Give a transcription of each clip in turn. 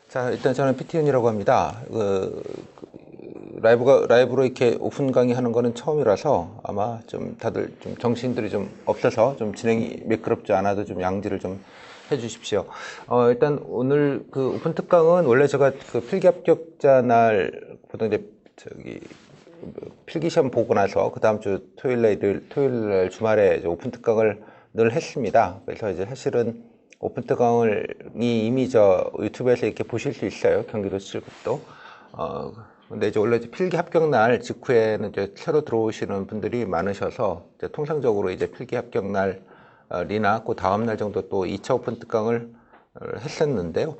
자, 일단 저는 PT윤이라고 합니다. 라이브로 이렇게 오픈 강의하는 거는 처음이라서 아마 좀 다들 좀 정신들이 좀 없어서 좀 진행이 매끄럽지 않아도 좀 양지를 좀 해주십시오. 일단 오늘 그 오픈 특강은 원래 제가 그 필기 합격자 날 보통 이제 필기 시험 보고 나서 그 다음 주 토요일 날 주말에 이제 오픈 특강을 늘 했습니다. 그래서 이제 사실은 오픈 특강을 이미 저 유튜브에서 이렇게 보실 수 있어요. 경기도 7급도. 근데 이제 원래 필기 합격 날 직후에는 이제 새로 들어오시는 분들이 많으셔서 이제 통상적으로 이제 필기 합격 날이나 그 다음 날 정도 또 2차 오픈 특강을 했었는데요.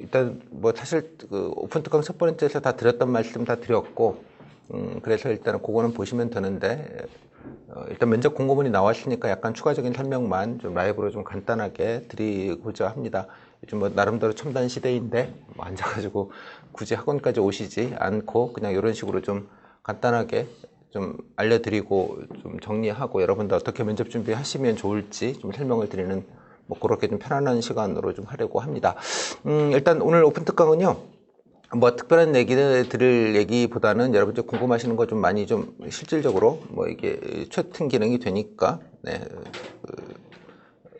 일단 뭐 사실 그 오픈 특강 첫 번째에서 다 드렸던 말씀 다 드렸고, 그래서 일단은 그거는 보시면 되는데, 일단 면접 공고문이 나왔으니까 약간 추가적인 설명만 좀 라이브로 좀 간단하게 드리고자 합니다. 요즘 뭐 나름대로 첨단 시대인데 뭐 앉아가지고 굳이 학원까지 오시지 않고 그냥 이런 식으로 좀 간단하게 좀 알려드리고 좀 정리하고 여러분들 어떻게 면접 준비하시면 좋을지 좀 설명을 드리는 뭐 그렇게 좀 편안한 시간으로 좀 하려고 합니다. 일단 오늘 오픈 특강은요. 뭐 특별한 얘기를 들을 얘기보다는 여러분들 궁금하시는 거 좀 많이 좀 실질적으로 뭐 이게 채팅 기능이 되니까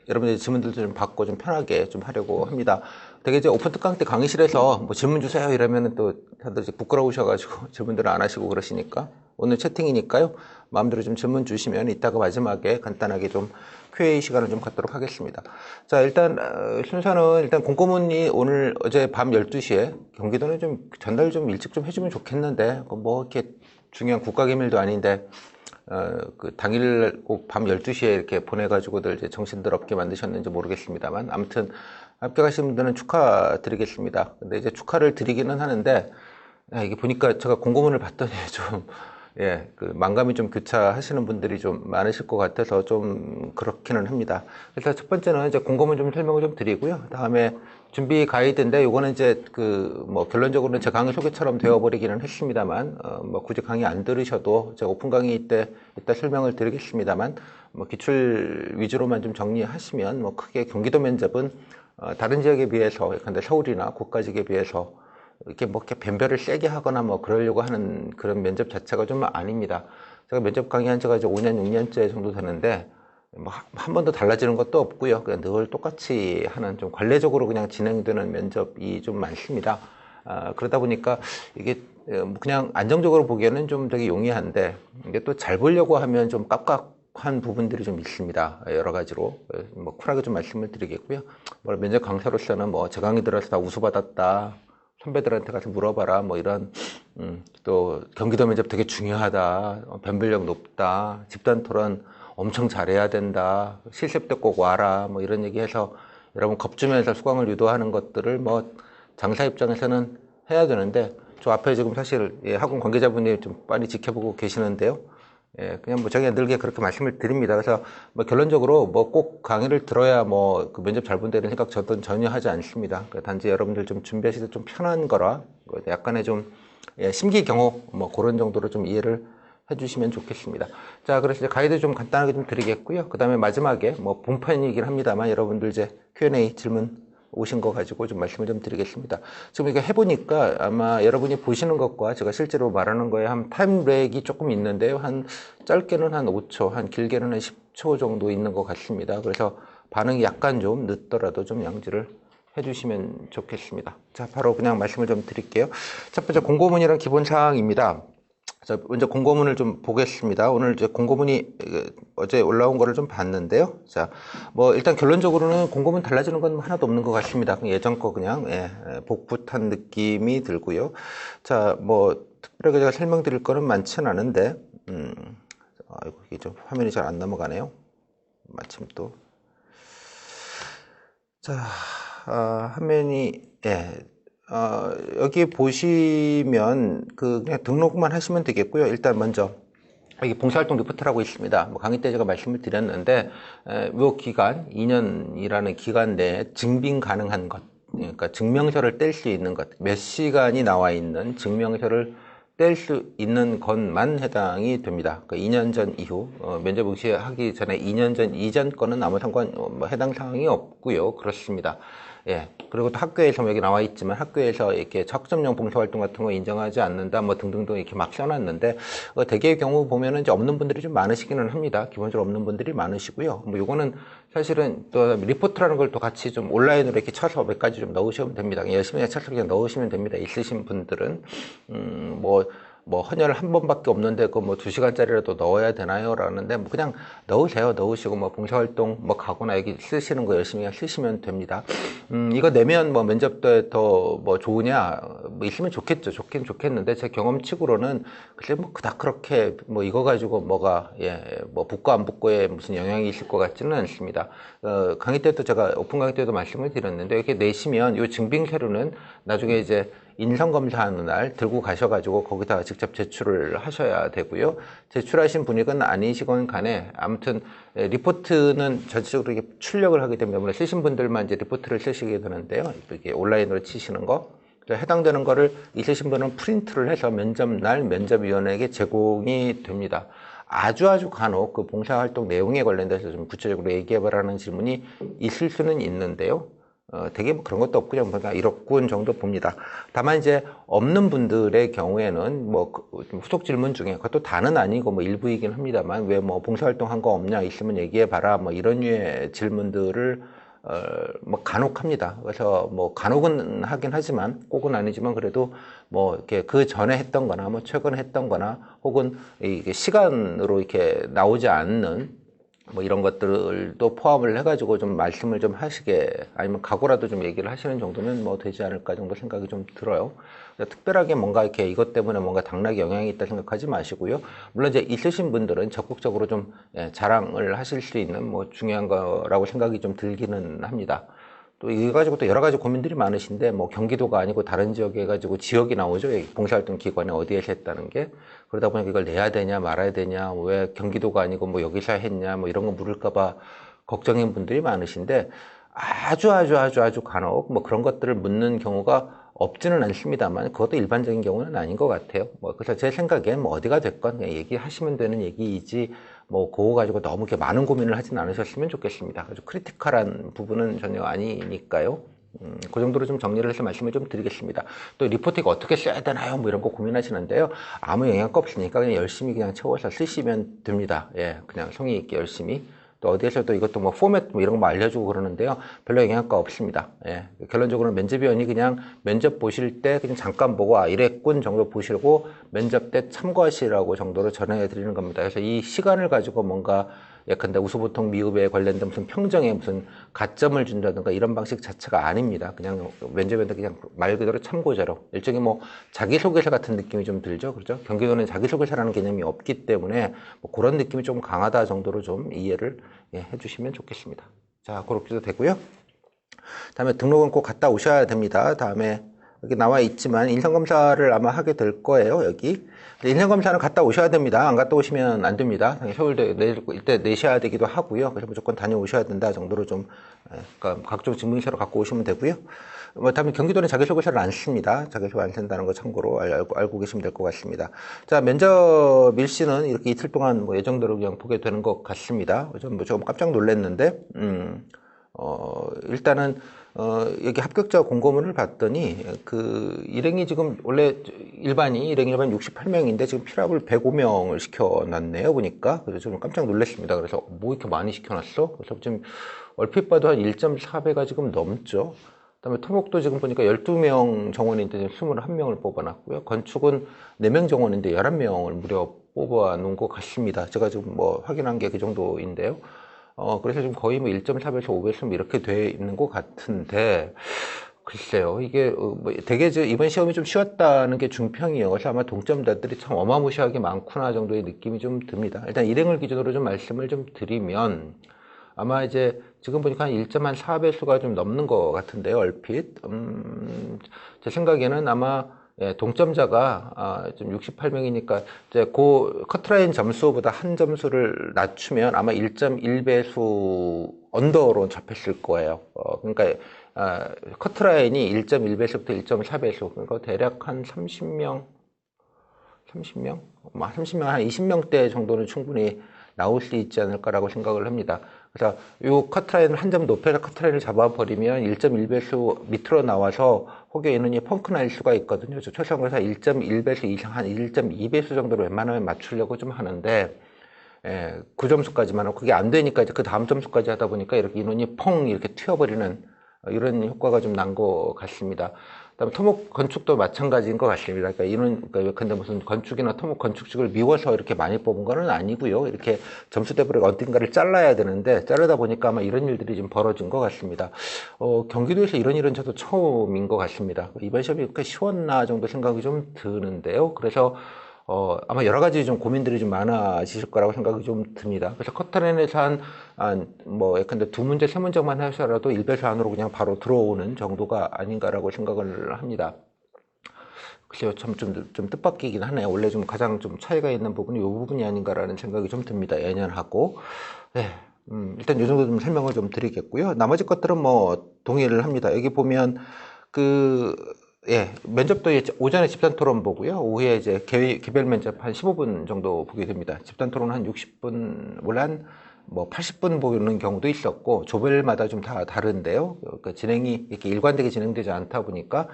여러분들 질문들도 좀 받고 좀 편하게 좀 하려고 합니다. 되게 이제 오픈 특강 때 강의실에서 뭐 질문 주세요 이러면은 또 다들 이제 부끄러우셔가지고 질문들을 안 하시고 그러시니까 오늘 채팅이니까요. 마음대로 좀 질문 주시면 이따가 마지막에 간단하게 좀 Q&A 시간을 좀 갖도록 하겠습니다. 자, 일단 순서는 일단 공고문이 오늘 어제 밤 12시에 경기도는 좀 전달 좀 일찍 좀 해주면 좋겠는데 뭐 이렇게 중요한 국가기밀도 아닌데 그 당일 꼭 밤 12시에 이렇게 보내가지고들 이제 정신들 없게 만드셨는지 모르겠습니다만 아무튼 합격하신 분들은 축하드리겠습니다. 근데 이제 축하를 드리기는 하는데 이게 보니까 제가 공고문을 봤더니 좀 그 만감이 좀 교차하시는 분들이 좀 많으실 것 같아서 좀 그렇기는 합니다. 그래서 첫 번째는 이제 공고문 좀 설명을 좀 드리고요. 다음에 준비 가이드인데 요거는 이제 그 뭐 결론적으로는 제 강의 소개처럼 되어버리기는 했습니다만 뭐 굳이 강의 안 들으셔도 제가 오픈 강의 때 이따 설명을 드리겠습니다만 뭐 기출 위주로만 좀 정리하시면 뭐 크게 경기도 면접은 다른 지역에 비해서 근데 서울이나 고가직에 비해서 이렇게 뭐 이렇게 변별을 세게 하거나 뭐 그러려고 하는 그런 면접 자체가 좀 아닙니다. 제가 면접 강의한 지가 이제 5년, 6년째 정도 되는데 뭐 한 번도 달라지는 것도 없고요. 그냥 늘 똑같이 하는 좀 관례적으로 그냥 진행되는 면접이 좀 많습니다. 그러다 보니까 이게 그냥 안정적으로 보기에는 좀 되게 용이한데 이게 또 잘 보려고 하면 좀 깝깝한 부분들이 좀 있습니다. 여러 가지로 뭐 쿨하게 좀 말씀을 드리겠고요. 뭐 면접 강사로서는 뭐 제 강의 들어서 다 우수받았다. 선배들한테 가서 물어봐라 뭐 이런 또 경기도 면접 되게 중요하다. 변별력 높다. 집단 토론 엄청 잘해야 된다. 실습 때 꼭 와라. 뭐 이런 얘기해서 여러분 겁주면서 수강을 유도하는 것들을 뭐 장사 입장에서는 해야 되는데 저 앞에 지금 사실 학원 관계자분이 좀 많이 지켜보고 계시는데요. 그냥 뭐 제가 늘게 그렇게 말씀을 드립니다. 그래서 뭐 결론적으로 뭐 꼭 강의를 들어야 뭐 그 면접 잘 본다는 생각 저는 전혀 하지 않습니다. 단지 여러분들 좀 준비하실 때 좀 편한 거라 약간의 좀 심기 경호 뭐 그런 정도로 좀 이해를 해주시면 좋겠습니다. 자, 그래서 이제 가이드 좀 간단하게 좀 드리겠고요. 그 다음에 마지막에 뭐 본편이긴 합니다만 여러분들 이제 Q&A 질문 오신 거 가지고 좀 말씀을 좀 드리겠습니다. 지금 이거 해보니까 아마 여러분이 보시는 것과 제가 실제로 말하는 거에 한 타임 렉이 조금 있는데요. 한 짧게는 한 5초, 한 길게는 한 10초 정도 있는 것 같습니다. 그래서 반응이 약간 좀 늦더라도 좀 양지를 해주시면 좋겠습니다. 자, 바로 그냥 말씀을 좀 드릴게요. 첫 번째 공고문이란 기본 사항입니다. 자, 먼저 공고문을 좀 보겠습니다. 오늘 이제 공고문이 어제 올라온 거를 좀 봤는데요. 자, 뭐 일단 결론적으로는 공고문 달라지는 건 하나도 없는 것 같습니다. 예전 거 그냥 복붙한 느낌이 들고요. 자, 뭐 특별하게 제가 설명드릴 거는 많지는 않은데, 아이고 이게 좀 화면이 잘 안 넘어가네요. 마침 또, 자, 화면이 여기 보시면 그냥 등록만 하시면 되겠고요. 일단 먼저 여기 봉사활동 리포트라고 있습니다. 뭐 강의 때 제가 말씀을 드렸는데 이 기간 2년이라는 기간 내에 증빙 가능한 것 그러니까 증명서를 뗄 수 있는 것, 몇 시간이 나와 있는 증명서를 뗄 수 있는 것만 해당이 됩니다. 그러니까 2년 전 이후 면접 응시하기 전에 2년 전 이전 거는 아무 상관 해당 사항이 없고요. 그렇습니다. 예. 그리고 또 학교에서 여기 나와 있지만 학교에서 이렇게 학점용 봉사활동 같은 거 인정하지 않는다 뭐 등등등 이렇게 막 써놨는데 대개의 경우 보면은 이제 없는 분들이 좀 많으시기는 합니다. 기본적으로 없는 분들이 많으시고요. 뭐 요거는 사실은 또 리포트라는 걸 또 같이 좀 온라인으로 이렇게 쳐서 몇 가지 좀 넣으시면 됩니다. 열심히 쳐서 그냥 넣으시면 됩니다. 있으신 분들은 뭐 헌혈 한 번밖에 없는데 그 뭐 2시간짜리라도 넣어야 되나요? 라는데 뭐 그냥 넣으세요. 넣으시고 뭐 봉사활동 뭐 가거나 여기 쓰시는 거 열심히 그냥 쓰시면 됩니다. 이거 내면 뭐 면접 때 더 뭐 좋으냐? 뭐 있으면 좋겠죠. 좋긴 좋겠는데 제 경험칙으로는 글쎄 뭐 그닥 그렇게 뭐 이거 가지고 뭐가 뭐 붙고 안 붙고에 무슨 영향이 있을 것 같지는 않습니다. 강의 때도 제가 오픈 강의 때도 말씀을 드렸는데 이렇게 내시면 이 증빙 서류는 나중에 이제 인성검사하는 날 들고 가셔가지고 거기다가 직접 제출을 하셔야 되고요. 제출하신 분이건 아니시건 간에 아무튼 리포트는 전체적으로 이렇게 출력을 하기 때문에 쓰신 분들만 이제 리포트를 쓰시게 되는데요. 이렇게 온라인으로 치시는 거. 해당되는 거를 있으신 분은 프린트를 해서 면접날 면접위원에게 제공이 됩니다. 아주 간혹 그 봉사활동 내용에 관련돼서 좀 구체적으로 얘기해보라는 질문이 있을 수는 있는데요. 되게 뭐 그런 것도 없고 좀 이렇군 정도 봅니다. 다만 이제 없는 분들의 경우에는 뭐 후속 질문 중에 그것도 다는 아니고 뭐 일부이긴 합니다만 왜 뭐 봉사활동 한 거 없냐 있으면 얘기해 봐라 뭐 이런 류의 질문들을 뭐 간혹 합니다. 그래서 뭐 간혹은 하긴 하지만 꼭은 아니지만 그래도 뭐 이렇게 그 전에 했던 거나 뭐 최근에 했던 거나 혹은 이게 시간으로 이렇게 나오지 않는 뭐 이런 것들도 포함을 해가지고 좀 말씀을 좀 하시게 아니면 각오라도 좀 얘기를 하시는 정도면 뭐 되지 않을까 정도 생각이 좀 들어요. 특별하게 뭔가 이렇게 이것 때문에 뭔가 당락에 영향이 있다 생각하지 마시고요. 물론 이제 있으신 분들은 적극적으로 좀 자랑을 하실 수 있는 뭐 중요한 거라고 생각이 좀 들기는 합니다. 또 이거 가지고 또 여러 가지 고민들이 많으신데 뭐 경기도가 아니고 다른 지역에 가지고 지역이 나오죠. 봉사활동 기관이 어디에서 했다는 게. 그러다 보니까 이걸 내야 되냐 말아야 되냐 왜 경기도가 아니고 뭐 여기서 했냐 뭐 이런 거 물을까 봐 걱정인 분들이 많으신데 아주 간혹 뭐 그런 것들을 묻는 경우가 없지는 않습니다만 그것도 일반적인 경우는 아닌 것 같아요. 뭐 그래서 제 생각엔 뭐 어디가 됐건 그냥 얘기하시면 되는 얘기이지 뭐 그거 가지고 너무 이렇게 많은 고민을 하진 않으셨으면 좋겠습니다. 아주 크리티컬한 부분은 전혀 아니니까요. 그 정도로 좀 정리를 해서 말씀을 좀 드리겠습니다. 또 리포트가 어떻게 써야 되나요? 뭐 이런 거 고민하시는데요. 아무 영향가 없으니까 그냥 열심히 그냥 채워서 쓰시면 됩니다. 예, 그냥 성의 있게 열심히. 또 어디에서도 이것도 뭐 포맷 뭐 이런 거 알려주고 그러는데요. 별로 영향가 없습니다. 예, 결론적으로는 면접위원이 그냥 면접 보실 때 그냥 잠깐 보고 아 이랬군 정도 보시고 면접 때 참고하시라고 정도로 전해 드리는 겁니다. 그래서 이 시간을 가지고 뭔가 예컨대 우수보통 미흡에 관련된 무슨 평정에 무슨 가점을 준다든가 이런 방식 자체가 아닙니다. 그냥 면접위원들 그냥 말 그대로 참고자로 일종의 뭐 자기소개서 같은 느낌이 좀 들죠. 그렇죠? 경기도는 자기소개서라는 개념이 없기 때문에 뭐 그런 느낌이 좀 강하다 정도로 좀 이해를 해주시면 좋겠습니다. 자, 그렇게도 되고요. 다음에 등록은 꼭 갔다 오셔야 됩니다. 다음에 여기 나와 있지만 인성검사를 아마 하게 될 거예요. 여기 인성검사는 갔다 오셔야 됩니다. 안 갔다 오시면 안 됩니다. 서울대 이때 내셔야 되기도 하고요. 그래서 무조건 다녀오셔야 된다 정도로 좀 그러니까 각종 증명서를 갖고 오시면 되고요. 뭐 다음에 경기도는 자기소개서를 안 씁니다. 자기소개 안 쓴다는 거 참고로 알고 계시면 될 것 같습니다. 자, 면접 일시는 이렇게 이틀 동안 뭐 예정대로 그냥 보게 되는 것 같습니다. 좀 깜짝 놀랐는데 일단은 여기 합격자 공고문을 봤더니 그 일행이 지금 원래 일반이 68명인데 지금 필압을 105명을 시켜놨네요 보니까. 그래서 좀 깜짝 놀랐습니다. 그래서 뭐 이렇게 많이 시켜놨어? 그래서 지금 얼핏 봐도 한 1.4배가 지금 넘죠. 그다음에 토목도 지금 보니까 12명 정원인데 21명을 뽑아놨고요. 건축은 4명 정원인데 11명을 무려 뽑아놓은 것 같습니다. 제가 지금 뭐 확인한 게 그 정도인데요. 그래서 지금 거의 뭐 1.4배에서 5배에서 이렇게 돼 있는 것 같은데, 글쎄요, 이게, 되게 이번 시험이 좀 쉬웠다는 게 중평이에요. 그래서 아마 동점자들이 참 어마무시하게 많구나 정도의 느낌이 좀 듭니다. 일단 일행을 기준으로 좀 말씀을 좀 드리면, 아마 이제 지금 보니까 한 1.4배수가 좀 넘는 것 같은데요, 얼핏. 제 생각에는 아마 동점자가 좀 68명이니까 이제 그 커트라인 점수보다 한 점수를 낮추면 아마 1.1배수 언더로 잡혔을 거예요. 그러니까 커트라인이 1.1배수부터 1.4배수, 그러니까 대략 한 30명, 한 20명대 정도는 충분히 나올 수 있지 않을까라고 생각을 합니다. 그래서 이 커트라인을 한 점 높여서 커트라인을 잡아버리면 1.1배수 밑으로 나와서 혹여 인원이 펑크 날 수가 있거든요. 최소한 그래서 1.1배수 이상 한 1.2배수 정도로 웬만하면 맞추려고 좀 하는데, 그 점수까지만 하고 그게 안 되니까 이제 그 다음 점수까지 하다 보니까 이렇게 인원이 펑 이렇게 튀어버리는 이런 효과가 좀 난 것 같습니다. 그다음에 토목 건축도 마찬가지인 것 같습니다. 그러니까 그러니까 근데 무슨 건축이나 토목 건축직을 미워서 이렇게 많이 뽑은 건 아니고요. 이렇게 점수대비를 어딘가를 잘라야 되는데 자르다 보니까 아마 이런 일들이 좀 벌어진 것 같습니다. 경기도에서 이런 일은 저도 처음인 것 같습니다. 이번 시험이 그렇게 쉬웠나 정도 생각이 좀 드는데요. 그래서 아마 여러 가지 좀 고민들이 좀 많아지실 거라고 생각이 좀 듭니다. 그래서 커트라인에서 예컨대 두 문제, 세 문제만 하셔라도 1배수 안으로 그냥 바로 들어오는 정도가 아닌가라고 생각을 합니다. 글쎄요, 좀 뜻밖이긴 하네요. 원래 좀 가장 좀 차이가 있는 부분이 이 부분이 아닌가라는 생각이 좀 듭니다. 예년하고. 일단 이 정도 좀 설명을 좀 드리겠고요. 나머지 것들은 뭐 동의를 합니다. 여기 보면 면접도 오전에 집단 토론 보고요. 오후에 이제 개별 면접 한 15분 정도 보게 됩니다. 집단 토론 한 60분, 원래 한 80분 보는 경우도 있었고, 조별마다 좀 다 다른데요. 그러니까 진행이 이렇게 일관되게 진행되지 않다 보니까,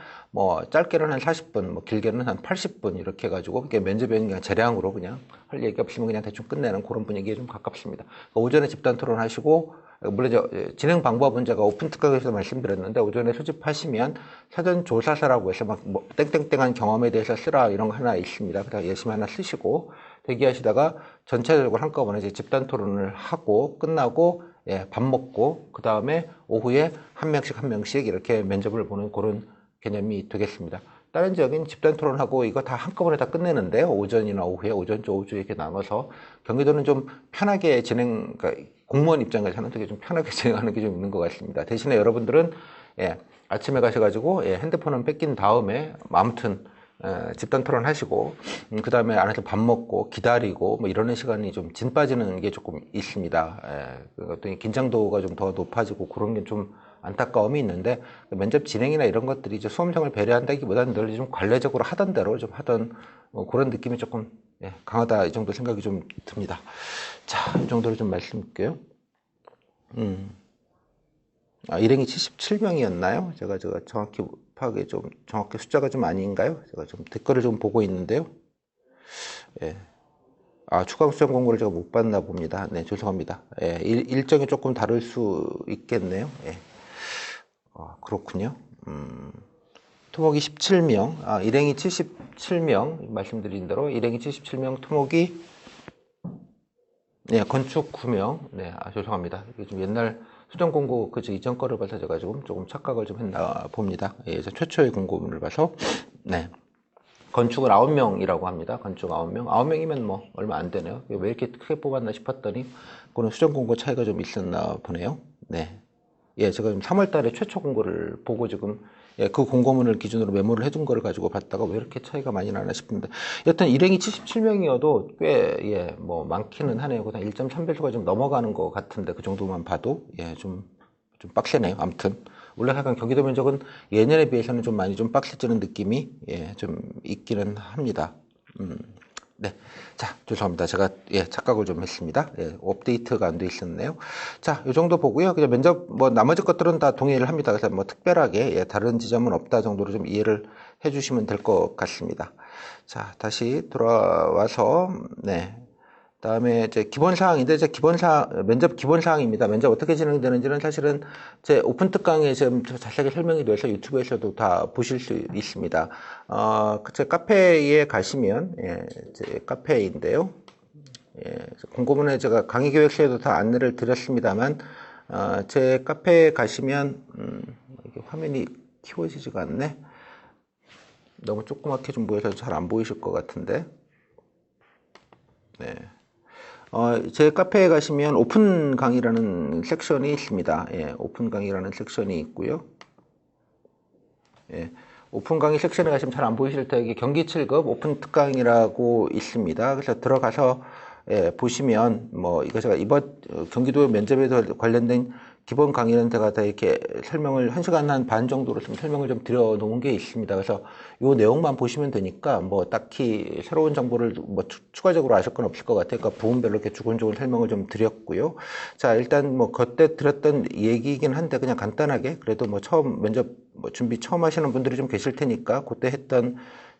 짧게는 한 40분, 길게는 한 80분 이렇게 해가지고, 이렇게 면접에 그냥 재량으로 그냥 할 얘기 없으면 그냥 대충 끝내는 그런 분위기에 좀 가깝습니다. 그러니까 오전에 집단 토론 하시고, 물론 진행 방법은 제가 오픈 특강에서 말씀드렸는데 오전에 소집하시면 사전 조사서라고 해서 땡땡땡한 경험에 대해서 쓰라 이런 거 하나 있습니다. 그래서 열심히 하나 쓰시고 대기하시다가 전체적으로 한꺼번에 이제 집단 토론을 하고 끝나고 밥 먹고 그 다음에 오후에 한 명씩 이렇게 면접을 보는 그런 개념이 되겠습니다. 다른 지역은 집단 토론하고 이거 다 한꺼번에 다 끝내는데요. 오전이나 오후에 오전주 오후주 이렇게 나눠서 경기도는 좀 편하게 그러니까 공무원 입장에서는 되게 좀 편하게 진행하는 게 좀 있는 것 같습니다. 대신에 여러분들은 아침에 가셔가지고 핸드폰은 뺏긴 다음에 아무튼 집단 토론 하시고 그 다음에 안에서 밥 먹고 기다리고 이러는 시간이 좀 진 빠지는 게 조금 있습니다. 어떤 긴장도가 좀 더 높아지고 그런 게 좀 안타까움이 있는데 면접 진행이나 이런 것들이 이제 수험생을 배려한다기보다는 늘 좀 관례적으로 하던 대로 좀 하던 그런 느낌이 조금 강하다 이 정도 생각이 좀 듭니다. 자, 이 정도로 좀 말씀드릴게요. 일행이 77명이었나요? 제가 정확히 파악이 좀 정확히 숫자가 좀 아닌가요? 제가 좀 댓글을 좀 보고 있는데요. 추가 수정 공고를 제가 못 받나 봅니다. 네, 죄송합니다. 일정이 조금 다를 수 있겠네요. 그렇군요. 토목이 17명, 일행이 77명, 말씀드린 대로 일행이 77명, 토목이 건축 9명. 죄송합니다. 이게 좀 옛날 수정 공고 이전 거를 봐서 제가 조금 착각을 좀 했나 봅니다. 최초의 공고문을 봐서 건축은 9명이라고 합니다. 건축 9명. 9명이면 얼마 안 되네요. 왜 이렇게 크게 뽑았나 싶었더니 그거는 수정 공고 차이가 좀 있었나 보네요. 제가 지금 3월 달에 최초 공고를 보고 지금 그 공고문을 기준으로 메모를 해둔 거를 가지고 봤다가 왜 이렇게 차이가 많이 나나 싶은데 여튼 일행이 77명이어도 꽤 많기는 하네요. 그냥 1.3배수가 좀 넘어가는 것 같은데 그 정도만 봐도 좀 빡세네요. 아무튼 원래 하여간 경기도 면적은 예년에 비해서는 좀 많이 좀 빡세지는 느낌이 좀 있기는 합니다. 자, 죄송합니다. 제가 착각을 좀 했습니다. 업데이트가 안 돼 있었네요. 자, 이 정도 보고요. 그냥 면접 나머지 것들은 다 동의를 합니다. 그래서 특별하게 다른 지점은 없다 정도로 좀 이해를 해주시면 될 것 같습니다. 자, 다시 돌아와서 다음에 이제 기본사항인데, 면접 기본사항입니다. 면접 어떻게 진행되는지는 사실은 제 오픈 특강에 좀 자세하게 설명이 돼서 유튜브에서도 다 보실 수 있습니다. 제 카페에 가시면, 제 카페인데요. 공고문에 제가 강의 교육시에도 다 안내를 드렸습니다만, 제 카페에 가시면, 이게 화면이 키워지지가 않네. 너무 조그맣게 좀 보여서 잘 안 보이실 것 같은데. 제 카페에 가시면 오픈 강의라는 섹션이 있습니다. 오픈 강의라는 섹션이 있고요. 오픈 강의 섹션에 가시면 잘 안 보이실 때 여기 경기 7급 오픈 특강이라고 있습니다. 그래서 들어가서 보시면 이거 제가 이번 경기도 면접에 관련된 기본 강의는 제가 다 이렇게 설명을 1시간 한 반 정도로 좀 설명을 좀 드려 놓은 게 있습니다. 그래서 요 내용만 보시면 되니까 뭐 딱히 새로운 정보를 뭐 추가적으로 아실 건 없을 것 같아요. 그러니까 부분별로 이렇게 주근주근 설명을 좀 드렸고요. 자, 일단 뭐 그때 드렸던 얘기이긴 한데 그냥 간단하게 그래도 뭐 처음 면접 뭐 준비 처음 하시는 분들이 좀 계실 테니까 그때 했던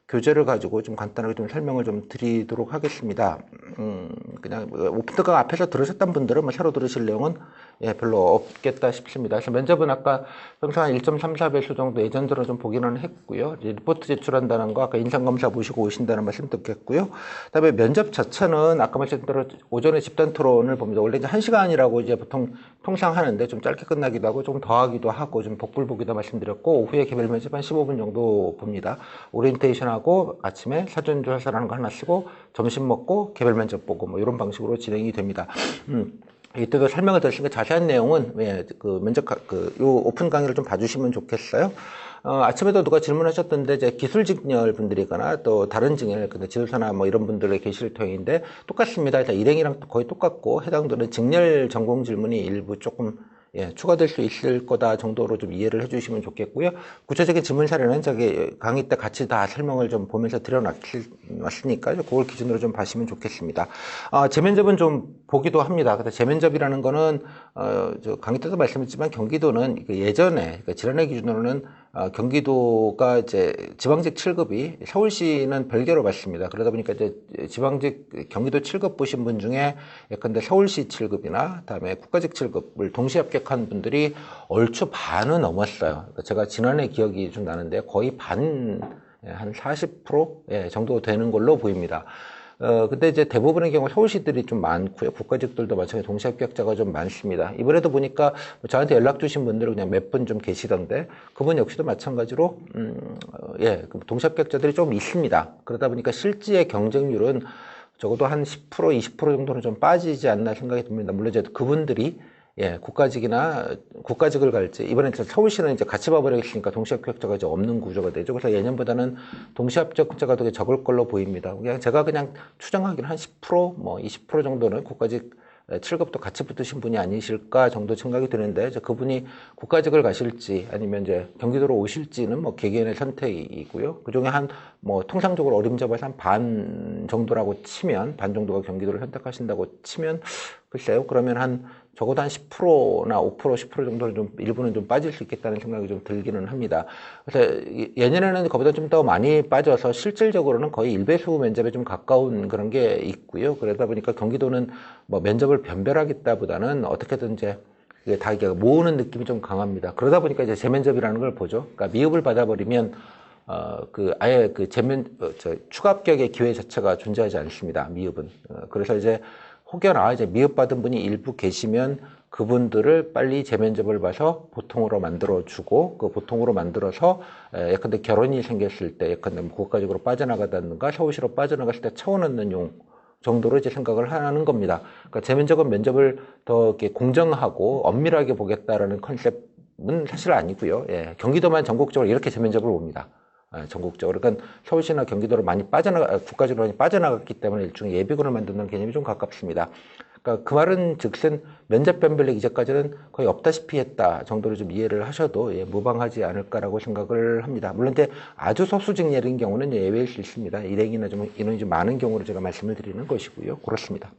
교재를 가지고 좀 간단하게 좀 설명을 좀 드리도록 하겠습니다. 그냥 오픈특강 앞에서 들으셨던 분들은 뭐 새로 들으실 내용은 예, 별로 없겠다 싶습니다. 그래서 면접은 아까 평소 한 1.34배수 정도 예전 들어 좀 보기는 했고요. 이제 리포트 제출한다는 거 아까 인상검사 보시고 오신다는 말씀 듣겠고요. 그다음에 면접 자체는 아까 말씀드린 대로 오전에 집단 토론을 봅니다. 원래 이제 1시간이라고 이제 보통 통상 하는데 좀 짧게 끝나기도 하고 좀 더 하기도 하고 좀 복불복이다 말씀드렸고 오후에 개별 면접 한 15분 정도 봅니다. 오리엔테이션하고 아침에 사전조사라는 거 하나 쓰고 점심 먹고 개별 면접 보고 뭐 이런 방식으로 진행이 됩니다. 이때도 설명을 드렸으니까 자세한 내용은 예, 그 면접 요 오픈 강의를 좀 봐주시면 좋겠어요. 아침에도 누가 질문하셨던데 이제 기술 직렬 분들이거나 또 다른 직렬, 근데 지도사나 뭐 이런 분들이 계실 터인데 똑같습니다. 일행이랑 거의 똑같고 해당되는 직렬 전공 질문이 일부 조금 예, 추가될 수 있을 거다 정도로 좀 이해를 해주시면 좋겠고요. 구체적인 질문 사례는 저기 강의 때 같이 다 설명을 좀 보면서 드려놨으니까 그걸 기준으로 좀 봐시면 좋겠습니다. 재면접은 좀 보기도 합니다. 근데 재면접이라는 거는 저 강의 때도 말씀했지만 경기도는 예전에 그러니까 지난해 기준으로는 경기도가 이제 지방직 7급이 서울시는 별개로 받습니다. 그러다 보니까 이제 지방직 경기도 7급 보신 분 중에 예컨대 서울시 7급이나 그다음에 국가직 7급을 동시에 합격한 분들이 얼추 반은 넘었어요. 그러니까 제가 지난해 기억이 좀 나는데 거의 반, 한 40% 예, 정도 되는 걸로 보입니다. 근데 이제 대부분의 경우 서울시들이 좀 많고요. 국가직들도 마찬가지로 동시 합격자가 좀 많습니다. 이번에도 보니까 저한테 연락 주신 분들은 그냥 몇 분 좀 계시던데 그분 역시도 마찬가지로 예, 동시 합격자들이 좀 있습니다. 그러다 보니까 실제의 경쟁률은 적어도 한 10%, 20% 정도는 좀 빠지지 않나 생각이 듭니다. 물론 이제 그분들이 예, 국가직을 갈지, 이번에 서울시는 이제 같이 봐버리겠으니까 동시합격자가 이제 없는 구조가 되죠. 그래서 예년보다는 동시합격자가 되게 적을 걸로 보입니다. 제가 그냥 추정하기는 한 10%, 뭐 20% 정도는 국가직 7급도 같이 붙으신 분이 아니실까 정도 생각이 드는데, 그분이 국가직을 가실지 아니면 이제 경기도로 오실지는 뭐 개개인의 선택이고요. 그 중에 뭐 통상적으로 어림잡아서 한 반 정도라고 치면, 반 정도가 경기도를 선택하신다고 치면, 글쎄요, 그러면 적어도 한 10%나 5%, 10% 정도는 좀, 일부는 좀 빠질 수 있겠다는 생각이 좀 들기는 합니다. 그래서 예년에는 그보다 좀 더 많이 빠져서 실질적으로는 거의 1배수 면접에 좀 가까운 그런 게 있고요. 그러다 보니까 경기도는 뭐 면접을 변별하겠다보다는 어떻게든 이제 다 모으는 느낌이 좀 강합니다. 그러다 보니까 이제 재면접이라는 걸 보죠. 그러니까 미흡을 받아버리면 아예 추가 합격의 기회 자체가 존재하지 않습니다. 미흡은. 그래서 이제 혹여나 이제 미흡받은 분이 일부 계시면 그분들을 빨리 재면접을 봐서 보통으로 만들어주고, 그 보통으로 만들어서 예컨대 결혼이 생겼을 때, 예컨대 국가적으로 빠져나가다든가 서울시로 빠져나갔을 때 차원 얻는 용 정도로 이제 생각을 하는 겁니다. 그러니까 재면접은 면접을 더 이렇게 공정하고 엄밀하게 보겠다라는 컨셉은 사실 아니고요. 예, 경기도만 전국적으로 이렇게 재면접을 봅니다. 전국적으로. 그러니까 서울시나 경기도로 국가적으로 많이 빠져나갔기 때문에 일종의 예비군을 만드는 개념이 좀 가깝습니다. 그러니까 그 말은 즉슨 면접 변별력 이제까지는 거의 없다시피 했다 정도로 좀 이해를 하셔도 무방하지 않을까라고 생각을 합니다. 물론 이제 아주 소수직렬인 경우는 예외일 수 있습니다. 일행이나 좀 인원이 좀 많은 경우로 제가 말씀을 드리는 것이고요. 그렇습니다.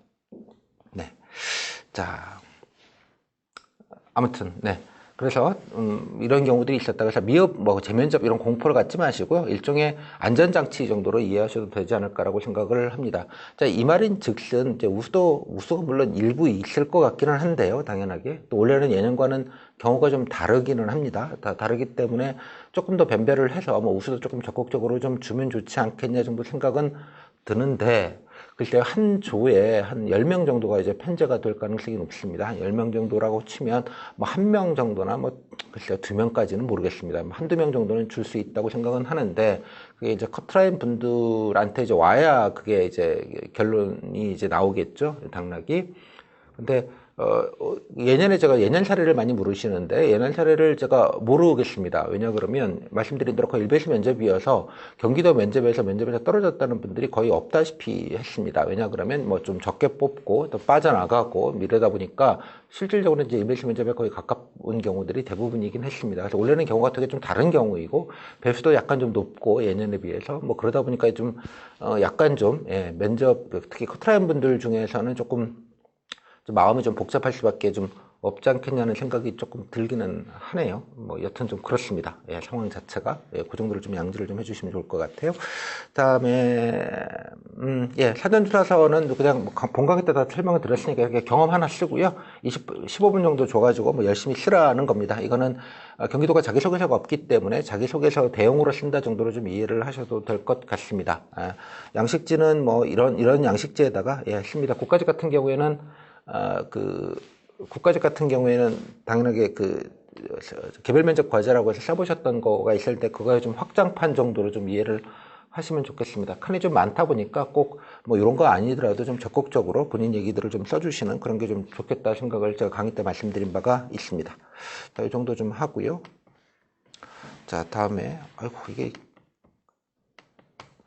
네. 자, 아무튼, 네. 그래서 이런 경우들이 있었다. 그래서 미흡, 재면접 이런 공포를 갖지 마시고요. 일종의 안전장치 정도로 이해하셔도 되지 않을까라고 생각을 합니다. 자, 이 말인 즉슨 이제 우수가 물론 일부 있을 것 같기는 한데요. 당연하게. 또 올해는 예년과는 경우가 좀 다르기는 합니다. 다르기 때문에 조금 더 변별을 해서 우수도 조금 적극적으로 좀 주면 좋지 않겠냐 정도 생각은 드는데, 글쎄요, 한 조에 한 10명 정도가 이제 편제가 될 가능성이 높습니다. 한 10명 정도라고 치면, 1명 정도나 글쎄요, 2명까지는 모르겠습니다. 한두 명 정도는 줄 수 있다고 생각은 하는데, 그게 이제 커트라인 분들한테 이제 와야 그게 이제 결론이 이제 나오겠죠, 당락이. 근데, 예년에 제가 예년 사례를 많이 물으시는데, 예년 사례를 제가 모르겠습니다. 왜냐 그러면, 말씀드린 대로 거의 일베시 면접이어서 경기도 면접에서 떨어졌다는 분들이 거의 없다시피 했습니다. 왜냐 그러면 뭐 좀 적게 뽑고 또 빠져나가고 이러다 보니까 실질적으로 이제 일베시 면접에 거의 가까운 경우들이 대부분이긴 했습니다. 그래서 원래는 경우가 되게 좀 다른 경우이고, 배수도 약간 좀 높고 예년에 비해서 뭐 그러다 보니까 좀, 약간 좀, 예, 면접, 특히 커트라인 분들 중에서는 조금 좀 마음이 좀 복잡할 수밖에 좀 없지 않겠냐는 생각이 조금 들기는 하네요. 뭐 여튼 좀 그렇습니다. 예, 상황 자체가. 예, 그 정도를 좀 양지를 좀 해주시면 좋을 것 같아요. 그다음에 예, 사전조사서는 그냥 뭐 본강의 때 다 설명을 드렸으니까 이렇게 경험 하나 쓰고요. 15분 정도 줘가지고 뭐 열심히 쓰라는 겁니다. 이거는 경기도가 자기소개서가 없기 때문에 자기소개서 대용으로 쓴다 정도로 좀 이해를 하셔도 될 것 같습니다. 양식지는 뭐 이런 양식지에다가 예, 씁니다. 국가직 같은 경우에는 국가직 같은 경우에는 당연하게 개별 면접 과제라고 해서 써보셨던 거가 있을 때 그거에 좀 확장판 정도로 좀 이해를 하시면 좋겠습니다. 칸이 좀 많다 보니까 꼭 뭐 이런 거 아니더라도 좀 적극적으로 본인 얘기들을 좀 써주시는 그런 게 좀 좋겠다 생각을 제가 강의 때 말씀드린 바가 있습니다. 자, 이 정도 좀 하고요. 자, 다음에, 아이고, 이게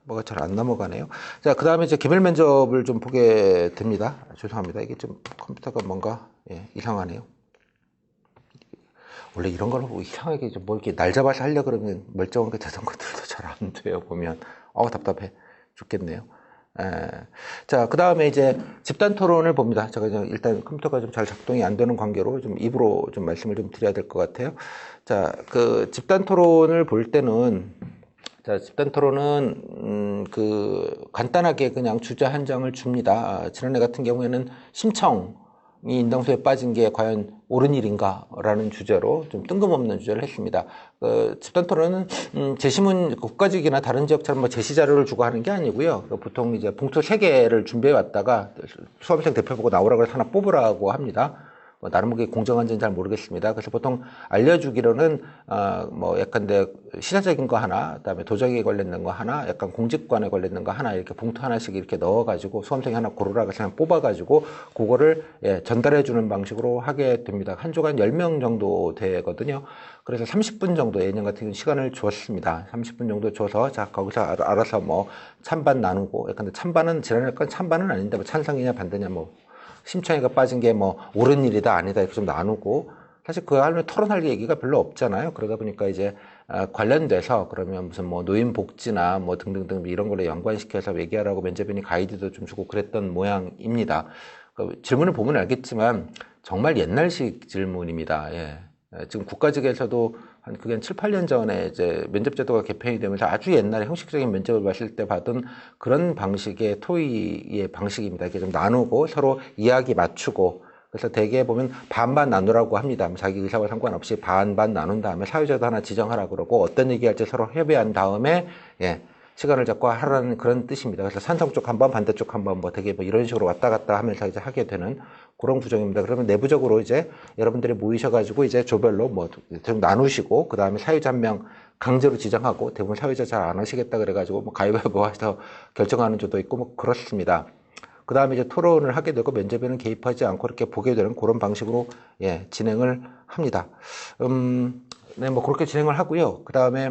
뭐가 잘 안 넘어가네요. 자, 그 다음에 이제 개별 면접을 좀 보게 됩니다. 죄송합니다. 이게 좀 컴퓨터가 뭔가, 예, 이상하네요. 원래 이런 걸 이상하게 좀 뭐 이렇게 날 잡아서 하려고 그러면 멀쩡하게 되던 것들도 잘 안 돼요, 보면. 답답해 죽겠네요. 자, 그 다음에 이제 집단 토론을 봅니다. 제가 일단 컴퓨터가 좀 잘 작동이 안 되는 관계로 좀 입으로 좀 말씀을 좀 드려야 될 것 같아요. 자, 그 집단 토론을 볼 때는, 자, 집단 토론은, 간단하게 그냥 주제 한 장을 줍니다. 지난해 같은 경우에는 심청이 인당수에 빠진 게 과연 옳은 일인가? 라는 주제로 좀 뜬금없는 주제를 했습니다. 집단 토론은, 제시문 국가직이나 다른 지역처럼 뭐 제시 자료를 주고 하는 게 아니고요. 보통 이제 봉투 3개를 준비해 왔다가 수험생 대표 보고 나오라고 해서 하나 뽑으라고 합니다. 나름 그게 공정한지는 잘 모르겠습니다. 그래서 보통 알려주기로는, 뭐 약간 시사적인 거 하나, 그다음에 도적에 관련된 거 하나, 약간 공직관에 관련된 거 하나, 이렇게 봉투 하나씩 이렇게 넣어가지고 수험생이 하나 고르라고 해서 그냥 뽑아가지고 그거를 예, 전달해주는 방식으로 하게 됩니다. 한 조가 한 10명 정도 되거든요. 그래서 30분 정도 예년 같은 경우는 시간을 주었습니다. 30분 정도 줘서 자, 거기서 알아서 뭐 찬반 나누고, 약간 찬반은 지난해 건 찬반은 아닌데 뭐 찬성이냐 반대냐 뭐 심청이가 빠진 게 뭐 옳은 일이다 아니다 이렇게 좀 나누고, 사실 그 안에 토론할 얘기가 별로 없잖아요. 그러다 보니까 이제 관련돼서 그러면 무슨 뭐 노인 복지나 뭐 등등등 이런 걸로 연관시켜서 얘기하라고 면접인이 가이드도 좀 주고 그랬던 모양입니다. 질문을 보면 알겠지만 정말 옛날식 질문입니다. 예. 지금 국가직에서도 그게 한 7, 8년 전에 이제 면접제도가 개편이 되면서 아주 옛날에 형식적인 면접을 봤을 때 받은 그런 방식의 토의의 방식입니다. 이렇게 좀 나누고 서로 이야기 맞추고, 그래서 대개 보면 반반 나누라고 합니다. 자기 의사와 상관없이 반반 나눈 다음에 사회자도 하나 지정하라 그러고 어떤 얘기할지 서로 협의한 다음에 예, 시간을 잡고 하라는 그런 뜻입니다. 그래서 찬성 쪽 한번 반대쪽 한번 뭐 되게 뭐 이런 식으로 왔다 갔다 하면서 이제 하게 되는 그런 구조입니다. 그러면 내부적으로 이제 여러분들이 모이셔가지고 이제 조별로 뭐 좀 나누시고, 그 다음에 사회자 한 명 강제로 지정하고, 대부분 사회자 잘 안 하시겠다 그래가지고 뭐 가위바위보 해서 결정하는 조도 있고 뭐 그렇습니다. 그 다음에 이제 토론을 하게 되고 면접에는 개입하지 않고 이렇게 보게 되는 그런 방식으로 예, 진행을 합니다. 네, 뭐 그렇게 진행을 하고요. 그 다음에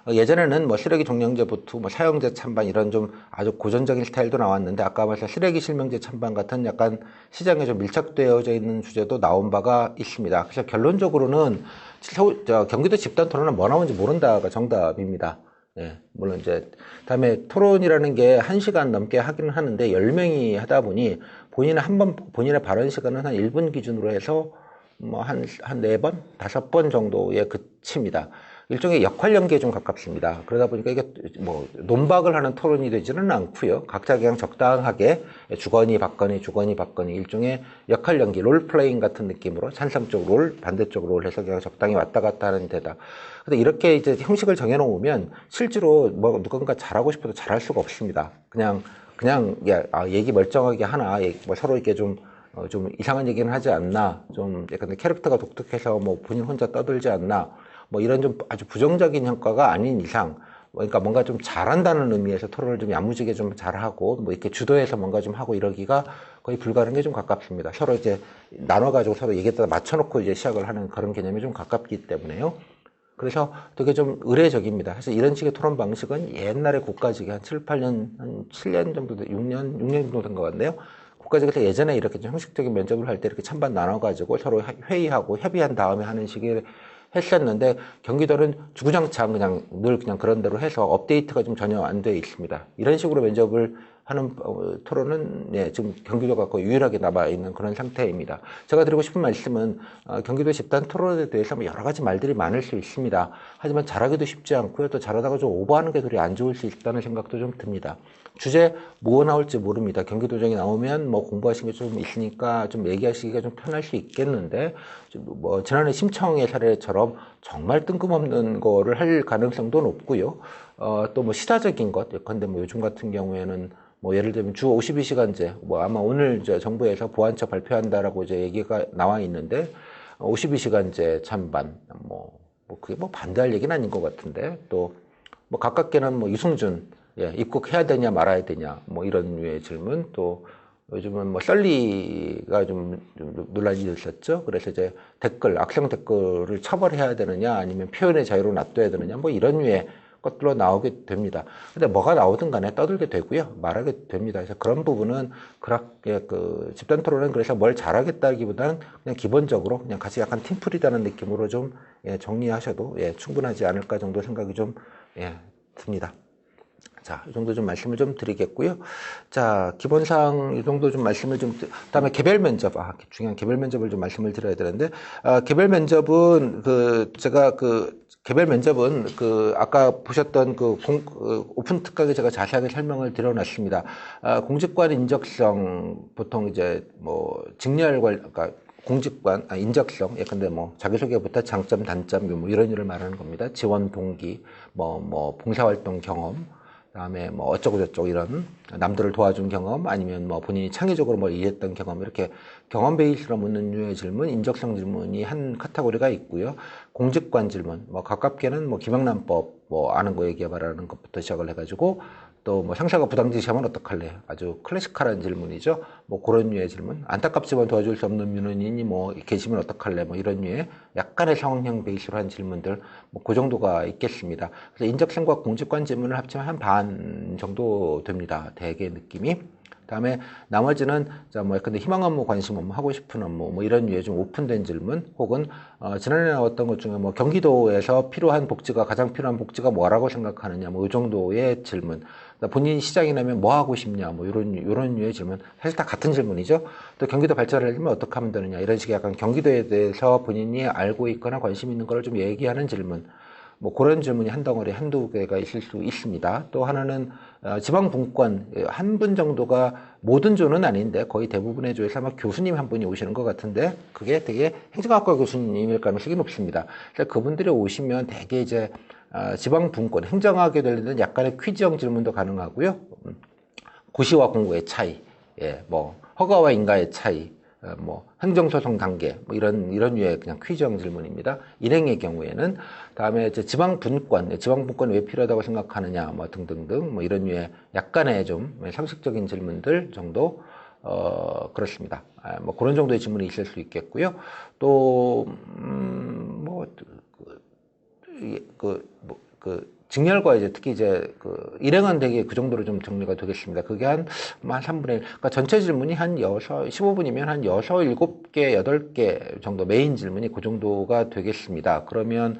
예전에는 뭐 쓰레기 종량제 보트, 뭐 사형제 찬반 이런 좀 아주 고전적인 스타일도 나왔는데, 아까 말씀 쓰레기 실명제 찬반 같은 약간 시장에 좀 밀착되어져 있는 주제도 나온 바가 있습니다. 그래서 결론적으로는 경기도 집단 토론은 뭐 나오는지 모른다가 정답입니다. 예, 물론 이제 다음에 토론이라는 게 1시간 넘게 하기는 하는데 10명이 하다 보니 본인의 발언 시간은 한 1분 기준으로 해서 뭐 한 4번, 5번 정도에 그칩니다. 일종의 역할 연기에 좀 가깝습니다. 그러다 보니까 이게 뭐 논박을 하는 토론이 되지는 않고요. 각자 그냥 적당하게 주거니 받거니 일종의 역할 연기, 롤플레잉 같은 느낌으로 찬성적 롤, 반대쪽 롤 해서 그냥 적당히 왔다 갔다 하는 데다. 근데 이렇게 이제 형식을 정해놓으면 실제로 뭐 누군가 잘하고 싶어도 잘할 수가 없습니다. 그냥 얘기 멀쩡하게 하나, 뭐 서로 이렇게 좀 이상한 얘기는 하지 않나, 좀 약간 캐릭터가 독특해서 뭐 본인 혼자 떠들지 않나, 뭐 이런 좀 아주 부정적인 효과가 아닌 이상 그러니까 뭔가 좀 잘한다는 의미에서 토론을 좀 야무지게 좀 잘하고 뭐 이렇게 주도해서 뭔가 좀 하고 이러기가 거의 불가능에 좀 가깝습니다. 서로 이제 나눠가지고 서로 얘기에다 맞춰놓고 이제 시작을 하는 그런 개념이 좀 가깝기 때문에요. 그래서 되게 좀 의례적입니다. 사실 이런 식의 토론 방식은 옛날에 국가직이 한 7, 8년, 한 7년 정도, 6년 정도 된 것 같네요. 국가직에서 예전에 이렇게 좀 형식적인 면접을 할 때 이렇게 찬반 나눠가지고 서로 회의하고 협의한 다음에 하는 식의 했었는데 경기도는 주구장창 그냥 늘 그냥 그런 대로 해서 업데이트가 좀 전혀 안 돼 있습니다. 이런 식으로 면접을 하는 토론은 예, 지금 경기도가 거의 유일하게 남아 있는 그런 상태입니다. 제가 드리고 싶은 말씀은 경기도 집단 토론에 대해서 여러 가지 말들이 많을 수 있습니다. 하지만 잘하기도 쉽지 않고요. 또 잘하다가 좀 오버하는 게 그리 안 좋을 수 있다는 생각도 좀 듭니다. 주제 뭐 나올지 모릅니다. 경기도정이 나오면 뭐 공부하신 게 좀 있으니까 좀 얘기하시기가 좀 편할 수 있겠는데 뭐 지난해 심청의 사례처럼 정말 뜬금없는 거를 할 가능성도 높고요. 또 뭐 시사적인 것, 예컨대 뭐 요즘 같은 경우에는 뭐 예를 들면 주 52시간제, 뭐 아마 오늘 이제 정부에서 보완처 발표한다라고 이제 얘기가 나와 있는데 52시간제 찬반, 뭐 그게 뭐 반대할 얘기는 아닌 것 같은데 또 뭐 가깝게는 뭐 유승준 입국해야 되냐 말아야 되냐 뭐 이런 류의 질문 또 요즘은 뭐 썰리가 좀 논란이 있었죠. 그래서 이제 악성 댓글을 처벌해야 되느냐 아니면 표현의 자유로 놔둬야 되느냐 뭐 이런 류의 것들로 나오게 됩니다. 근데 뭐가 나오든 간에 떠들게 되고요. 말하게 됩니다. 그래서 그런 부분은 그렇게 집단 토론은 그래서 뭘 잘하겠다기보다는 그냥 기본적으로 그냥 같이 약간 팀플이라는 느낌으로 좀 정리하셔도 충분하지 않을까 정도 생각이 좀 듭니다. 자, 이 정도 좀 말씀을 좀 드리겠고요. 자, 기본상 이 정도 좀 말씀을 좀, 다음에 개별 면접, 중요한 개별 면접을 좀 말씀을 드려야 되는데, 개별 면접은 개별 면접은 아까 보셨던 오픈 특강에 제가 자세하게 설명을 드려놨습니다. 공직관 인적성, 보통 이제 뭐, 그러니까 공직관, 인적성, 예컨대 뭐, 자기소개부터 장점, 단점, 뭐 이런 일을 말하는 겁니다. 지원 동기, 봉사활동 경험, 그다음에 뭐 어쩌고저쩌고 이런 남들을 도와준 경험 아니면 뭐 본인이 창의적으로 뭘 이해했던 경험 이렇게 경험 베이스로 묻는 류의 질문, 인적성 질문이 한 카테고리가 있고요. 공직관 질문, 뭐 가깝게는 뭐 김영란법 뭐 아는 거 얘기해 말하는 것부터 시작을 해가지고 또 뭐 상사가 부당지시하면 어떡할래? 아주 클래식한 질문이죠. 뭐 그런 류의 질문. 안타깝지만 도와줄 수 없는 민원인이 뭐 계시면 어떡할래? 뭐 이런 류의 약간의 상황형 베이스로 한 질문들 뭐 그 정도가 있겠습니다. 그래서 인적성과 공직관 질문을 합치면 한 반 정도 됩니다. 대개 느낌이. 다음에 나머지는 근데 희망 업무, 관심 업무, 하고 싶은 업무 뭐 이런 류의 좀 오픈된 질문 혹은 지난해 나왔던 것 중에 뭐 경기도에서 가장 필요한 복지가 뭐라고 생각하느냐 뭐 이 정도의 질문. 본인 시장이 나면 뭐 하고 싶냐 뭐 이런 류의 질문. 사실 다 같은 질문이죠. 또 경기도 발전을 하려면 어떻게 하면 되느냐 이런 식의 약간 경기도에 대해서 본인이 알고 있거나 관심 있는 걸 좀 얘기하는 질문. 뭐 그런 질문이 한 덩어리 한두 개가 있을 수 있습니다. 또 하나는 지방분권 한 분 정도가 모든 조는 아닌데 거의 대부분의 조에서 아마 교수님 한 분이 오시는 것 같은데 그게 되게 행정학과 교수님일 가능성이 높습니다. 그래서 그분들이 오시면 되게 이제 지방분권 행정학에 관련된 약간의 퀴즈형 질문도 가능하고요. 고시와 공고의 차이, 뭐 허가와 인가의 차이, 뭐 행정소송 단계 뭐 이런 류의 그냥 퀴즈형 질문입니다. 일행의 경우에는 다음에 이제 지방분권이 왜 필요하다고 생각하느냐 뭐 등등등 뭐 이런 류의 약간의 좀 상식적인 질문들 정도 그렇습니다. 뭐 그런 정도의 질문이 있을 수 있겠고요. 또 직렬과 이제 특히 이제 일행은 되게 그 정도로 좀 정리가 되겠습니다. 그게 한 3분의 1. 그러니까 전체 질문이 한 15분이면 한 6, 7개, 8개 정도 메인 질문이 그 정도가 되겠습니다. 그러면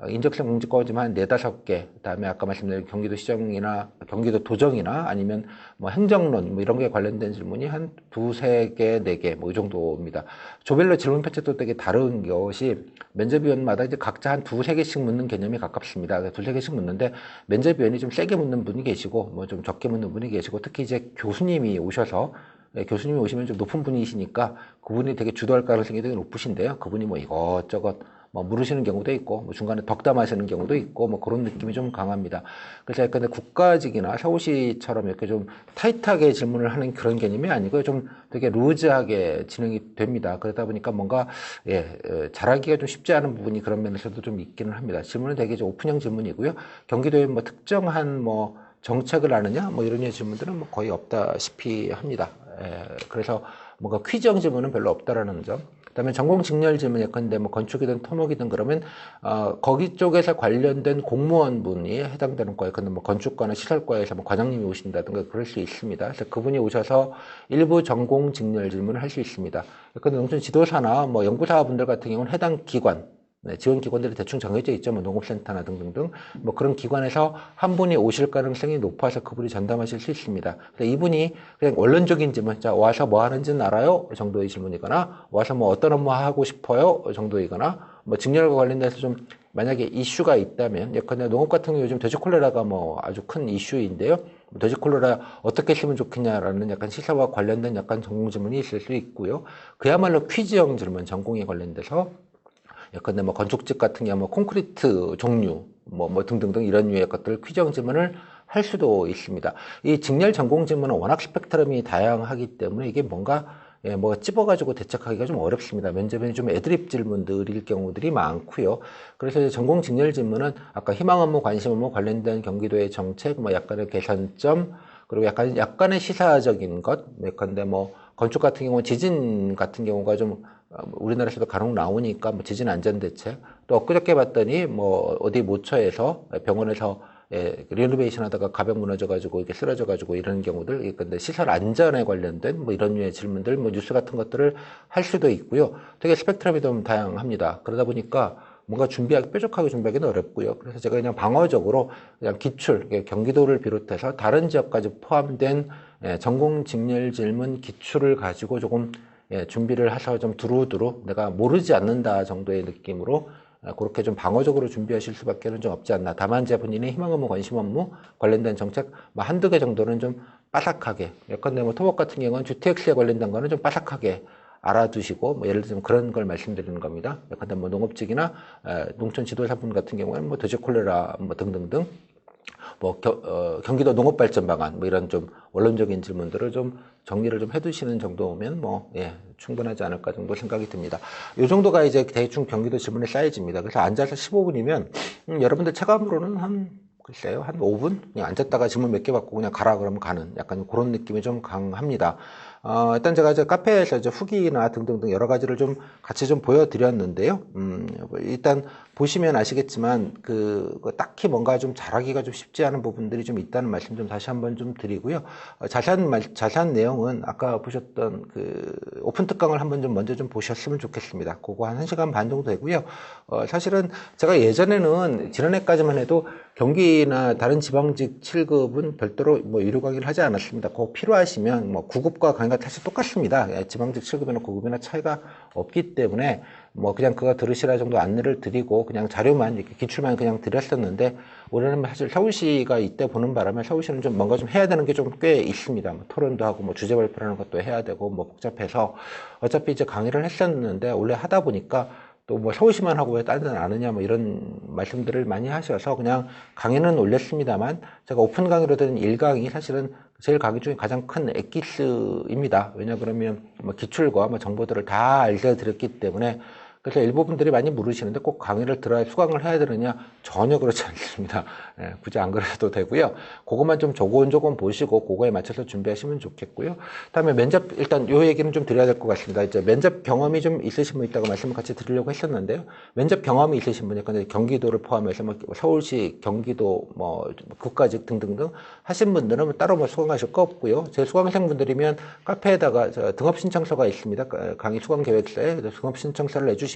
인적성 공직과지만 한 4, 5개, 그다음에 아까 말씀드린 경기도 도정이나 아니면 뭐 행정론 뭐 이런 게 관련된 질문이 한 2, 3개, 4개 뭐 이 정도입니다. 조별로 질문 패턴도 되게 다른 것이 면접위원마다 이제 각자 한 2, 3개씩 묻는 개념이 가깝습니다. 2, 3개씩 묻는데 면접위원이 좀 세게 묻는 분이 계시고 뭐 좀 적게 묻는 분이 계시고 특히 이제 교수님이 오시면 좀 높은 분이시니까 그분이 되게 주도할 가능성이 되게 높으신데요. 그분이 뭐 이것저것 뭐 물으시는 경우도 있고, 뭐 중간에 덕담하시는 경우도 있고, 뭐 그런 느낌이 좀 강합니다. 그래서 약간 국가직이나 서울시처럼 이렇게 좀 타이트하게 질문을 하는 그런 개념이 아니고 좀 되게 루즈하게 진행이 됩니다. 그러다 보니까 뭔가 잘하기가 좀 쉽지 않은 부분이 그런 면에서도 좀 있기는 합니다. 질문은 되게 좀 오픈형 질문이고요. 경기도에 뭐 특정한 뭐 정책을 아느냐 뭐 이런 질문들은 뭐 거의 없다시피 합니다. 그래서 뭔가 퀴즈형 질문은 별로 없다라는 점. 그다음에 전공 직렬 질문 예컨대 뭐 건축이든 토목이든 그러면 거기 쪽에서 관련된 공무원분이 해당되는 거예요. 근데 뭐 건축과나 시설과에서 뭐 과장님이 오신다든가 그럴 수 있습니다. 그래서 그분이 오셔서 일부 전공 직렬 질문을 할 수 있습니다. 예컨대 농촌 지도사나 뭐 연구사분들 같은 경우는 해당 기관 지원 기관들이 대충 정해져 있죠. 뭐 농업센터나 등등등. 뭐 그런 기관에서 한 분이 오실 가능성이 높아서 그분이 전담하실 수 있습니다. 그래서 이분이 그냥 원론적인 질문, 자, 와서 뭐 하는지는 알아요? 정도의 질문이거나, 와서 뭐 어떤 업무 하고 싶어요? 정도이거나, 뭐 직렬과 관련돼서 좀 만약에 이슈가 있다면, 예컨대 농업 같은 경우 요즘 돼지콜레라가 뭐 아주 큰 이슈인데요. 돼지콜레라 어떻게 쓰면 좋겠냐라는 약간 시사와 관련된 약간 전공 질문이 있을 수 있고요. 그야말로 퀴즈형 질문, 전공에 관련돼서 예컨대 뭐 건축직 같은 경우 뭐 콘크리트 종류 뭐 등등등 이런 류의 것들 퀴즈형 질문을 할 수도 있습니다. 이 직렬 전공 질문은 워낙 스펙트럼이 다양하기 때문에 이게 뭔가 뭐 찝어가지고 대책하기가 좀 어렵습니다. 면접에 좀 애드립 질문들일 경우들이 많고요. 그래서 전공 직렬 질문은 아까 희망 업무, 관심 업무 관련된 경기도의 정책, 뭐 약간의 개선점, 그리고 약간의 시사적인 것, 예컨대 뭐 건축 같은 경우 지진 같은 경우가 좀 우리나라에서도 간혹 나오니까 뭐 지진 안전 대책 또 엊그저께 봤더니 뭐 어디 모처에서 병원에서 리노베이션 하다가 가벽 무너져가지고 이렇게 쓰러져가지고 이런 경우들 근데 시설 안전에 관련된 뭐 이런 류의 질문들 뭐 뉴스 같은 것들을 할 수도 있고요. 되게 스펙트럼이 좀 다양합니다. 그러다 보니까 뭔가 뾰족하게 준비하기는 어렵고요. 그래서 제가 그냥 방어적으로 그냥 기출, 경기도를 비롯해서 다른 지역까지 포함된 전공 직렬 질문 기출을 가지고 조금 준비를 해서 좀 두루두루 내가 모르지 않는다 정도의 느낌으로 그렇게 좀 방어적으로 준비하실 수밖에 좀 없지 않나. 다만 제 본인의 희망 업무, 관심 업무 관련된 정책 뭐 한두 개 정도는 좀 빠삭하게. 예컨대 뭐 토목 같은 경우는 GTX에 관련된 거는 좀 빠삭하게 알아두시고 뭐 예를 들면 그런 걸 말씀드리는 겁니다. 예컨대 뭐 농업직이나 농촌 지도사분 같은 경우는 뭐 돼지콜레라 뭐 등등등 뭐 경기도 농업발전 방안 뭐 이런 좀 원론적인 질문들을 좀 정리를 좀 해두시는 정도면 뭐 충분하지 않을까 정도 생각이 듭니다. 이 정도가 이제 대충 경기도 질문의 사이즈입니다. 그래서 앉아서 15분이면 여러분들 체감으로는 글쎄요 한 5분 그냥 앉았다가 질문 몇 개 받고 그냥 가라 그러면 가는 약간 그런 느낌이 좀 강합니다. 일단 제가 이제 카페에서 이제 후기나 등등등 여러 가지를 좀 같이 좀 보여드렸는데요. 일단 보시면 아시겠지만 딱히 뭔가 좀 잘하기가 좀 쉽지 않은 부분들이 좀 있다는 말씀 좀 다시 한번 좀 드리고요. 자세한 내용은 아까 보셨던 오픈 특강을 한번 좀 먼저 좀 보셨으면 좋겠습니다. 그거 한 1시간 반 정도 되고요. 사실은 제가 예전에는 지난해까지만 해도 경기나 다른 지방직 7급은 별도로 뭐 유료 강의를 하지 않았습니다. 꼭 필요하시면 뭐 9급과 강의가 사실 똑같습니다. 지방직 7급이나 9급이나 차이가 없기 때문에 뭐 그냥 그거 들으시라 정도 안내를 드리고 그냥 자료만 이렇게 기출만 그냥 드렸었는데 올해는 사실 서울시가 이때 보는 바람에 서울시는 좀 뭔가 좀 해야 되는 게 좀 꽤 있습니다. 뭐 토론도 하고 뭐 주제 발표라는 것도 해야 되고 뭐 복잡해서 어차피 이제 강의를 했었는데 원래 하다 보니까 또 뭐 서울시만 하고 왜 다른 데는 안 하냐 뭐 이런 말씀들을 많이 하셔서 그냥 강의는 올렸습니다만 제가 오픈 강의로 드린 1강이 사실은 제일 강의 중에 가장 큰 엑기스입니다. 왜냐 그러면 뭐 기출과 뭐 정보들을 다 알려드렸기 때문에 그래서 일부분들이 많이 물으시는데 꼭 강의를 들어야 수강을 해야 되느냐 전혀 그렇지 않습니다. 굳이 안 그러셔도 되고요. 그것만 좀 조곤조곤 보시고 그거에 맞춰서 준비하시면 좋겠고요. 그다음에 면접 일단 요 얘기는 좀 드려야 될 것 같습니다. 이제 면접 경험이 좀 있으신 분 있다고 말씀을 같이 드리려고 했었는데요. 면접 경험이 있으신 분이 그러니까 경기도를 포함해서 뭐 서울시, 경기도, 뭐 국가직 등등등 하신 분들은 따로 뭐 수강하실 거 없고요. 제 수강생분들이면 카페에다가 등업 신청서가 있습니다. 강의 수강 계획서에 등업 신청서를 내주시면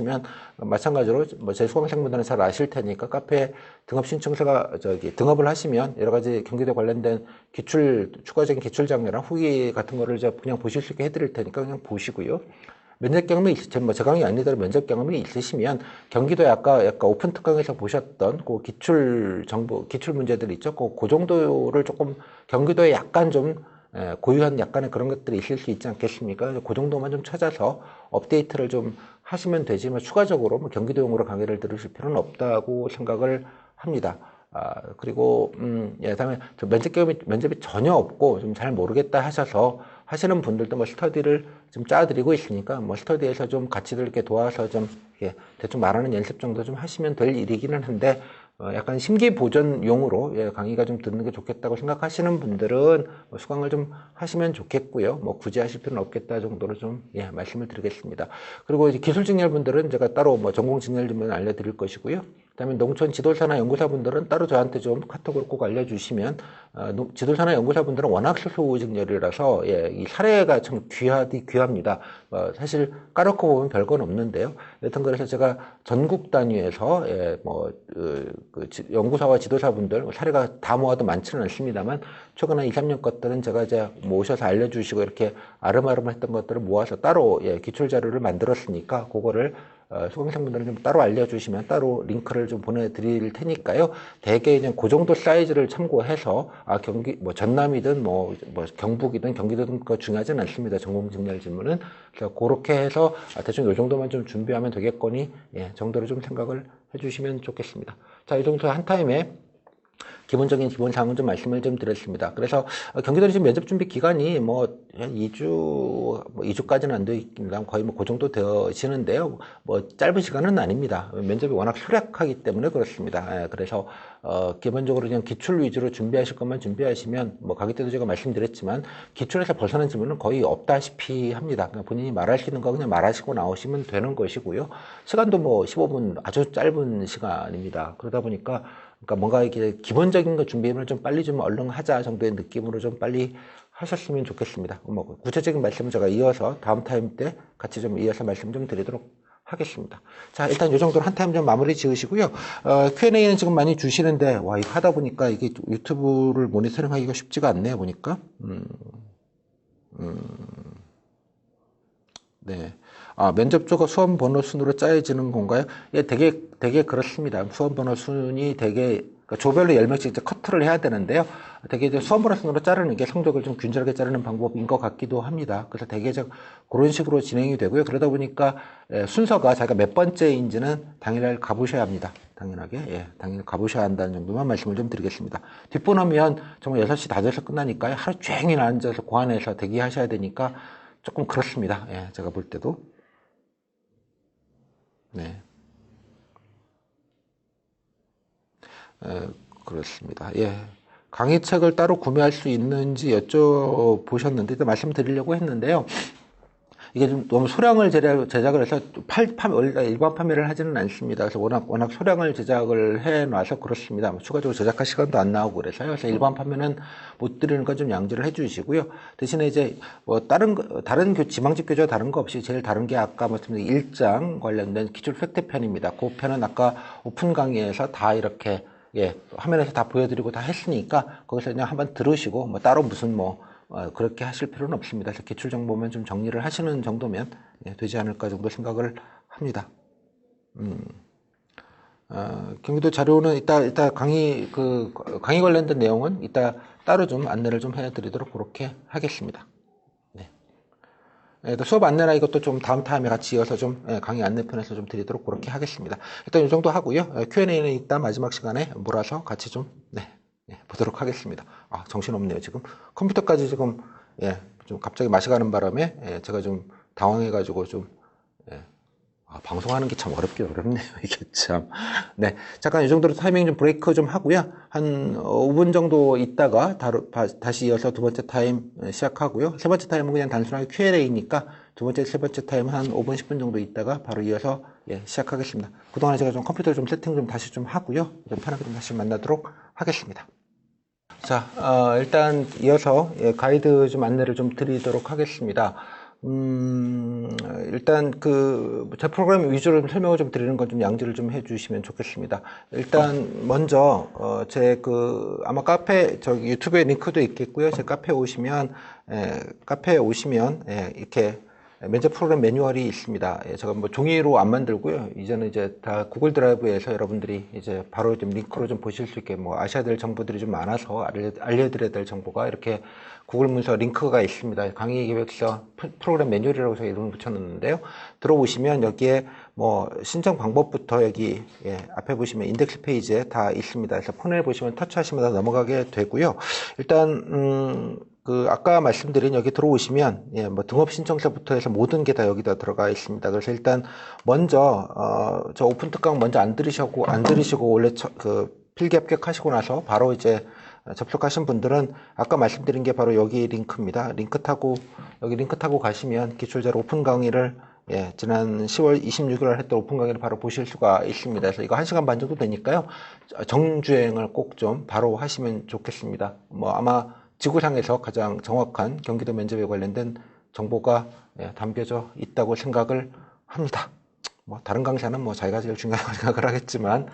마찬가지로 뭐 제 수강생분들은 잘 아실 테니까 카페에 등업 신청서가 등업을 하시면 여러 가지 경기도 관련된 추가적인 기출 장려랑 후기 같은 거를 그냥 보실 수 있게 해드릴 테니까 그냥 보시고요. 면접 경험이 뭐 제 강의 아니더라도 면접 경험이 있으시면 경기도에 아까 약간 오픈 특강에서 보셨던 그 기출 문제들 있죠. 그 정도를 조금 경기도에 약간 좀 고유한 약간의 그런 것들이 있을 수 있지 않겠습니까? 그 정도만 좀 찾아서 업데이트를 좀 하시면 되지만 추가적으로 뭐 경기도용으로 강의를 들으실 필요는 없다고 생각을 합니다. 그리고, 다음에 면접이 전혀 없고 좀 잘 모르겠다 하셔서 하시는 분들도 뭐 스터디를 좀 짜드리고 있으니까 뭐 스터디에서 좀 같이 이렇게 도와서 좀 대충 말하는 연습 정도 좀 하시면 될 일이기는 한데, 약간 심기 보존용으로 강의가 좀 듣는 게 좋겠다고 생각하시는 분들은 뭐 수강을 좀 하시면 좋겠고요. 뭐 굳이 하실 필요는 없겠다 정도로 좀 말씀을 드리겠습니다. 그리고 이제 기술직렬분들은 제가 따로 뭐 전공직렬 알려드릴 것이고요. 그다음에 농촌 지도사나 연구사분들은 따로 저한테 좀 카톡으로 꼭 알려주시면, 지도사나 연구사분들은 워낙 소수직렬이라서 이 사례가 참 귀합니다. 사실 까놓고 보면 별건 없는데요. 여튼 그래서 제가 전국 단위에서 연구사와 지도사분들 사례가 다 모아도 많지는 않습니다만 최근에 2, 3년 것들은 제가 이제 모셔서 알려주시고 이렇게 아름아름 했던 것들을 모아서 따로 기출 자료를 만들었으니까 그거를 수강생분들은 좀 따로 알려주시면 따로 링크를 좀 보내드릴 테니까요. 대개 이제 그 정도 사이즈를 참고해서 전남이든 경북이든 경기도든 그거 중요하진 않습니다. 전공직렬 질문은. 그래서 그렇게 해서 대충 이 정도만 좀 준비하면 되겠거니 정도로 좀 생각을 해주시면 좋겠습니다. 자, 이 정도 한 타임에 기본적인 기본 사항은 좀 말씀을 좀 드렸습니다. 그래서 경기도는 지금 면접 준비 기간이 한 2주까지는 안 되겠습니다. 거의 그 정도 되시는데요. 짧은 시간은 아닙니다. 면접이 워낙 소략하기 때문에 그렇습니다. 그래서 기본적으로 그냥 기출 위주로 준비하실 것만 준비하시면 가기 때도 제가 말씀드렸지만 기출에서 벗어난 질문은 거의 없다시피 합니다. 그냥 본인이 말할 수 있는 거 그냥 말하시고 나오시면 되는 것이고요. 시간도 15분 아주 짧은 시간입니다. 그러다 보니까 뭔가 이렇게 기본적인 거 준비를 좀 빨리 좀 얼른 하자 정도의 느낌으로 좀 빨리 하셨으면 좋겠습니다. 구체적인 말씀은 제가 이어서 다음 타임 때 같이 좀 이어서 말씀 좀 드리도록 하겠습니다. 자, 일단 이 정도로 한 타임 좀 마무리 지으시고요. Q&A는 지금 많이 주시는데, 이거 하다 보니까 이게 유튜브를 모니터링 하기가 쉽지가 않네요, 보니까. 네. 면접조가 수험 번호 순으로 짜여지는 건가요? 되게 그렇습니다. 수험 번호 순이 그러니까 조별로 10명씩 이제 커트를 해야 되는데요. 되게 이제 수험 번호 순으로 자르는 게 성적을 좀 균질하게 자르는 방법인 것 같기도 합니다. 그래서 되게 그런 식으로 진행이 되고요. 그러다 보니까 순서가 자기가 몇 번째인지는 당일날 가보셔야 합니다. 당연하게. 당연히 가보셔야 한다는 정도만 말씀을 좀 드리겠습니다. 뒷번호면 정말 6시 다 돼서 끝나니까요. 하루 종일 앉아서 그 안에서 대기하셔야 되니까 조금 그렇습니다. 제가 볼 때도. 네. 그렇습니다. 강의책을 따로 구매할 수 있는지 여쭤보셨는데, 일단 말씀드리려고 했는데요. 이게 좀 너무 소량을 제작을 해서 일반 판매를 하지는 않습니다. 그래서 워낙 소량을 제작을 해놔서 그렇습니다. 추가적으로 제작할 시간도 안 나오고 그래서요. 그래서 일반 판매는 못 드리는 건 좀 양지를 해주시고요. 대신에 이제 다른 지망집 교재와 다른 거 없이 제일 다른 게 아까 말씀드린 1장 관련된 기출 팩트 편입니다. 그 편은 아까 오픈 강의에서 다 이렇게 화면에서 다 보여드리고 다 했으니까 거기서 그냥 한번 들으시고 따로 무슨 그렇게 하실 필요는 없습니다. 그래서 기출 정보만 좀 정리를 하시는 정도면 되지 않을까 정도 생각을 합니다. 경기도 자료는 이따 강의 관련된 내용은 이따 따로 좀 안내를 좀 해드리도록 그렇게 하겠습니다. 수업 안내나 이것도 좀 다음 타임에 같이 이어서 좀 강의 안내편에서 좀 드리도록 그렇게 하겠습니다. 일단 이 정도 하고요. Q&A는 이따 마지막 시간에 몰아서 같이 좀 보도록 하겠습니다. 정신없네요, 지금. 컴퓨터까지 지금, 좀 갑자기 마시가는 바람에, 제가 좀 당황해가지고 좀, 방송하는 게 참 어렵네요, 이게 참. 네. 잠깐 이 정도로 타이밍 좀 브레이크 좀 하고요. 한 5분 정도 있다가 다시 이어서 두 번째 타임 시작하고요. 세 번째 타임은 그냥 단순하게 Q&A니까 두 번째, 세 번째 타임 한 5분, 10분 정도 있다가 바로 이어서 시작하겠습니다. 그동안에 제가 좀 컴퓨터 좀 세팅 좀 다시 좀 하고요. 좀 편하게 좀 다시 만나도록 하겠습니다. 자, 일단 이어서 가이드 좀 안내를 좀 드리도록 하겠습니다. 일단 제 프로그램 위주로 좀 설명을 좀 드리는 건 좀 양지를 좀 해주시면 좋겠습니다. 일단 먼저 아마 유튜브에 링크도 있겠고요. 제 카페에 오시면 이렇게 면접 프로그램 매뉴얼이 있습니다. 제가 뭐 종이로 안 만들고요. 이제는 이제 다 구글 드라이브에서 여러분들이 이제 바로 좀 링크로 좀 보실 수 있게 뭐 아셔야 될 정보들이 좀 많아서 알려드려야 될 정보가 이렇게 구글 문서 링크가 있습니다. 강의 기획서 프로그램 매뉴얼이라고 제가 이름을 붙여놓는데요. 들어오시면 여기에 뭐 신청 방법부터 여기 앞에 보시면 인덱스 페이지에 다 있습니다. 그래서 폰을 보시면 터치하시면 넘어가게 되고요. 일단 아까 말씀드린 여기 들어오시면 뭐 등업 신청서부터 해서 모든 게 다 여기다 들어가 있습니다. 그래서 일단 먼저 저 오픈 특강 먼저 안 들으시고 원래 필기 합격하시고 나서 바로 이제 접속하신 분들은 아까 말씀드린 게 바로 여기 링크입니다. 여기 링크 타고 가시면 기출자료 오픈 강의를 지난 10월 26일 날 했던 오픈 강의를 바로 보실 수가 있습니다. 그래서 이거 1시간 반 정도 되니까요. 정주행을 꼭 좀 바로 하시면 좋겠습니다. 뭐 아마 지구상에서 가장 정확한 경기도 면접에 관련된 정보가 담겨져 있다고 생각을 합니다. 뭐 다른 강사는 뭐 자기가 제일 중요하다고 생각을 하겠지만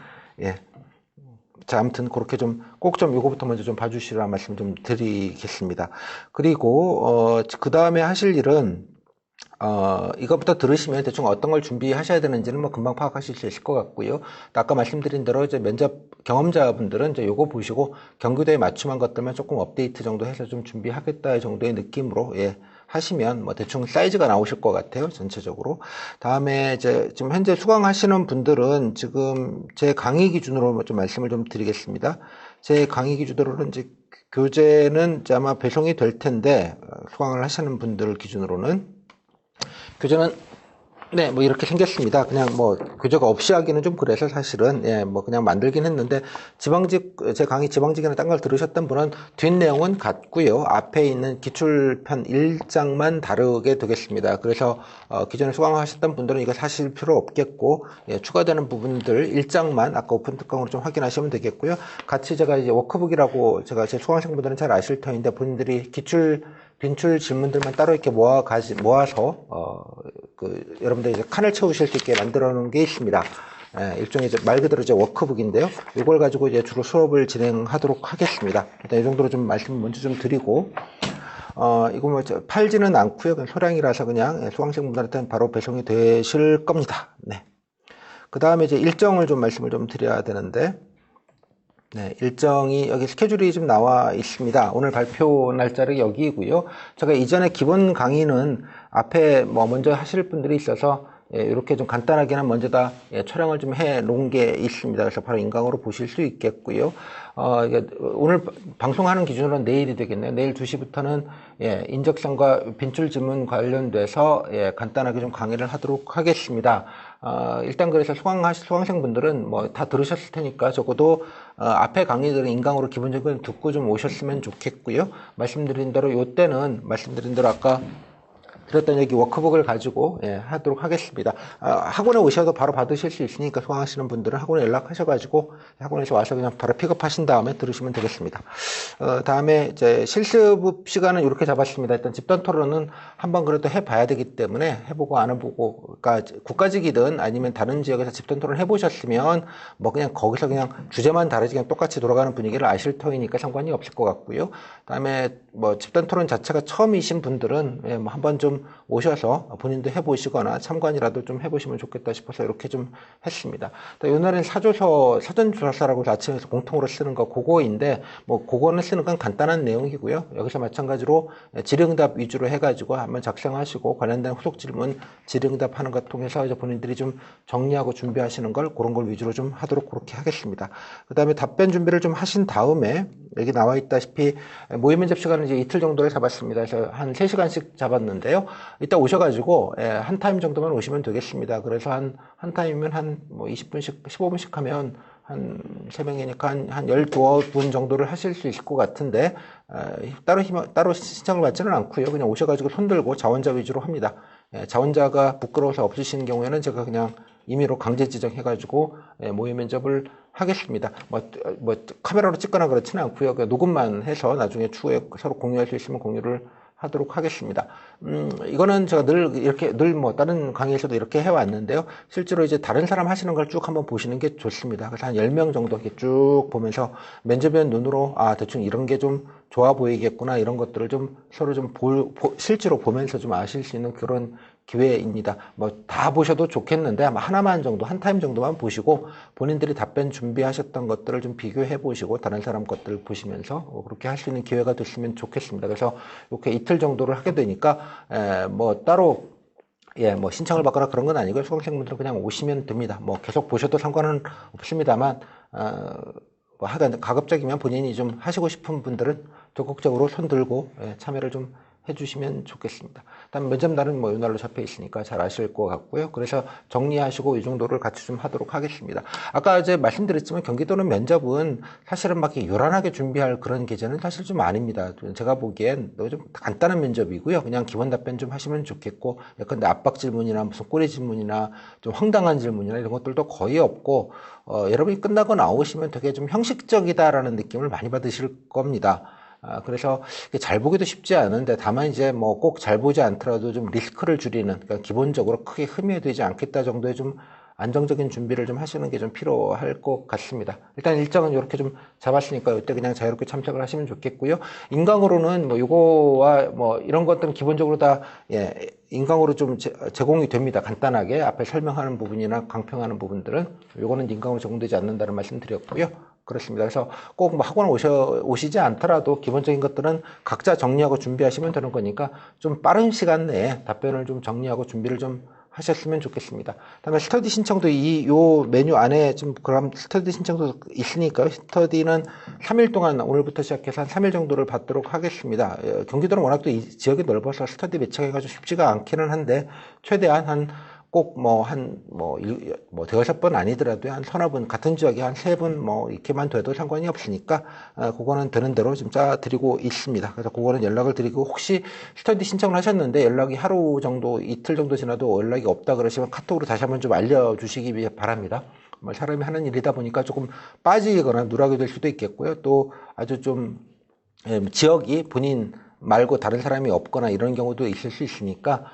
자, 아무튼 그렇게 꼭 요거부터 먼저 좀 봐주시라는 말씀 좀 드리겠습니다. 그리고 그 다음에 하실 일은 이것부터 들으시면 대충 어떤 걸 준비하셔야 되는지는 뭐 금방 파악하실 수 있을 것 같고요. 아까 말씀드린 대로 이제 면접 경험자분들은 이제 요거 보시고 경기도에 맞춤한 것들만 조금 업데이트 정도 해서 좀 준비하겠다 정도의 느낌으로 하시면 뭐 대충 사이즈가 나오실 것 같아요. 전체적으로. 다음에 이제 지금 현재 수강하시는 분들은 지금 제 강의 기준으로 좀 말씀을 좀 드리겠습니다. 제 강의 기준으로는 이제 교재는 이제 아마 배송이 될 텐데 수강을 하시는 분들 기준으로는 교재는 뭐 이렇게 생겼습니다. 그냥 뭐 교재가 없이 하기는 좀 그래서 사실은 뭐 그냥 만들긴 했는데 제 강의 지방직이나 딴 걸 들으셨던 분은 뒷 내용은 같고요. 앞에 있는 기출편 1장만 다르게 되겠습니다. 그래서 기존에 수강하셨던 분들은 이거 사실 필요 없겠고 추가되는 부분들 1장만 아까 오픈 특강으로 좀 확인하시면 되겠고요. 같이 제가 이제 워크북이라고 제가 제 수강생분들은 잘 아실 터인데 본인들이 빈출 질문들만 따로 이렇게 모아서 여러분들 이제 칸을 채우실 수 있게 만들어 놓은 게 있습니다. 일종의 이제 말 그대로 이제 워크북인데요. 이걸 가지고 이제 주로 수업을 진행하도록 하겠습니다. 일단 이 정도로 좀 말씀 먼저 좀 드리고, 이거 뭐 팔지는 않고요. 그냥 소량이라서 그냥 수강생분들한테는 바로 배송이 되실 겁니다. 그 다음에 이제 일정을 좀 말씀을 좀 드려야 되는데, 일정이 여기 스케줄이 좀 나와 있습니다. 오늘 발표 날짜는 여기고요. 제가 이전에 기본 강의는 앞에 뭐 먼저 하실 분들이 있어서 이렇게 좀 간단하게는 먼저 다 촬영을 좀 해 놓은 게 있습니다. 그래서 바로 인강으로 보실 수 있겠고요. 오늘 방송하는 기준으로는 내일이 되겠네요. 내일 2시부터는 인적성과 빈출 지문 관련돼서 간단하게 좀 강의를 하도록 하겠습니다. 일단 그래서 수강생분들은 뭐 다 들으셨을 테니까 적어도 앞에 강의들은 인강으로 기본적으로 듣고 좀 오셨으면 좋겠고요. 말씀드린 대로 아까 드렸던 여기 워크북을 가지고 하도록 하겠습니다. 학원에 오셔도 바로 받으실 수 있으니까 수강하시는 분들은 학원에 연락하셔가지고 학원에서 와서 그냥 바로 픽업하신 다음에 들으시면 되겠습니다. 다음에 이제 실습 시간은 이렇게 잡았습니다. 일단 집단 토론은 한번 그래도 해봐야 되기 때문에 해보고 안 해보고, 그러니까 국가직이든 아니면 다른 지역에서 집단 토론 해보셨으면 뭐 그냥 거기서 그냥 주제만 다르지 그냥 똑같이 돌아가는 분위기를 아실 터이니까 상관이 없을 것 같고요. 다음에 뭐 집단 토론 자체가 처음이신 분들은 뭐 한번 좀 오셔서 본인도 해보시거나 참관이라도 좀 해보시면 좋겠다 싶어서 이렇게 좀 했습니다. 요날은 사전조사라고 아침에서 공통으로 쓰는 거 그거인데 뭐 그거는 쓰는 건 간단한 내용이고요. 여기서 마찬가지로 질의응답 위주로 해가지고 한번 작성하시고 관련된 후속 질문 질의응답 하는 것 통해서 이제 본인들이 좀 정리하고 준비하시는 걸 그런 걸 위주로 좀 하도록 그렇게 하겠습니다. 그 다음에 답변 준비를 좀 하신 다음에 여기 나와 있다시피 모의 면접 시간은 이제 이틀 정도를 잡았습니다. 그래서 한 3시간씩 잡았는데요. 이따 오셔가지고 한 타임 정도만 오시면 되겠습니다. 그래서 한 타임이면 한 뭐 20분씩 15분씩 하면 한 3명이니까 한 12분 정도를 하실 수 있을 것 같은데 따로 신청을 받지는 않고요. 그냥 오셔가지고 손 들고 자원자 위주로 합니다. 자원자가 부끄러워서 없으시는 경우에는 제가 그냥 임의로 강제 지정해가지고 모의 면접을 하겠습니다. 뭐 카메라로 찍거나 그렇지는 않고요. 녹음만 해서 나중에 추후에 서로 공유할 수 있으면 공유를 하도록 하겠습니다. 이거는 제가 늘 뭐 다른 강의에서도 이렇게 해왔는데요. 실제로 이제 다른 사람 하시는 걸 쭉 한번 보시는 게 좋습니다. 그래서 한 10명 정도 이렇게 쭉 보면서 면접위원 눈으로 대충 이런 게 좀 좋아 보이겠구나 이런 것들을 좀 서로 좀 실제로 보면서 좀 아실 수 있는 그런 기회입니다. 뭐 다 보셔도 좋겠는데 아마 하나만 정도, 한 타임 정도만 보시고 본인들이 답변 준비하셨던 것들을 좀 비교해 보시고 다른 사람 것들을 보시면서 그렇게 할 수 있는 기회가 됐으면 좋겠습니다. 그래서 이렇게 이틀 정도를 하게 되니까 뭐 따로 뭐 신청을 받거나 그런 건 아니고요. 수강생분들은 그냥 오시면 됩니다. 뭐 계속 보셔도 상관은 없습니다만 뭐 하여간 가급적이면 본인이 좀 하시고 싶은 분들은 적극적으로 손 들고 참여를 좀 해주시면 좋겠습니다. 일단 면접날은 뭐 이날로 잡혀 있으니까 잘 아실 것 같고요. 그래서 정리하시고 이 정도를 같이 좀 하도록 하겠습니다. 아까 이제 말씀드렸지만 경기도는 면접은 사실은 막 이렇게 요란하게 준비할 그런 계제는 사실 좀 아닙니다. 제가 보기엔 좀 간단한 면접이고요. 그냥 기본 답변 좀 하시면 좋겠고, 약간 압박 질문이나 무슨 꼬리 질문이나 좀 황당한 질문이나 이런 것들도 거의 없고, 여러분이 끝나고 나오시면 되게 좀 형식적이다라는 느낌을 많이 받으실 겁니다. 그래서 잘 보기도 쉽지 않은데 다만 이제 뭐 꼭 잘 보지 않더라도 좀 리스크를 줄이는, 그러니까 기본적으로 크게 흠의되지 않겠다 정도의 좀 안정적인 준비를 좀 하시는 게 좀 필요할 것 같습니다. 일단 일정은 이렇게 좀 잡았으니까 이때 그냥 자유롭게 참석을 하시면 좋겠고요. 인강으로는 뭐 이거와 뭐 이런 것들은 기본적으로 다 인강으로 좀 제공이 됩니다. 간단하게 앞에 설명하는 부분이나 강평하는 부분들은 이거는 인강으로 제공되지 않는다는 말씀 드렸고요. 그렇습니다. 그래서 꼭 뭐 학원 오시지 않더라도 기본적인 것들은 각자 정리하고 준비하시면 되는 거니까 좀 빠른 시간 내에 답변을 좀 정리하고 준비를 좀 하셨으면 좋겠습니다. 다음에 스터디 신청도 요 메뉴 안에 좀 그럼 스터디 신청도 있으니까요. 스터디는 3일 동안 오늘부터 시작해서 한 3일 정도를 받도록 하겠습니다. 경기도는 워낙 또 이 지역이 넓어서 스터디 매칭해가지고 쉽지가 않기는 한데 최대한 꼭 대여섯 번 아니더라도 한 서너 분, 같은 지역에 한 세 분 이렇게만 돼도 상관이 없으니까 그거는 되는 대로 좀 짜드리고 있습니다. 그래서 그거는 연락을 드리고, 혹시 스터디 신청을 하셨는데 연락이 하루 정도, 이틀 정도 지나도 연락이 없다 그러시면 카톡으로 다시 한번 좀 알려주시기 바랍니다. 사람이 하는 일이다 보니까 조금 빠지거나 누락이 될 수도 있겠고요. 또 아주 좀 지역이 본인 말고 다른 사람이 없거나 이런 경우도 있을 수 있으니까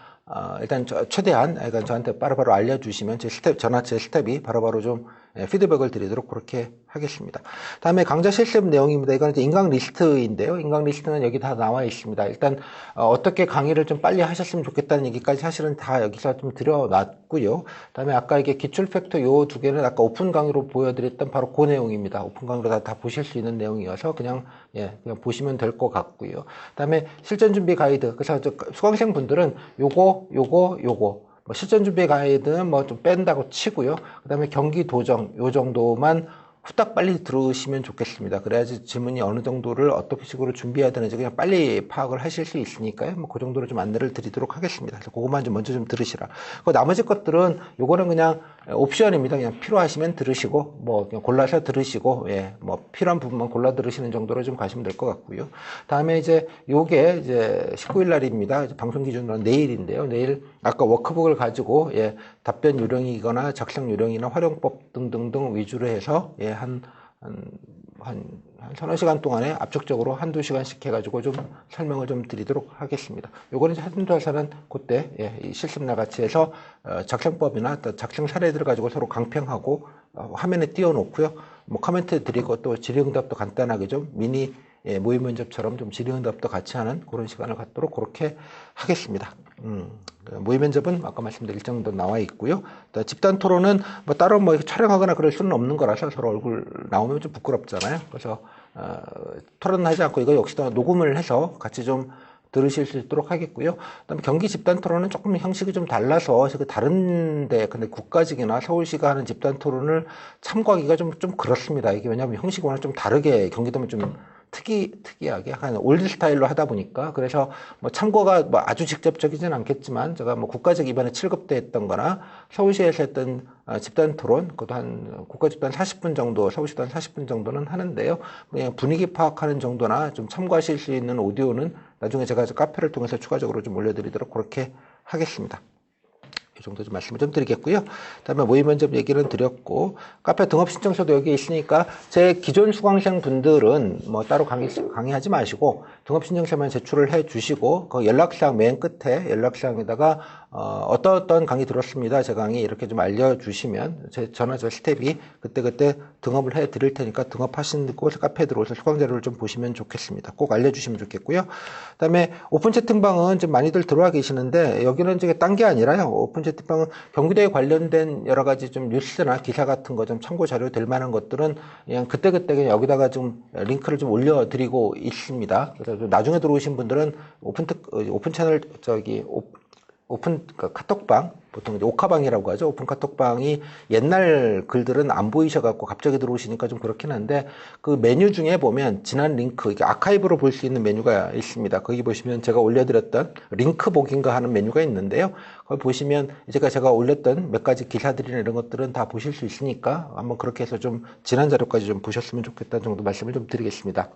일단 최대한 저한테 바로바로 알려주시면 제 스텝이 바로바로 좀 피드백을 드리도록 그렇게 하겠습니다. 다음에 강좌 실습 내용입니다. 이건 이제 인강 리스트인데요. 인강 리스트는 여기 다 나와 있습니다. 일단 어떻게 강의를 좀 빨리 하셨으면 좋겠다는 얘기까지 사실은 다 여기서 좀 드려놨고요. 다음에 아까 이게 기출 팩터 요 두 개는 아까 오픈 강의로 보여드렸던 바로 그 내용입니다. 오픈 강의로 다 보실 수 있는 내용이어서 그냥 보시면 될 것 같고요. 다음에 실전 준비 가이드. 그래서 수강생 분들은 요거 실전 준비 가이드는 뭐 좀 뺀다고 치고요. 그 다음에 경기 도정 요 정도만 후딱 빨리 들으시면 좋겠습니다. 그래야지 질문이 어느 정도를 어떻게 식으로 준비해야 되는지 그냥 빨리 파악을 하실 수 있으니까요. 뭐 그 정도로 좀 안내를 드리도록 하겠습니다. 그래서 그것만 좀 먼저 좀 들으시라. 그 나머지 것들은 요거는 그냥 옵션입니다. 그냥 필요하시면 들으시고 뭐 그냥 골라서 들으시고 뭐 필요한 부분만 골라 들으시는 정도로 좀 가시면 될 것 같고요. 다음에 이제 요게 이제 19일 날입니다. 방송 기준으로 내일인데요. 내일 아까 워크북을 가지고 답변 요령이거나 작성 요령이나 활용법 등등등 위주로 해서 한 서너 시간 동안에 압축적으로 한두 시간씩 해가지고 좀 설명을 좀 드리도록 하겠습니다. 요거는 이제 한두 달사는 그때 이 실습날 같이 해서 작성법이나 또 작성 사례들을 가지고 서로 강평하고 화면에 띄워놓고요. 뭐 코멘트 드리고 또 질의응답도 간단하게 좀 미니 모의 면접처럼 좀 질의응답도 같이 하는 그런 시간을 갖도록 그렇게 하겠습니다. 모의 면접은 아까 말씀드린 일정도 나와 있고요. 또 집단 토론은 뭐 따로 뭐 촬영하거나 그럴 수는 없는 거라서 서로 얼굴 나오면 좀 부끄럽잖아요. 그래서 토론하지 않고 이거 역시도 녹음을 해서 같이 좀 들으실 수 있도록 하겠고요. 그다음에 경기 집단 토론은 조금 형식이 좀 달라서 다른데 근데 국가직이나 서울시가 하는 집단 토론을 참고하기가 좀 그렇습니다. 이게 왜냐하면 형식이 워낙 좀 다르게 경기도면 좀 특이하게 약간 올드 스타일로 하다 보니까 그래서 뭐 참고가 뭐 아주 직접적이진 않겠지만 제가 뭐 국가직 이번에 7급 때 했던 거나 서울시에서 했던 집단 토론 그것도 한 국가 집단 40분 정도 서울시도 한 40분 정도는 하는데요. 그냥 분위기 파악하는 정도나 좀 참고하실 수 있는 오디오는 나중에 제가 카페를 통해서 추가적으로 좀 올려드리도록 그렇게 하겠습니다. 이 정도 좀 말씀을 좀 드리겠고요. 그다음에 모의 면접 얘기는 드렸고, 카페 등업 신청서도 여기 있으니까 제 기존 수강생 분들은 뭐 따로 강의하지 마시고 등업 신청서만 제출을 해 주시고, 그 연락사항 맨 끝에 연락사항에다가 어떤 강의 들었습니다, 제 강의 이렇게 좀 알려주시면 제 전화저 스텝이 그때 등업을 해 드릴 테니까 등업하신 곳 카페에 들어오셔서 수강 자료를 좀 보시면 좋겠습니다. 꼭 알려주시면 좋겠고요. 그다음에 오픈 채팅방은 좀 많이들 들어와 계시는데, 여기는 이제 딴 게 아니라요, 오픈 채팅방은 경기도에 관련된 여러 가지 좀 뉴스나 기사 같은 거 좀 참고 자료 될 만한 것들은 그냥 그때 그냥 여기다가 좀 링크를 좀 올려드리고 있습니다. 그래서 좀 나중에 들어오신 분들은 오픈 채널 오픈 카톡방, 보통 이제 오카방이라고 하죠. 오픈 카톡방이 옛날 글들은 안 보이셔갖고 갑자기 들어오시니까 좀 그렇긴 한데, 그 메뉴 중에 보면 지난 링크, 이게 아카이브로 볼 수 있는 메뉴가 있습니다. 거기 보시면 제가 올려드렸던 링크 보기인가 하는 메뉴가 있는데요. 거기 보시면 제가 올렸던 몇 가지 기사들이나 이런 것들은 다 보실 수 있으니까 한번 그렇게 해서 좀 지난 자료까지 좀 보셨으면 좋겠다는 정도 말씀을 좀 드리겠습니다.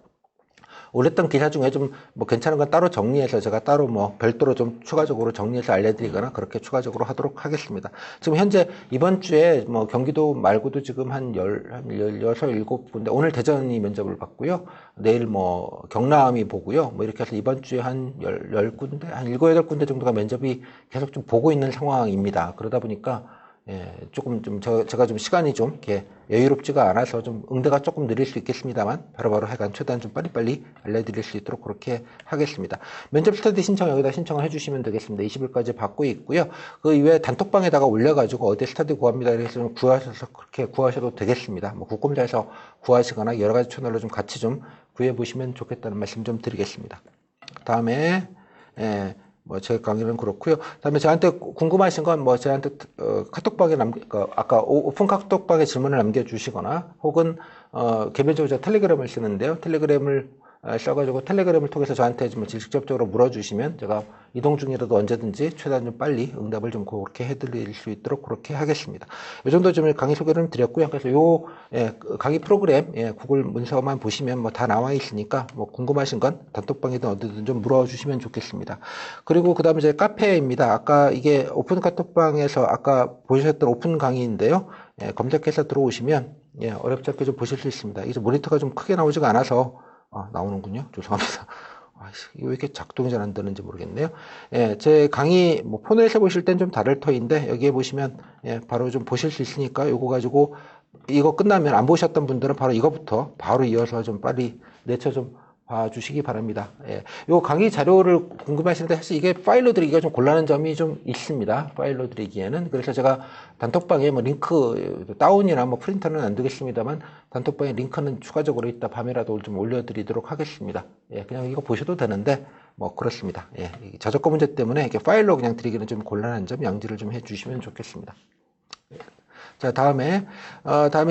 올렸던 기사 중에 좀 뭐 괜찮은 건 따로 정리해서 제가 따로 뭐 별도로 좀 추가적으로 정리해서 알려드리거나 그렇게 추가적으로 하도록 하겠습니다. 지금 현재 이번 주에 뭐 경기도 말고도 지금 한 16, 17군데, 오늘 대전이 면접을 받고요. 내일 뭐 경남이 보고요. 뭐 이렇게 해서 이번 주에 한 10군데, 한 7, 8군데 정도가 면접이 계속 좀 보고 있는 상황입니다. 그러다 보니까 조금 제가 좀 시간이 좀 이렇게 여유롭지가 않아서 좀 응대가 조금 느릴 수 있겠습니다만, 바로바로 해간 최대한 좀 빨리빨리 알려드릴 수 있도록 그렇게 하겠습니다. 면접 스터디 신청 여기다 신청을 해주시면 되겠습니다. 20일까지 받고 있고요. 그 이외에 단톡방에다가 올려가지고 어디 스터디 구합니다 이래서 좀 구하셔서 그렇게 구하셔도 되겠습니다. 뭐 국공자에서 구하시거나 여러 가지 채널로 좀 같이 좀 구해 보시면 좋겠다는 말씀 좀 드리겠습니다. 다음에 뭐 제 강의는 그렇고요. 그다음에 저한테 궁금하신 건 뭐 저한테 카톡방에 아까 오픈 카톡방에 질문을 남겨주시거나, 혹은 개별적으로 제가 텔레그램을 쓰는데요. 텔레그램을 써가지고 텔레그램을 통해서 저한테 좀 직접적으로 물어주시면 제가 이동 중이라도 언제든지 최대한 좀 빨리 응답을 좀 그렇게 해드릴 수 있도록 그렇게 하겠습니다. 이 정도 좀 강의 소개를 드렸고요. 그래서 강의 프로그램 구글 문서만 보시면 뭐 다 나와 있으니까 뭐 궁금하신 건 단톡방이든 어디든 좀 물어주시면 좋겠습니다. 그리고 그 다음에 제 카페입니다. 아까 이게 오픈 카톡방에서 아까 보셨던 오픈 강의인데요. 검색해서 들어오시면 어렵지 않게 좀 보실 수 있습니다. 이게 모니터가 좀 크게 나오지가 않아서 나오는군요. 죄송합니다. 이게 왜 이렇게 작동이 잘 안 되는지 모르겠네요. 제 강의 뭐 폰에서 보실 땐 좀 다를 터인데, 여기에 보시면 바로 좀 보실 수 있으니까 요거 가지고 이거 끝나면 안 보셨던 분들은 바로 이거부터 바로 이어서 좀 빨리 내쳐 좀 봐주시기 바랍니다. 요 강의 자료를 궁금하시는데, 사실 이게 파일로 드리기가 좀 곤란한 점이 좀 있습니다. 파일로 드리기에는. 그래서 제가 단톡방에 뭐 링크 다운이나 뭐 프린터는 안 되겠습니다만, 단톡방에 링크는 추가적으로 이따 밤에라도 좀 올려드리도록 하겠습니다. 그냥 이거 보셔도 되는데 뭐 그렇습니다. 저작권 문제 때문에 이렇게 파일로 그냥 드리기는 좀 곤란한 점 양지를 좀 해주시면 좋겠습니다. 자, 다음에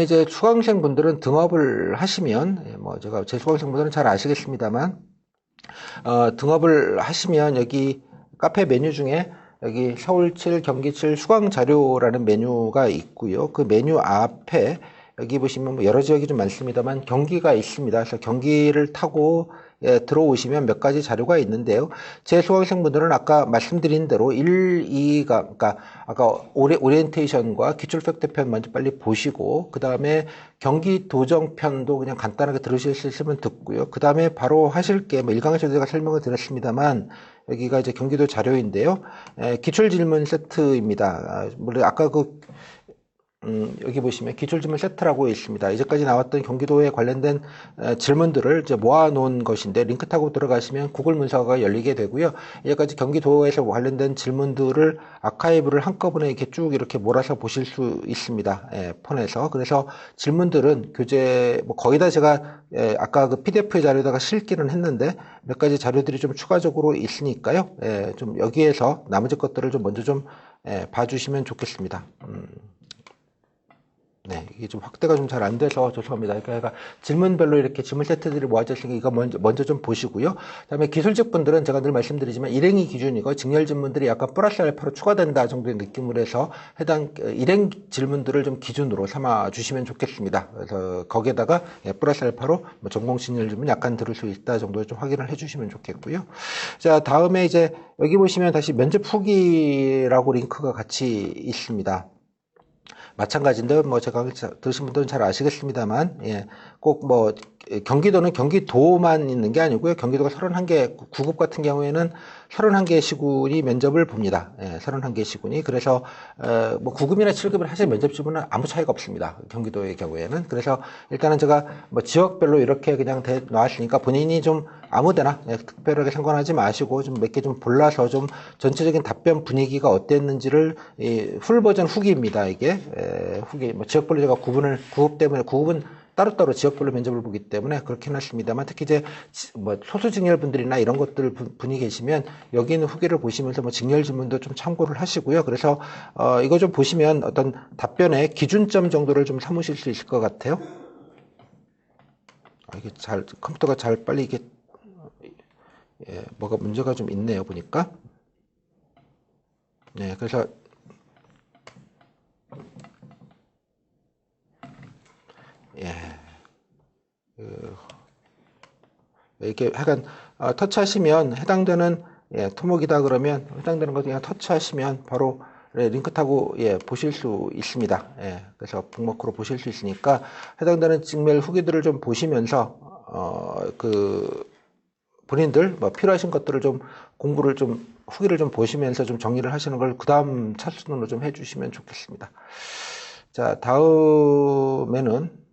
이제 수강생 분들은 등업을 하시면, 뭐 제가 제 수강생 분들은 잘 아시겠습니다만, 등업을 하시면 여기 카페 메뉴 중에 여기 서울 7, 경기 7 수강 자료라는 메뉴가 있고요. 그 메뉴 앞에 여기 보시면 뭐 여러 지역이 좀 많습니다만 경기가 있습니다. 그래서 경기를 타고 들어오시면 몇 가지 자료가 있는데요. 제 수강생분들은 아까 말씀드린 대로 1, 2가, 그러니까 아까 오리엔테이션과 기출 팩트편 먼저 빨리 보시고, 그 다음에 경기 도정편도 그냥 간단하게 들으실 수 있으면 듣고요. 그 다음에 바로 하실 게, 뭐 1강에서도 제가 설명을 드렸습니다만, 여기가 이제 경기도 자료인데요. 기출 질문 세트입니다. 물론 아까 여기 보시면 기출질문 세트라고 있습니다. 이제까지 나왔던 경기도에 관련된 질문들을 이제 모아놓은 것인데, 링크 타고 들어가시면 구글 문서가 열리게 되고요. 이제까지 경기도에서 관련된 질문들을 아카이브를 한꺼번에 이렇게 쭉 이렇게 몰아서 보실 수 있습니다. 폰에서. 그래서 질문들은 뭐 거의 다 제가 아까 그 PDF 자료에다가 실기는 했는데, 몇 가지 자료들이 좀 추가적으로 있으니까요. 좀 여기에서 나머지 것들을 좀 먼저 좀 봐주시면 좋겠습니다. 네, 이게 좀 확대가 좀 잘 안 돼서 죄송합니다. 그러니까 질문별로 이렇게 질문 세트들이 모아져 있으니까 이거 먼저 좀 보시고요. 그다음에 기술직 분들은 제가 늘 말씀드리지만 일행이 기준이고 직렬 질문들이 약간 플러스 알파로 추가된다 정도의 느낌으로 해서 해당 일행 질문들을 좀 기준으로 삼아 주시면 좋겠습니다. 그래서 거기에다가 플러스 알파로 뭐 전공 직렬 질문 약간 들을 수 있다 정도 좀 확인을 해주시면 좋겠고요. 자, 다음에 이제 여기 보시면 다시 면접 후기라고 링크가 같이 있습니다. 마찬가지인데 뭐 제가 들으신 분들은 잘 아시겠습니다만 꼭 뭐 경기도는 경기도만 있는 게 아니고요. 경기도가 31개 9급 같은 경우에는 31개 시군이 면접을 봅니다. 31개 시군이. 그래서 뭐 9급이나 7급을 사실 면접 지문은 아무 차이가 없습니다. 경기도의 경우에는. 그래서 일단은 제가 뭐 지역별로 이렇게 그냥 나왔으니까 본인이 좀 아무데나 특별하게 상관하지 마시고 좀 몇 개 좀 골라서 좀 전체적인 답변 분위기가 어땠는지를 풀 버전 후기입니다. 이게 후기 뭐 지역별로 제가 9급 때문에 9급은 따로따로 지역별로 면접을 보기 때문에 그렇게 해놨습니다만 특히 이제 뭐 소수직렬 분들이나 이런 것들 분이 계시면 여기 있는 후기를 보시면서 뭐 직렬 질문도 좀 참고를 하시고요. 그래서 이거 좀 보시면 어떤 답변의 기준점 정도를 좀 삼으실 수 있을 것 같아요. 이게 컴퓨터가 잘 빨리 이게 뭐가 문제가 좀 있네요 보니까. 네, 그래서 이렇게 약간 터치하시면 해당되는 토목이다 그러면 해당되는 거 그냥 터치하시면 바로 링크 타고 보실 수 있습니다. 그래서 북마크로 보실 수 있으니까 해당되는 직렬 후기들을 좀 보시면서 그 본인들 뭐 필요하신 것들을 좀 공부를 좀 후기를 좀 보시면서 좀 정리를 하시는 걸 그 다음 차순으로 좀 해주시면 좋겠습니다. 자, 다음에는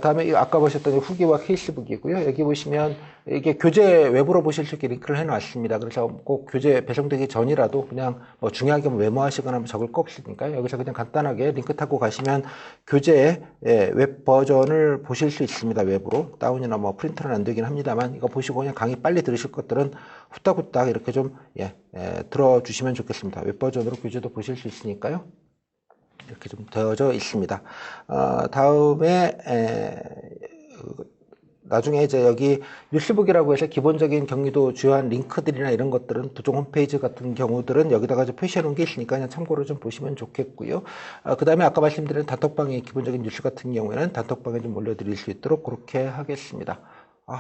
다음에 아까 보셨던 후기와 케이스북이고요. 여기 보시면 이게 교재 외부로 보실 수 있게 링크를 해놨습니다. 그래서 꼭 교재 배송되기 전이라도 그냥 뭐 중요하게 메모하시거나 뭐 적을 거 없으니까 여기서 그냥 간단하게 링크 타고 가시면 교재의 웹 버전을 보실 수 있습니다. 외부로 다운이나 뭐 프린트는 안 되긴 합니다만 이거 보시고 그냥 강의 빨리 들으실 것들은 후딱후딱 이렇게 좀 들어주시면 좋겠습니다. 웹 버전으로 교재도 보실 수 있으니까요. 이렇게 좀 되어져 있습니다. 다음에 나중에 이제 여기 뉴스북이라고 해서 기본적인 경기도 주요한 링크들이나 이런 것들은 도청 홈페이지 같은 경우들은 여기다가 좀 표시해 놓은 게 있으니까 그냥 참고로 좀 보시면 좋겠고요. 그 다음에 아까 말씀드린 단톡방의 기본적인 뉴스 같은 경우에는 단톡방에 좀 올려드릴 수 있도록 그렇게 하겠습니다.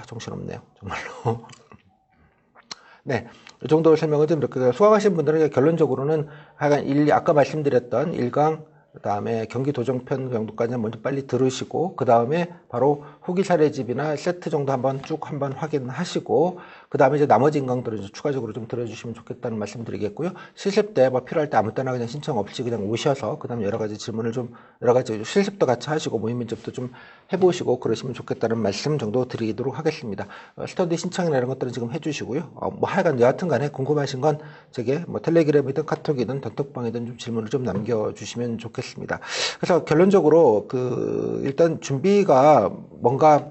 정신없네요. 정말로. 네. 이 정도 설명을 좀 이렇게 수강하신 분들은 결론적으로는 하여간 아까 말씀드렸던 1강 그 다음에 경기도정편 정도까지는 먼저 빨리 들으시고 그 다음에 바로 후기 사례집이나 세트 정도 한번 확인하시고 그 다음에 이제 나머지 인강들은 추가적으로 좀 들어주시면 좋겠다는 말씀 드리겠고요. 실습 때 뭐 필요할 때 아무 때나 그냥 신청 없이 그냥 오셔서 그 다음에 여러 가지 질문을 좀 여러 가지 실습도 같이 하시고 모의 면접도 좀 해보시고 그러시면 좋겠다는 말씀 정도 드리도록 하겠습니다. 스터디 신청이나 이런 것들은 지금 해주시고요. 뭐 하여간 여하튼 간에 궁금하신 건 제게 뭐 텔레그램이든 카톡이든 단톡방이든 좀 질문을 좀 남겨주시면 좋겠습니다. 그래서 결론적으로 일단 준비가 뭔가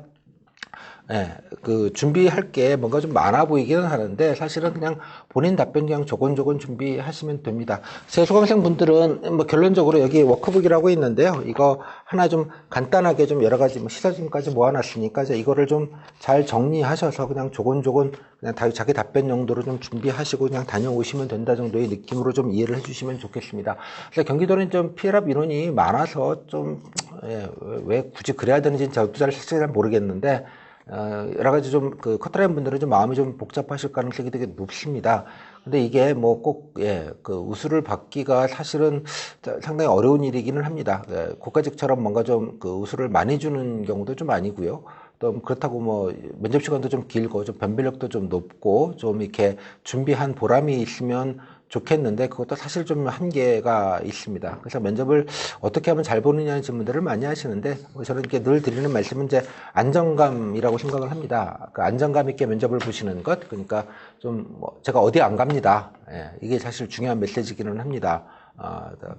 그 준비할 게 뭔가 좀 많아 보이기는 하는데 사실은 그냥 본인 답변 그냥 조곤조곤 준비하시면 됩니다. 제 수강생 분들은 뭐 결론적으로 여기 워크북이라고 있는데요. 이거 하나 좀 간단하게 좀 여러 가지 시사짐까지 모아놨으니까 이제 이거를 좀 잘 정리하셔서 그냥 조곤조곤 그냥 자기 답변 용도로 좀 준비하시고 그냥 다녀오시면 된다 정도의 느낌으로 좀 이해를 해주시면 좋겠습니다. 그래서 경기도는 좀 피해랍 인원이 많아서 좀 왜 굳이 그래야 되는지 저도 잘 모르겠는데 여러 가지 좀 커트라인 분들은 좀 마음이 좀 복잡하실 가능성이 되게 높습니다. 근데 이게 뭐 꼭 그 우수를 받기가 사실은 상당히 어려운 일이기는 합니다. 고가직처럼 뭔가 좀 우수를 많이 주는 경우도 좀 아니고요. 또 그렇다고 뭐 면접 시간도 좀 길고 좀 변별력도 좀 높고 좀 이렇게 준비한 보람이 있으면 좋겠는데 그것도 사실 좀 한계가 있습니다. 그래서 면접을 어떻게 하면 잘 보느냐는 질문들을 많이 하시는데 저는 이렇게 늘 드리는 말씀은 이제 안정감이라고 생각을 합니다. 그 안정감 있게 면접을 보시는 것, 그러니까 좀 제가 어디 안 갑니다. 이게 사실 중요한 메시지기는 합니다.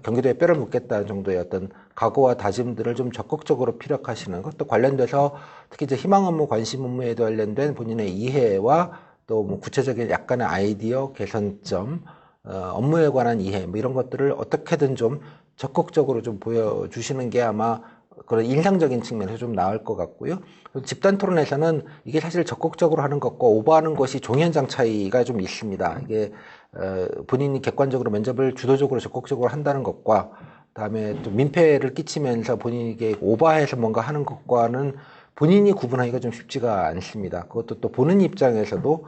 경기도에 뼈를 묻겠다는 정도의 어떤 각오와 다짐들을 좀 적극적으로 피력하시는 것, 또 관련돼서 특히 이제 희망 업무, 관심 업무에 관련된 본인의 이해와 또 뭐 구체적인 약간의 아이디어, 개선점, 업무에 관한 이해, 뭐 이런 것들을 어떻게든 좀 적극적으로 좀 보여주시는 게 아마 그런 인상적인 측면에서 좀 나을 것 같고요. 집단 토론에서는 이게 사실 적극적으로 하는 것과 오버하는 것이 종현장 차이가 좀 있습니다. 이게 본인이 객관적으로 면접을 주도적으로 적극적으로 한다는 것과 그다음에 또 민폐를 끼치면서 본인에게 오버해서 뭔가 하는 것과는 본인이 구분하기가 좀 쉽지가 않습니다. 그것도 또 보는 입장에서도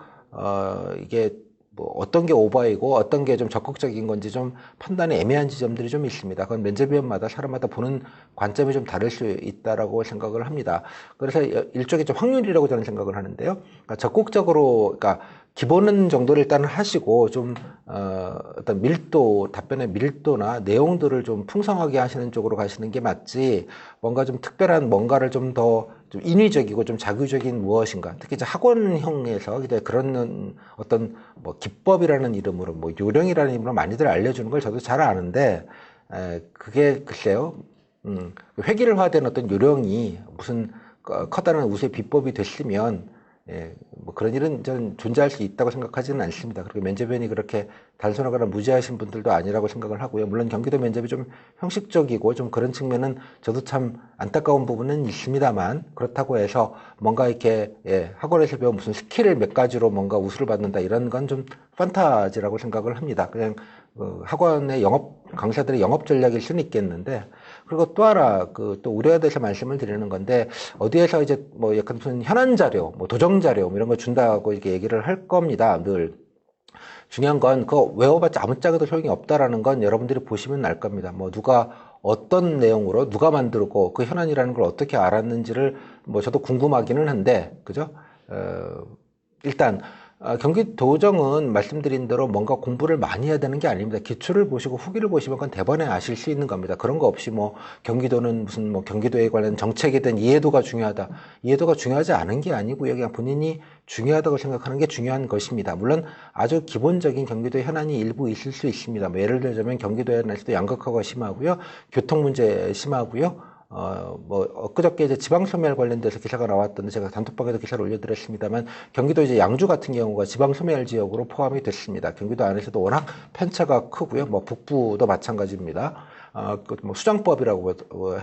이게 뭐 어떤 게 오버이고 어떤 게 좀 적극적인 건지 좀 판단이 애매한 지점들이 좀 있습니다. 그건 면접위원마다 사람마다 보는 관점이 좀 다를 수 있다라고 생각을 합니다. 그래서 일종의 좀 확률이라고 저는 생각을 하는데요. 그러니까 적극적으로, 그러니까 기본 정도를 일단은 하시고 좀 어떤 밀도, 답변의 밀도나 내용들을 좀 풍성하게 하시는 쪽으로 가시는 게 맞지, 뭔가 좀 특별한 뭔가를 좀 더 좀 인위적이고 좀 자규적인 무엇인가, 특히 이제 학원형에서 이제 그런 어떤 뭐 기법이라는 이름으로 뭐 요령이라는 이름으로 많이들 알려주는 걸 저도 잘 아는데, 그게 글쎄요, 획일화된 어떤 요령이 무슨 커다란 우수의 비법이 됐으면, 뭐 그런 일은 저는 존재할 수 있다고 생각하지는 않습니다. 그리고 면접위원이 그렇게 단순하거나 무지하신 분들도 아니라고 생각을 하고요. 물론 경기도 면접이 좀 형식적이고 좀 그런 측면은 저도 참 안타까운 부분은 있습니다만, 그렇다고 해서 뭔가 이렇게 학원에서 배운 무슨 스킬을 몇 가지로 뭔가 우수를 받는다, 이런 건 좀 판타지라고 생각을 합니다. 그냥 학원의 강사들의 영업 전략일 수는 있겠는데, 그리고 또 하나 또 우려가 돼서 말씀을 드리는 건데, 어디에서 이제 뭐 약간 무슨 현안 자료, 뭐 도정 자료 뭐 이런 거 준다고 이렇게 얘기를 할 겁니다. 늘 중요한 건 그거 외워봤자 아무짝에도 소용이 없다라는 건 여러분들이 보시면 알 겁니다. 뭐 누가 어떤 내용으로 누가 만들고 그 현안이라는 걸 어떻게 알았는지를 뭐 저도 궁금하기는 한데, 그죠? 일단 경기도정은 말씀드린 대로 뭔가 공부를 많이 해야 되는 게 아닙니다. 기출을 보시고 후기를 보시면 그건 대번에 아실 수 있는 겁니다. 그런 거 없이 뭐 경기도는 무슨 뭐 경기도에 관한 정책에 대한 이해도가 중요하다, 이해도가 중요하지 않은 게 아니고요. 그냥 본인이 중요하다고 생각하는 게 중요한 것입니다. 물론 아주 기본적인 경기도 현안이 일부 있을 수 있습니다. 뭐 예를 들자면 경기도에 대해서도 양극화가 심하고요, 교통 문제 심하고요. 뭐 엊그저께 이제 지방소멸 관련돼서 기사가 나왔던데 제가 단톡방에도 기사를 올려드렸습니다만, 경기도 이제 양주 같은 경우가 지방소멸 지역으로 포함이 됐습니다. 경기도 안에서도 워낙 편차가 크고요. 뭐 북부도 마찬가지입니다. 뭐 수정법이라고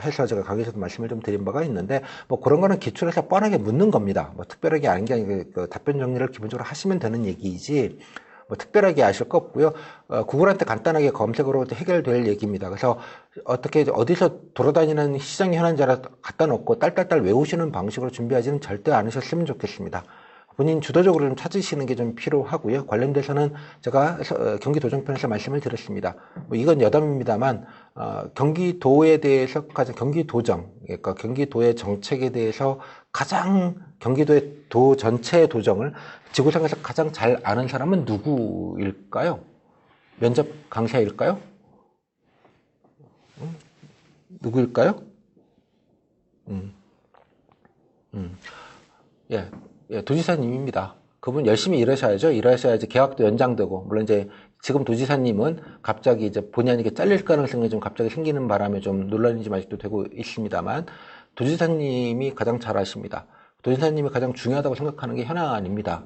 해서 제가 강의에서도 말씀을 좀 드린 바가 있는데, 뭐 그런 거는 기출에서 뻔하게 묻는 겁니다. 뭐 특별하게 아닌 게 아니고 그 답변 정리를 기본적으로 하시면 되는 얘기이지, 뭐 특별하게 아실 거 없고요. 구글한테 간단하게 검색으로 해결될 얘기입니다. 그래서 어떻게 어디서 돌아다니는 시장 현안자를 갖다 놓고 딸딸딸 외우시는 방식으로 준비하지는 절대 않으셨으면 좋겠습니다. 본인 주도적으로 좀 찾으시는 게 좀 필요하고요. 관련돼서는 제가 경기도정편에서 말씀을 드렸습니다. 뭐 이건 여담입니다만, 경기도에 대해서 가장, 경기도정, 그러니까 경기도의 정책에 대해서 가장 경기도의 도 전체의 도정을 지구상에서 가장 잘 아는 사람은 누구일까요? 면접 강사일까요? 누구일까요? 도지사님입니다. 그분 열심히 일하셔야죠. 일하셔야지 계약도 연장되고, 물론 이제 지금 도지사님은 갑자기 이제 본의 아니게 잘릴 가능성이 좀 갑자기 생기는 바람에 좀 논란이 좀 아직도 되고 있습니다만, 도지사님이 가장 잘 아십니다. 도지사님이 가장 중요하다고 생각하는 게 현안입니다.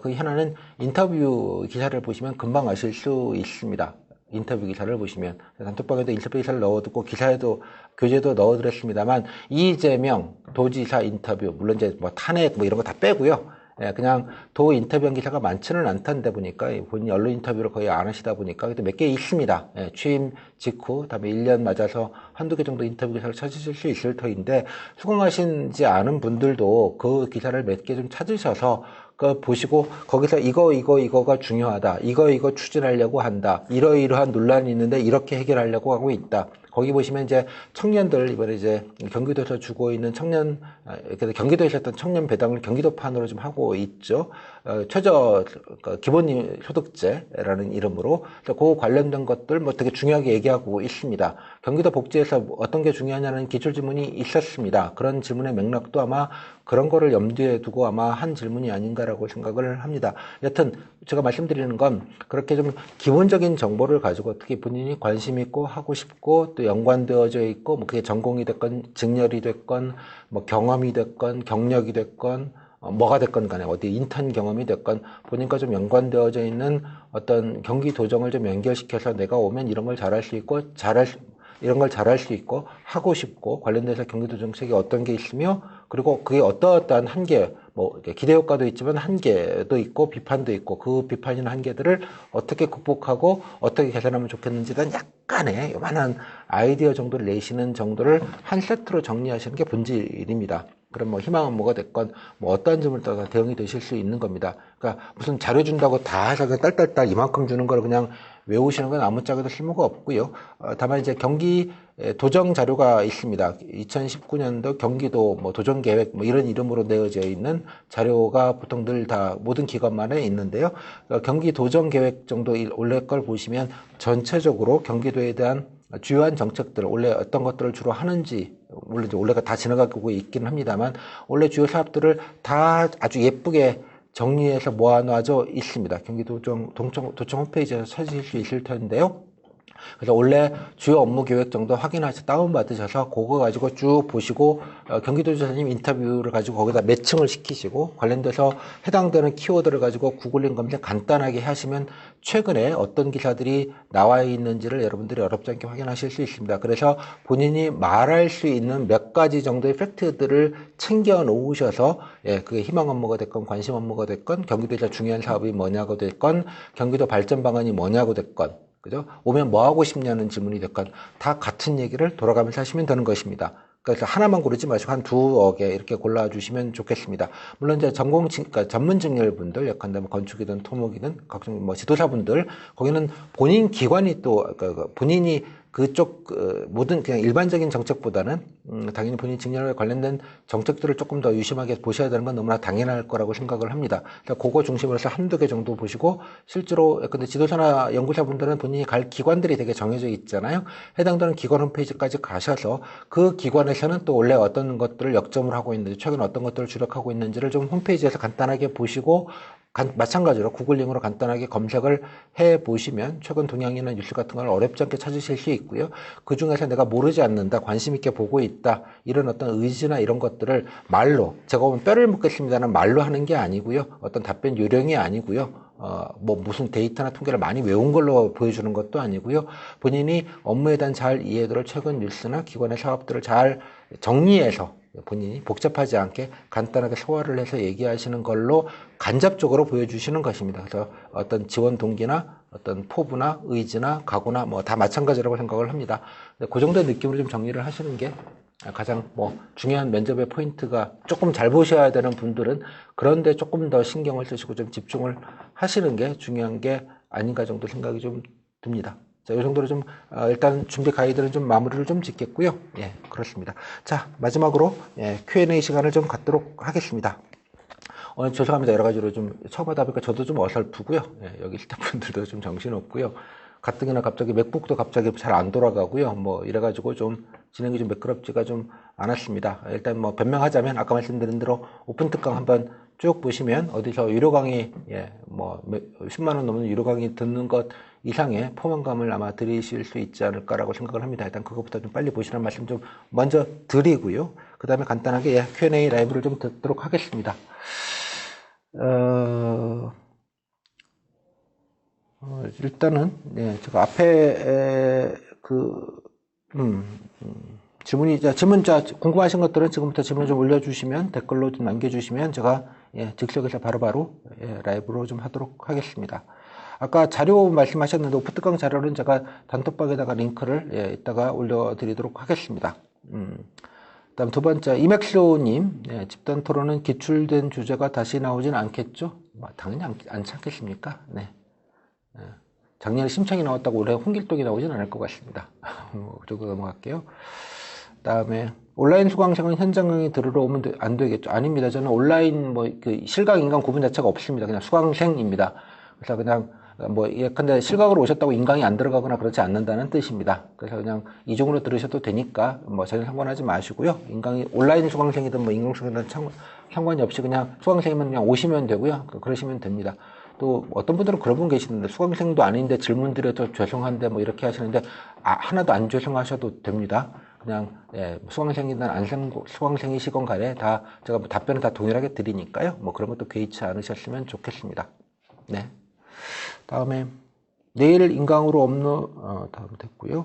그 현안은 인터뷰 기사를 보시면 금방 아실 수 있습니다. 인터뷰 기사를 보시면, 단톡방에도 인터뷰 기사를 넣어두고 기사에도 교재도 넣어드렸습니다만, 이재명 도지사 인터뷰, 물론 이제 뭐 탄핵 뭐 이런 거 다 빼고요. 그냥 도 인터뷰한 기사가 많지는 않던데 보니까, 본인 언론 인터뷰를 거의 안 하시다 보니까 그래도 몇 개 있습니다. 취임 직후, 그다음에 1년 맞아서 한두 개 정도 인터뷰 기사를 찾으실 수 있을 터인데, 수긍하시지 않은 분들도 그 기사를 몇 개 좀 찾으셔서 그 보시고 거기서 이거가 중요하다, 이거 추진하려고 한다, 이러이러한 논란이 있는데 이렇게 해결하려고 하고 있다. 거기 보시면 이제 청년들, 이번에 이제 경기도에서 주고 있는 경기도에서 했던 청년 배당을 경기도판으로 좀 하고 있죠. 최저 기본 소득제라는 이름으로 그 관련된 것들 뭐 되게 중요하게 얘기하고 있습니다. 경기도 복지에서 어떤 게 중요하냐는 기출 질문이 있었습니다. 그런 질문의 맥락도 아마 그런 거를 염두에 두고 아마 한 질문이 아닌가라고 생각을 합니다. 여튼 제가 말씀드리는 건, 그렇게 좀 기본적인 정보를 가지고 어떻게 본인이 관심 있고 하고 싶고 또 연관되어져 있고, 뭐 그게 전공이 됐건 직렬이 됐건 뭐 경험이 됐건 경력이 됐건 뭐가 됐건 간에, 어디 인턴 경험이 됐건 본인과 좀 연관되어져 있는 어떤 경기도정을 좀 연결시켜서 내가 오면 이런 걸 잘할 수 있고 이런 걸 잘할 수 있고 하고 싶고 관련돼서 경기도 정책이 어떤 게 있으며 그리고 그게 어떠한 한계 뭐 기대 효과도 있지만 한계도 있고 비판도 있고 그 비판이나 한계들을 어떻게 극복하고 어떻게 개선하면 좋겠는지에 대한 약간의 요만한 아이디어 정도를 내시는 정도를 한 세트로 정리하시는 게 본질입니다. 그럼 뭐 희망 업무가 됐건 뭐 어떠한 점을 따라 대응이 되실 수 있는 겁니다. 그러니까 무슨 자료 준다고 다 해서 딸딸딸 이만큼 주는 걸 그냥 외우시는 건 아무짝에도 쓸모가 없고요. 다만 이제 경기 도정 자료가 있습니다. 2019년도 경기도 뭐 도정 계획 뭐 이런 이름으로 내어져 있는 자료가 보통 늘 다 모든 기관만에 있는데요. 경기 도정 계획 정도 올해 걸 보시면 전체적으로 경기도에 대한 주요한 정책들, 원래 어떤 것들을 주로 하는지, 물론 이제 올해가 다 지나가고 있긴 합니다만, 원래 주요 사업들을 다 아주 예쁘게 정리해서 모아놔져 있습니다. 경기도청 홈페이지에서 찾으실 수 있을 텐데요. 그래서 원래 주요 업무 계획 정도 확인하셔서 다운받으셔서 그거 가지고 쭉 보시고 경기도지사님 인터뷰를 가지고 거기다 매칭을 시키시고 관련돼서 해당되는 키워드를 가지고 구글링 검색 간단하게 하시면 최근에 어떤 기사들이 나와 있는지를 여러분들이 어렵지 않게 확인하실 수 있습니다. 그래서 본인이 말할 수 있는 몇 가지 정도의 팩트들을 챙겨 놓으셔서 그게 희망 업무가 됐건 관심 업무가 됐건 경기도에서 중요한 사업이 뭐냐고 됐건 경기도 발전 방안이 뭐냐고 됐건 그죠? 오면 뭐 하고 싶냐는 질문이 됐건 다 같은 얘기를 돌아가면서 하시면 되는 것입니다. 그래서 하나만 고르지 마시고 한 두어 개 이렇게 골라주시면 좋겠습니다. 물론 이제 그러니까 전문 직렬분들, 예컨대 건축이든 토목이든 각종 뭐 지도사분들, 거기는 본인 기관이 또 본인이 그쪽 모든 그냥 일반적인 정책보다는 당연히 본인 직렬에 관련된 정책들을 조금 더 유심하게 보셔야 되는 건 너무나 당연할 거라고 생각을 합니다. 그래서 그거 중심으로 해서 한두 개 정도 보시고 실제로 근데 지도사나 연구사분들은 본인이 갈 기관들이 되게 정해져 있잖아요. 해당되는 기관 홈페이지까지 가셔서 그 기관에서는 또 원래 어떤 것들을 역점을 하고 있는지 최근 어떤 것들을 주력하고 있는지를 좀 홈페이지에서 간단하게 보시고 마찬가지로 구글링으로 간단하게 검색을 해 보시면 최근 동향이나 뉴스 같은 걸 어렵지 않게 찾으실 수 있고요. 그 중에서 내가 모르지 않는다, 관심 있게 보고 있다, 이런 어떤 의지나 이런 것들을 말로, 제가 보면 뼈를 묻겠습니다는 말로 하는 게 아니고요. 어떤 답변 요령이 아니고요. 뭐 무슨 데이터나 통계를 많이 외운 걸로 보여주는 것도 아니고요. 본인이 업무에 대한 잘 이해도를 최근 뉴스나 기관의 사업들을 잘 정리해서 본인이 복잡하지 않게 간단하게 소화를 해서 얘기하시는 걸로 간접적으로 보여주시는 것입니다. 그래서 어떤 지원 동기나 어떤 포부나 의지나 각오나 뭐 다 마찬가지라고 생각을 합니다. 그 정도의 느낌으로 좀 정리를 하시는 게 가장 뭐 중요한 면접의 포인트가 조금 잘 보셔야 되는 분들은 그런데 조금 더 신경을 쓰시고 좀 집중을 하시는 게 중요한 게 아닌가 정도 생각이 좀 듭니다. 자, 이 정도로 좀 일단 준비 가이드는 좀 마무리를 좀 짓겠고요. 예, 그렇습니다. 자, 마지막으로 Q&A 시간을 좀 갖도록 하겠습니다. 오늘 죄송합니다. 여러 가지로 좀 처음 하다 보니까 저도 좀 어설프고요. 여기 스태프분들도 좀 정신없고요. 가뜩이나 갑자기 맥북도 갑자기 잘 안 돌아가고요. 뭐 이래가지고 좀 진행이 좀 매끄럽지가 좀 않았습니다. 일단 뭐 변명하자면 아까 말씀드린 대로 오픈 특강 한번 쭉 보시면 어디서 유료 강의 뭐 10만 원 넘는 유료 강의 듣는 것 이상의 포만감을 아마 들으실 수 있지 않을까라고 생각을 합니다. 일단 그것부터 좀 빨리 보시라는 말씀 좀 먼저 드리고요. 그 다음에 간단하게 Q&A 라이브를 좀 듣도록 하겠습니다. 일단은 제가 앞에 질문 궁금하신 것들은 지금부터 질문 좀 올려주시면 댓글로 좀 남겨주시면 제가 즉석에서 바로바로 라이브로 좀 하도록 하겠습니다. 아까 자료 말씀하셨는데 오프특강 자료는 제가 단톡방에다가 링크를 이따가 올려드리도록 하겠습니다. 그다음 두 번째 이맥스님 집단 토론은 기출된 주제가 다시 나오진 않겠죠? 당연히 않지 않겠습니까? 네. 작년에 심청이 나왔다고 올해 홍길동이 나오진 않을 것 같습니다. 그 정도 넘어갈게요. 그다음에 온라인 수강생은 현장 강의 들으러 오면 안 되겠죠? 아닙니다. 저는 온라인 실강 인강 구분 자체가 없습니다. 그냥 수강생입니다. 그래서 그냥 근데 실강으로 오셨다고 인강이 안 들어가거나 그렇지 않는다는 뜻입니다. 그래서 그냥 이중으로 들으셔도 되니까 전혀 상관하지 마시고요. 인강이 온라인 수강생이든 인강 수강생이든 상관이 없이 그냥 수강생이면 그냥 오시면 되고요. 그러시면 됩니다. 또 어떤 분들은 그런 분 계시는데 수강생도 아닌데 질문 드려도 죄송한데 이렇게 하시는데 하나도 안 죄송하셔도 됩니다. 그냥 수강생이든 안 수강생이시건 간에 다 제가 답변을 다 동일하게 드리니까요. 그런 것도 개의치 않으셨으면 좋겠습니다. 네. 다음에 내일 인강으로 업무 다음 됐고요.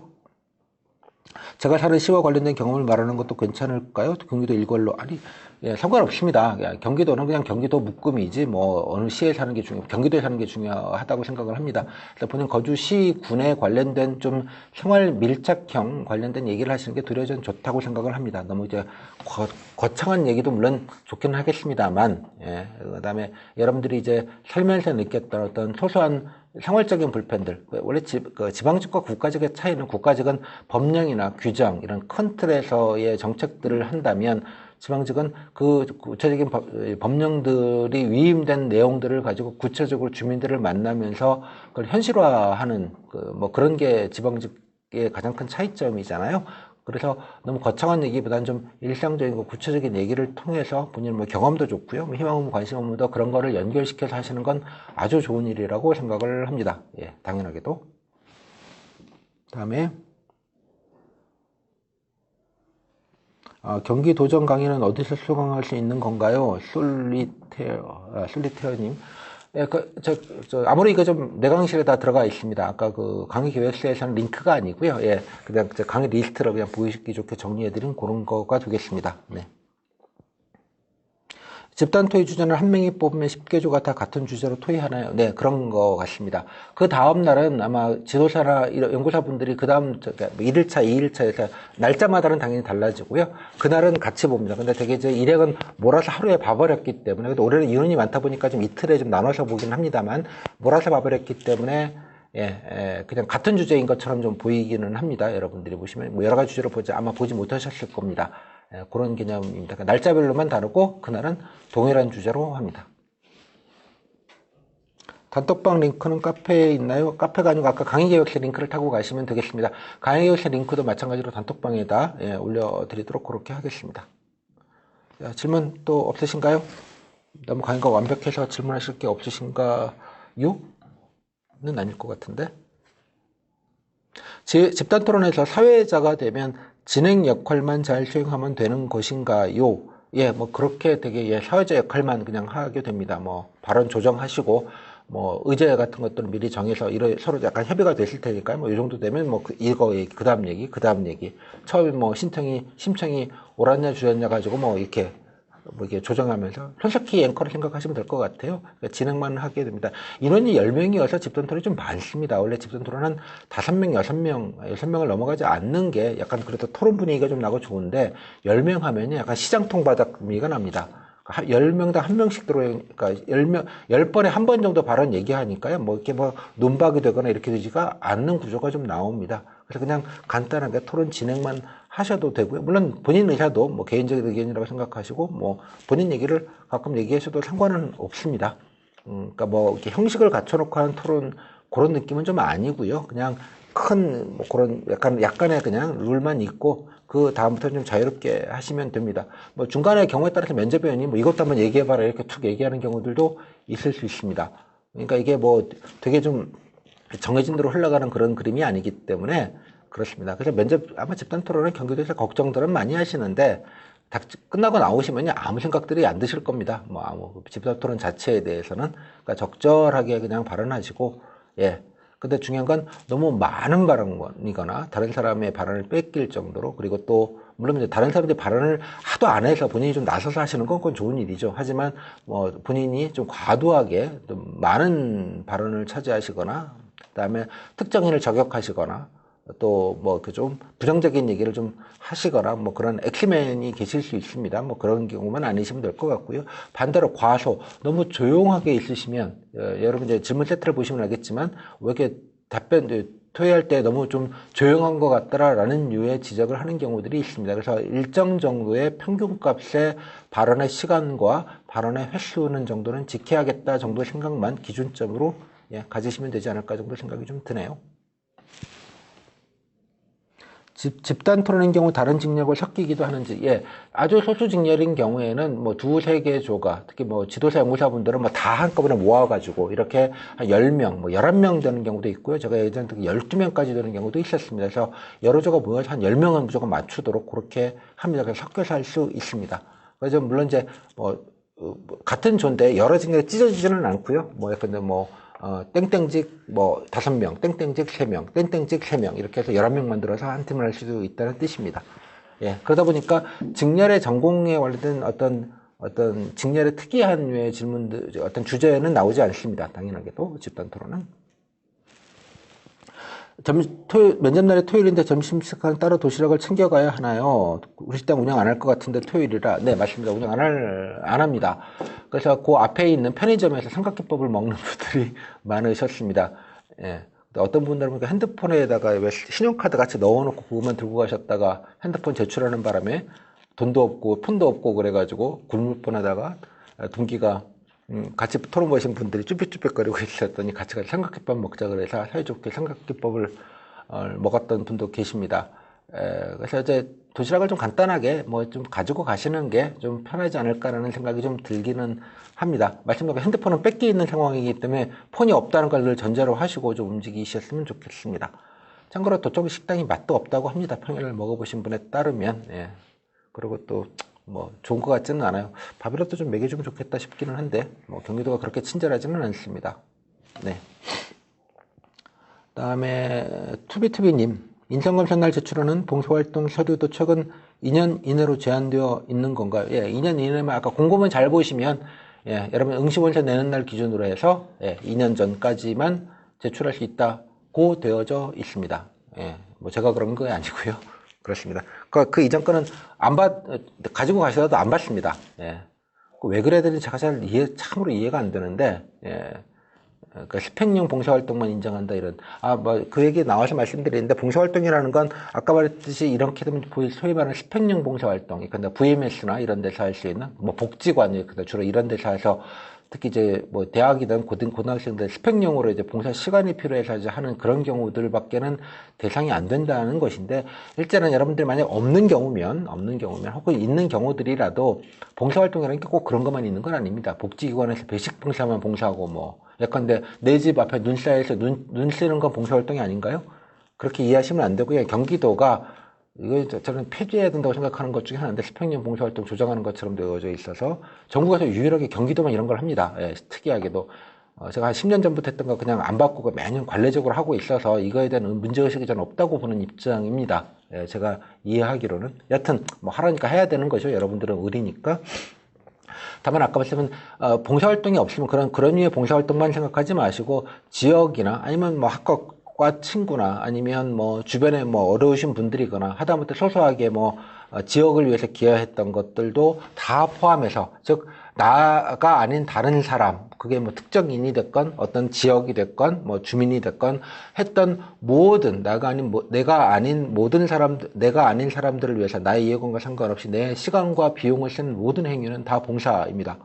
제가 사는 시와 관련된 경험을 말하는 것도 괜찮을까요? 경기도 일괄로. 아니, 예, 상관없습니다. 경기도는 그냥 경기도 묶음이지, 뭐, 어느 시에 사는 게 경기도에 사는 게 중요하다고 생각을 합니다. 그래서 본인 거주시, 군에 관련된 좀 생활 밀착형 관련된 얘기를 하시는 게 도리어 전 좋다고 생각을 합니다. 너무 이제 거창한 얘기도 물론 좋기는 하겠습니다만, 예, 그 다음에 여러분들이 이제 살면서 느꼈던 어떤 소소한 생활적인 불편들. 원래 지방직과 국가직의 차이는 국가직은 법령이나 규정, 이런 큰 틀에서의 정책들을 한다면 지방직은 그 구체적인 법령들이 위임된 내용들을 가지고 구체적으로 주민들을 만나면서 그걸 현실화하는 뭐 그런 게 지방직의 가장 큰 차이점이잖아요. 그래서 너무 거창한 얘기보다는 좀 일상적이고 구체적인 얘기를 통해서 본인 뭐 경험도 좋고요. 뭐 희망 업무, 관심 업무도 그런 거를 연결시켜서 하시는 건 아주 좋은 일이라고 생각을 합니다. 예, 당연하게도. 다음에 경기도정 강의는 어디서 수강할 수 있는 건가요? 솔리테어님. 예, 아무리 이거 좀 내 강의실에 다 들어가 있습니다. 아까 그 강의 계획서에서는 링크가 아니고요. 예, 그냥 강의 리스트로 그냥 보이시기 좋게 정리해드린 그런 거가 되겠습니다. 네. 집단 토의 주제는 한 명이 뽑으면 10개조가 다 같은 주제로 토의하나요? 네, 그런 거 같습니다. 그 다음 날은 아마 지도사나 연구사분들이 그 다음 1일차, 2일차에서 날짜마다는 당연히 달라지고요. 그날은 같이 봅니다. 근데 되게 이제 일행은 몰아서 하루에 봐버렸기 때문에, 올해는 인원이 많다 보니까 좀 이틀에 좀 나눠서 보긴 합니다만, 몰아서 봐버렸기 때문에 그냥 같은 주제인 것처럼 좀 보이기는 합니다. 여러분들이 보시면 뭐 여러 가지 주제로 아마 보지 못하셨을 겁니다. 그런 개념입니다. 그러니까 날짜별로만 다르고 그날은 동일한 주제로 합니다. 단톡방 링크는 카페에 있나요? 카페가 아니고 아까 강의계획서 링크를 타고 가시면 되겠습니다. 강의계획서 링크도 마찬가지로 단톡방에다 올려드리도록 그렇게 하겠습니다. 자, 질문 또 없으신가요? 너무 강의가 완벽해서 질문하실 게 없으신가요? 는 아닐 것 같은데. 집단 토론에서 사회자가 되면 진행 역할만 잘 수행하면 되는 것인가요? 예, 뭐 그렇게 되게 사회자 역할만 그냥 하게 됩니다. 뭐 발언 조정하시고 뭐 의제 같은 것들은 미리 정해서 서로 약간 협의가 됐을 테니까요. 뭐 이 정도 되면 뭐 이거 얘기, 그다음 얘기. 처음에 뭐 심청이 옳았냐 주였냐 가지고 뭐 이렇게 조정하면서 손석희 앵커를 생각하시면 될 것 같아요. 그러니까 진행만 하게 됩니다. 인원이 10명이어서 집단 토론이 좀 많습니다. 원래 집단 토론은 5명, 6명을 넘어가지 않는 게 약간 그래도 토론 분위기가 좀 나고 좋은데 10명 하면요 약간 시장통 바닥 분위기가 납니다. 10명당 1명씩 그러니까 10번에 한 번 정도 발언 얘기하니까요. 뭐 이렇게 뭐 논박이 되거나 이렇게 되지가 않는 구조가 좀 나옵니다. 그래서 그냥 간단하게 토론 진행만 하셔도 되고요. 물론 본인 의사도 뭐 개인적인 의견이라고 생각하시고 뭐 본인 얘기를 가끔 얘기하셔도 상관은 없습니다. 그러니까 뭐 이렇게 형식을 갖춰놓고 하는 토론 그런 느낌은 좀 아니고요. 그냥 큰 뭐 그런 약간의 그냥 룰만 있고 그 다음부터 좀 자유롭게 하시면 됩니다. 뭐 중간에 경우에 따라서 면접위원이 뭐 이것도 한번 얘기해봐라 이렇게 툭 얘기하는 경우들도 있을 수 있습니다. 그러니까 이게 뭐 되게 좀 정해진 대로 흘러가는 그런 그림이 아니기 때문에 그렇습니다. 그래서 아마 집단 토론은 경기도에서 걱정들은 많이 하시는데 다 끝나고 나오시면요 아무 생각들이 안 드실 겁니다. 뭐 집단 토론 자체에 대해서는 그러니까 적절하게 그냥 발언하시고 예. 근데 중요한 건 너무 많은 발언이거나 다른 사람의 발언을 뺏길 정도로 그리고 또 물론 이제 다른 사람들이 발언을 하도 안 해서 본인이 좀 나서서 하시는 건 그건 좋은 일이죠. 하지만 뭐 본인이 좀 과도하게 좀 많은 발언을 차지하시거나 그다음에 특정인을 저격하시거나 또 뭐 그 좀 부정적인 얘기를 좀 하시거나 뭐 그런 엑스맨이 계실 수 있습니다. 뭐 그런 경우만 아니시면 될 것 같고요. 반대로 과소, 너무 조용하게 있으시면 여러분 이제 질문 세트를 보시면 알겠지만 왜 이렇게 토의할 때 너무 좀 조용한 것 같더라라는 류의 지적을 하는 경우들이 있습니다. 그래서 일정 정도의 평균값의 발언의 시간과 발언의 횟수는 정도는 지켜야겠다 정도의 생각만 기준점으로 가지시면 되지 않을까 정도 생각이 좀 드네요. 집단 토론인 경우 다른 직렬을 섞이기도 하는지, 아주 소수 직렬인 경우에는 뭐 2-3개 조가, 특히 뭐 지도사 연구사분들은 뭐 다 한꺼번에 모아가지고 이렇게 한 10명, 뭐 11명 되는 경우도 있고요. 제가 예전에 12명까지 되는 경우도 있었습니다. 그래서 여러 조가 모여서 한 10명은 무조건 맞추도록 그렇게 합니다. 그래서 섞여서 할 수 있습니다. 그래서 물론 이제 같은 조인데 여러 직렬이 찢어지지는 않고요. 땡땡직 뭐 5명, 땡땡직 3명, 땡땡직 3명 이렇게 해서 11명 만들어서 한 팀을 할 수도 있다는 뜻입니다. 예, 그러다 보니까 직렬의 전공에 관련된 어떤 직렬의 특이한 류의 질문들, 어떤 주제는 나오지 않습니다. 당연하게도 집단 토론은. 면접날이 토요일인데 점심 시간 따로 도시락을 챙겨가야 하나요? 우리 식당 운영 안 할 것 같은데 토요일이라. 네, 맞습니다. 운영 안 합니다. 그래서 그 앞에 있는 편의점에서 삼각김밥을 먹는 분들이 많으셨습니다. 예. 어떤 분들은 보니까 핸드폰에다가 왜 신용카드 같이 넣어놓고 그것만 들고 가셨다가 핸드폰 제출하는 바람에 돈도 없고 폰도 없고 그래가지고 굶을 뻔하다가 동기가 같이 토론 보신 분들이 쭈뼛쭈뼛거리고 있었더니 같이 가서 삼각김밥 먹자 그래서 사이좋게 삼각김밥을 먹었던 분도 계십니다. 그래서 이제 도시락을 좀 간단하게 뭐 좀 가지고 가시는 게 좀 편하지 않을까라는 생각이 좀 들기는 합니다. 말씀드린 핸드폰은 뺏겨 있는 상황이기 때문에 폰이 없다는 걸 늘 전제로 하시고 좀 움직이셨으면 좋겠습니다. 참고로 도청 식당이 맛도 없다고 합니다. 평일날 먹어보신 분에 따르면. 예. 그리고 또 뭐 좋은 것 같지는 않아요. 밥이라도 좀 먹여주면 좋겠다 싶기는 한데 뭐 경기도가 그렇게 친절하지는 않습니다. 네. 그다음에 투비투비님, 인성검사날 제출하는 봉사활동 서류도 최근 2년 이내로 제한되어 있는 건가요? 예, 2년 이내면 아까 공고문 잘 보시면 예, 여러분 응시원서 내는 날 기준으로 해서 예, 2년 전까지만 제출할 수 있다고 되어져 있습니다. 예, 뭐 제가 그런 거 아니고요. 그렇습니다. 그 이전 거는 가지고 가셔도 안 받습니다. 예. 왜 그래야 되는지 제가 잘 참으로 이해가 안 되는데, 예. 그러니까 스펙용 봉사활동만 인정한다 이런. 뭐 그 얘기 나와서 말씀드리는데 봉사활동이라는 건 아까 말했듯이 이렇게 되면 소위 말하는 스펙용 봉사활동, 그러니까 VMS나 이런 데서 할 수 있는 뭐 복지관, 주로 이런 데서 해서 특히 이제 뭐 대학이든 고등학생들 스펙용으로 이제 봉사 시간이 필요해서 이제 하는 그런 경우들밖에는 대상이 안 된다는 것인데, 일단은 여러분들이 만약 없는 경우면 혹은 있는 경우들이라도 봉사활동이라는 게 꼭 그런 것만 있는 건 아닙니다. 복지기관에서 배식 봉사만 봉사하고 뭐 예컨대 내 집 앞에 눈 쌓여서 눈 쓰는 건 봉사활동이 아닌가요? 그렇게 이해하시면 안 되고요. 경기도가 이거 저는 폐지해야 된다고 생각하는 것 중에 하나인데 스펙용 봉사활동 조정하는 것처럼 되어져 있어서 전국에서 유일하게 경기도만 이런 걸 합니다. 예, 특이하게도. 제가 한 10년 전부터 했던 거 그냥 안 바꾸고 매년 관례적으로 하고 있어서 이거에 대한 문제의식이 저는 없다고 보는 입장입니다. 예, 제가 이해하기로는. 여튼 뭐 하라니까 해야 되는 거죠. 여러분들은 의리니까. 다만 아까 말씀은 봉사활동이 없으면 그런 류의 봉사활동만 생각하지 마시고 지역이나 아니면 뭐 학과 친구나 아니면 뭐 주변에 뭐 어려우신 분들이거나 하다못해 소소하게 뭐 지역을 위해서 기여했던 것들도 다 포함해서, 즉 나가 아닌 다른 사람, 그게 뭐 특정인이 됐건 어떤 지역이 됐건 뭐 주민이 됐건 했던 모든 내가 아닌 사람들을 위해서 나의 이해관과 상관없이 내 시간과 비용을 쓰는 모든 행위는 다 봉사입니다.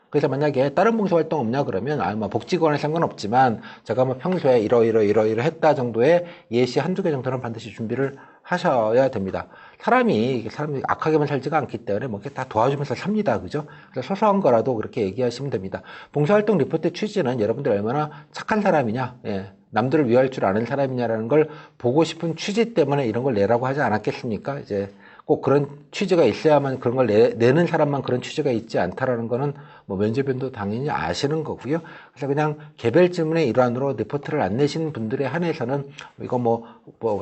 그래서 만약에 다른 봉사활동 없냐 그러면 뭐 복지관에 상관없지만 제가 뭐 평소에 이러 했다 정도의 예시 한두 개 정도는 반드시 준비를 하셔야 됩니다. 사람이 악하게만 살지가 않기 때문에 뭐 다 도와주면서 삽니다. 그죠? 그래서 소소한 거라도 그렇게 얘기하시면 됩니다. 봉사활동 리포트 취지는 여러분들 얼마나 착한 사람이냐, 예, 남들을 위할 줄 아는 사람이냐라는 걸 보고 싶은 취지 때문에 이런 걸 내라고 하지 않았겠습니까? 이제 꼭 그런 취지가 있어야만 그런 걸 내는 사람만 그런 취지가 있지 않다라는 거는 뭐 면접위원도 당연히 아시는 거고요. 그래서 그냥 개별 질문의 일환으로 리포트를 안 내시는 분들에 한해서는 이거 뭐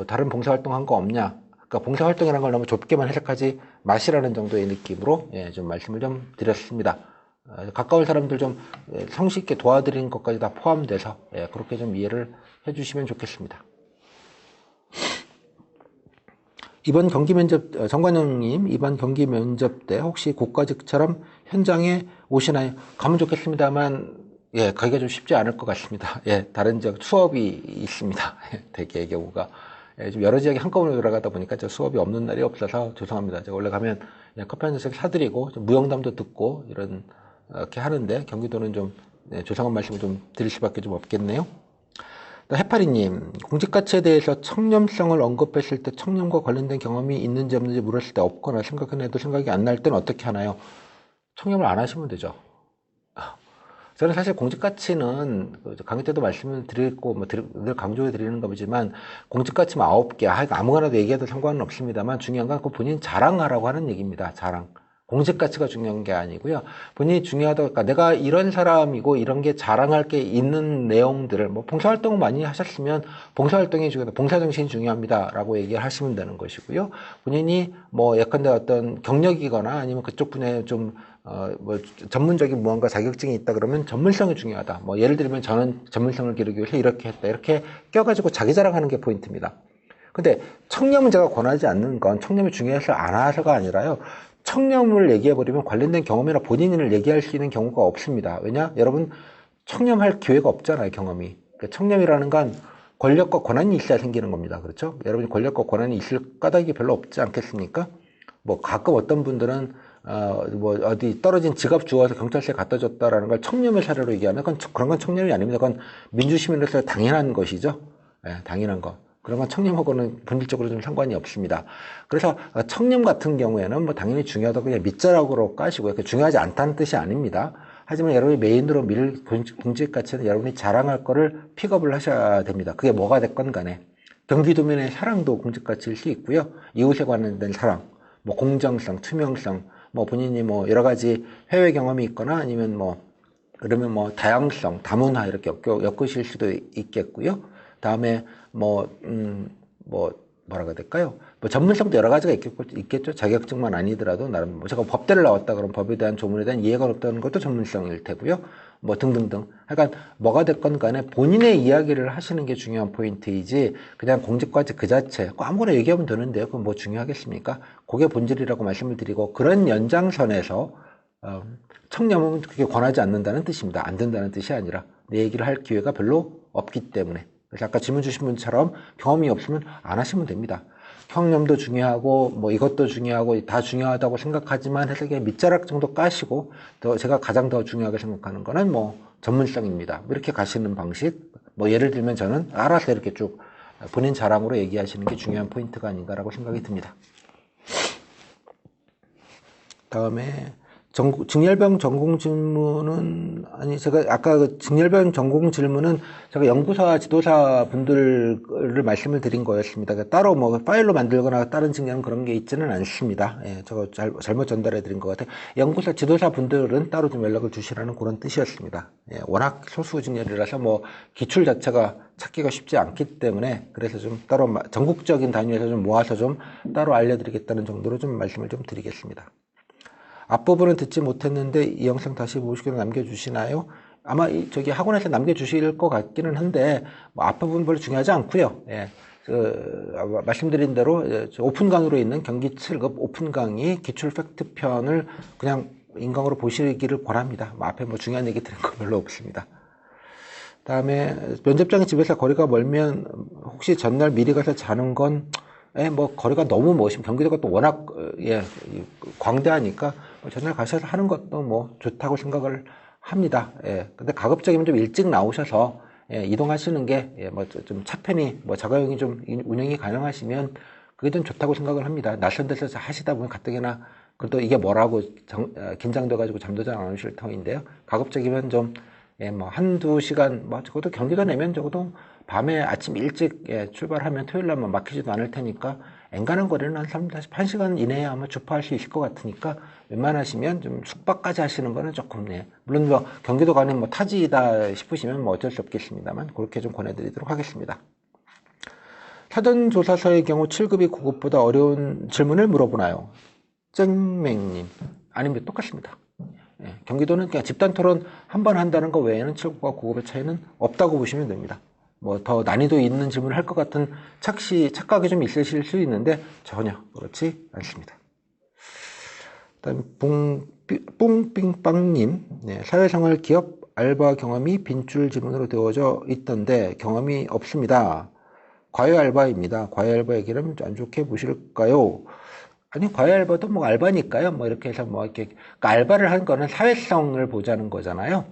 다른 봉사활동 한 거 없냐. 그러니까 봉사활동이라는 걸 너무 좁게만 해석하지 마시라는 정도의 느낌으로 예, 좀 말씀을 좀 드렸습니다. 가까운 사람들 좀 성의 있게 도와드리는 것까지 다 포함돼서 예, 그렇게 좀 이해를 해주시면 좋겠습니다. 이번 경기 면접, 정관영님, 이번 경기 면접 때 혹시 고과직처럼 현장에 오시나요? 가면 좋겠습니다만, 예, 가기가 좀 쉽지 않을 것 같습니다. 예, 다른 지역 수업이 있습니다. 대개의 경우가. 예, 좀 여러 지역이 한꺼번에 돌아가다 보니까 저 수업이 없는 날이 없어서 죄송합니다. 제가 원래 가면 커피 한 잔씩 사드리고, 좀 무용담도 듣고, 이렇게 하는데, 경기도는 좀, 죄송한 말씀을 좀 드릴 수밖에 좀 없겠네요. 해파리님, 공직가치에 대해서 청렴성을 언급했을 때 청렴과 관련된 경험이 있는지 없는지 물었을 때 없거나 생각해내도 생각이 안 날 때는 어떻게 하나요? 청렴을 안 하시면 되죠. 저는 사실 공직가치는 강의 때도 말씀을 드리고 늘 강조해 드리는 거지만 공직가치만 9개, 아무거나도 얘기해도 상관은 없습니다만 중요한 건 그 본인 자랑하라고 하는 얘기입니다. 자랑. 공직 가치가 중요한 게 아니고요. 본인이 중요하다, 그러니까 내가 이런 사람이고 이런 게 자랑할 게 있는 내용들을, 뭐 봉사활동을 많이 하셨으면 봉사활동이 중요하다, 봉사정신이 중요합니다라고 얘기를 하시면 되는 것이고요. 본인이 뭐 예컨대 어떤 경력이거나 아니면 그쪽 분야에 좀 뭐 전문적인 무언가 자격증이 있다 그러면 전문성이 중요하다. 뭐 예를 들면 저는 전문성을 기르기 위해서 이렇게 했다, 이렇게 껴가지고 자기 자랑하는 게 포인트입니다. 근데 청렴은 제가 권하지 않는 건 청렴이 중요해서 안 해서가 아니라요. 청렴을 얘기해버리면 관련된 경험이나 본인을 얘기할 수 있는 경우가 없습니다. 왜냐? 여러분, 청렴할 기회가 없잖아요, 경험이. 그러니까 청렴이라는 건 권력과 권한이 있어야 생기는 겁니다. 그렇죠? 여러분이 권력과 권한이 있을 까닭이 별로 없지 않겠습니까? 뭐, 가끔 어떤 분들은, 뭐, 어디 떨어진 지갑 주워서 경찰서에 갖다 줬다라는 걸 청렴의 사례로 얘기하는 건, 그런 건 청렴이 아닙니다. 그건 민주시민으로서 당연한 것이죠. 예, 당연한 거. 그런 건 청렴하고는 본질적으로 좀 상관이 없습니다. 그래서 청렴 같은 경우에는 뭐 당연히 중요하다고 그냥 밑자락으로 까시고요. 중요하지 않다는 뜻이 아닙니다. 하지만 여러분이 메인으로 밀 공직 가치는 여러분이 자랑할 거를 픽업을 하셔야 됩니다. 그게 뭐가 됐건 간에. 경기도민의 사랑도 공직 가치일 수 있고요. 이웃에 관련된 사랑, 뭐 공정성, 투명성, 뭐 본인이 뭐 여러 가지 해외 경험이 있거나 아니면 뭐 그러면 뭐 다양성, 다문화 이렇게 엮으실 수도 있겠고요. 다음에 뭐라고 해야 될까요? 뭐 전문성도 여러 가지가 있겠죠. 자격증만 아니더라도 나름 뭐 제가 법대를 나왔다 그러면 법에 대한 조문에 대한 이해가 없다는 것도 전문성일 테고요. 뭐 등등등. 하여간 뭐가 됐건 간에 본인의 이야기를 하시는 게 중요한 포인트이지 그냥 공직과제 그 자체 아무거나 얘기하면 되는데요. 그건 뭐 중요하겠습니까? 그게 본질이라고 말씀을 드리고 그런 연장선에서 청렴은 그게 권하지 않는다는 뜻입니다. 안 된다는 뜻이 아니라 내 얘기를 할 기회가 별로 없기 때문에. 그래서 아까 질문 주신 분처럼 경험이 없으면 안 하시면 됩니다. 청렴도 중요하고 뭐 이것도 중요하고 다 중요하다고 생각하지만 해석의 밑자락 정도 까시고 또 제가 가장 더 중요하게 생각하는 거는 뭐 전문성입니다. 이렇게 가시는 방식. 뭐 예를 들면 저는 알아서 이렇게 쭉 본인 자랑으로 얘기하시는 게 중요한 포인트가 아닌가라고 생각이 듭니다. 다음에 직렬병 전공 질문은 아니 제가 아까 그 직렬병 전공 질문은 제가 연구사 지도사 분들을 말씀을 드린 거였습니다. 그러니까 따로 뭐 파일로 만들거나 다른 직렬은 그런 게 있지는 않습니다. 예, 제가 잘못 전달해 드린 것 같아요. 연구사 지도사 분들은 따로 좀 연락을 주시라는 그런 뜻이었습니다. 예, 워낙 소수 직렬이라서 뭐 기출 자체가 찾기가 쉽지 않기 때문에 그래서 좀 따로 전국적인 단위에서 좀 모아서 좀 따로 알려드리겠다는 정도로 좀 말씀을 좀 드리겠습니다. 앞부분은 듣지 못했는데 이 영상 다시 보시기로 남겨주시나요? 아마 저기 학원에서 남겨주실 것 같기는 한데 뭐 앞부분 별로 중요하지 않고요. 예, 말씀드린 대로 오픈 강의로 있는 경기 7급 오픈 강의 기출 팩트 편을 그냥 인강으로 보시기를 권합니다. 뭐 앞에 뭐 중요한 얘기 들은 거 별로 없습니다. 다음에 면접장이 집에서 거리가 멀면 혹시 전날 미리 가서 자는 건 뭐 거리가 너무 멀시면 경기도가 또 워낙 광대하니까 전날 가셔서 하는 것도 뭐 좋다고 생각을 합니다. 근데 가급적이면 좀 일찍 나오셔서 이동하시는 게 뭐 좀 차편이 뭐 자가용이 좀 운영이 가능하시면 그게 좀 좋다고 생각을 합니다. 낯선 데서 하시다 보면 가뜩이나 그래도 이게 뭐라고 긴장돼가지고 잠도 잘 안 오실 터인데요. 가급적이면 좀 뭐 한두 시간 뭐 적어도 경기도 내면 적어도 밤에 아침 일찍 출발하면 토요일날만 막히지도 않을 테니까 엔간한 거리는 한 1시간 이내에 아마 주파할 수 있을 것 같으니까 웬만하시면 좀 숙박까지 하시는 거는 조금 물론 뭐 경기도 가는 뭐 타지이다 싶으시면 뭐 어쩔 수 없겠습니다만 그렇게 좀 권해드리도록 하겠습니다. 사전조사서의 경우 7급이 9급보다 어려운 질문을 물어보나요? 쨍맹님 아닙니다. 똑같습니다. 경기도는 그냥 집단토론 한 번 한다는 거 외에는 7급과 9급의 차이는 없다고 보시면 됩니다. 뭐 더 난이도 있는 질문을 할 것 같은 착각이 좀 있으실 수 있는데 전혀 그렇지 않습니다. 다음 뿡빙빵님 사회생활 기업 알바 경험이 빈줄 질문으로 되어져 있던데 경험이 없습니다. 과외 알바입니다. 과외 알바 얘기를 안 좋게 보실까요? 아니 과외 알바도 뭐 알바니까요. 뭐 이렇게 해서 뭐 이렇게 그러니까 알바를 한 거는 사회성을 보자는 거잖아요.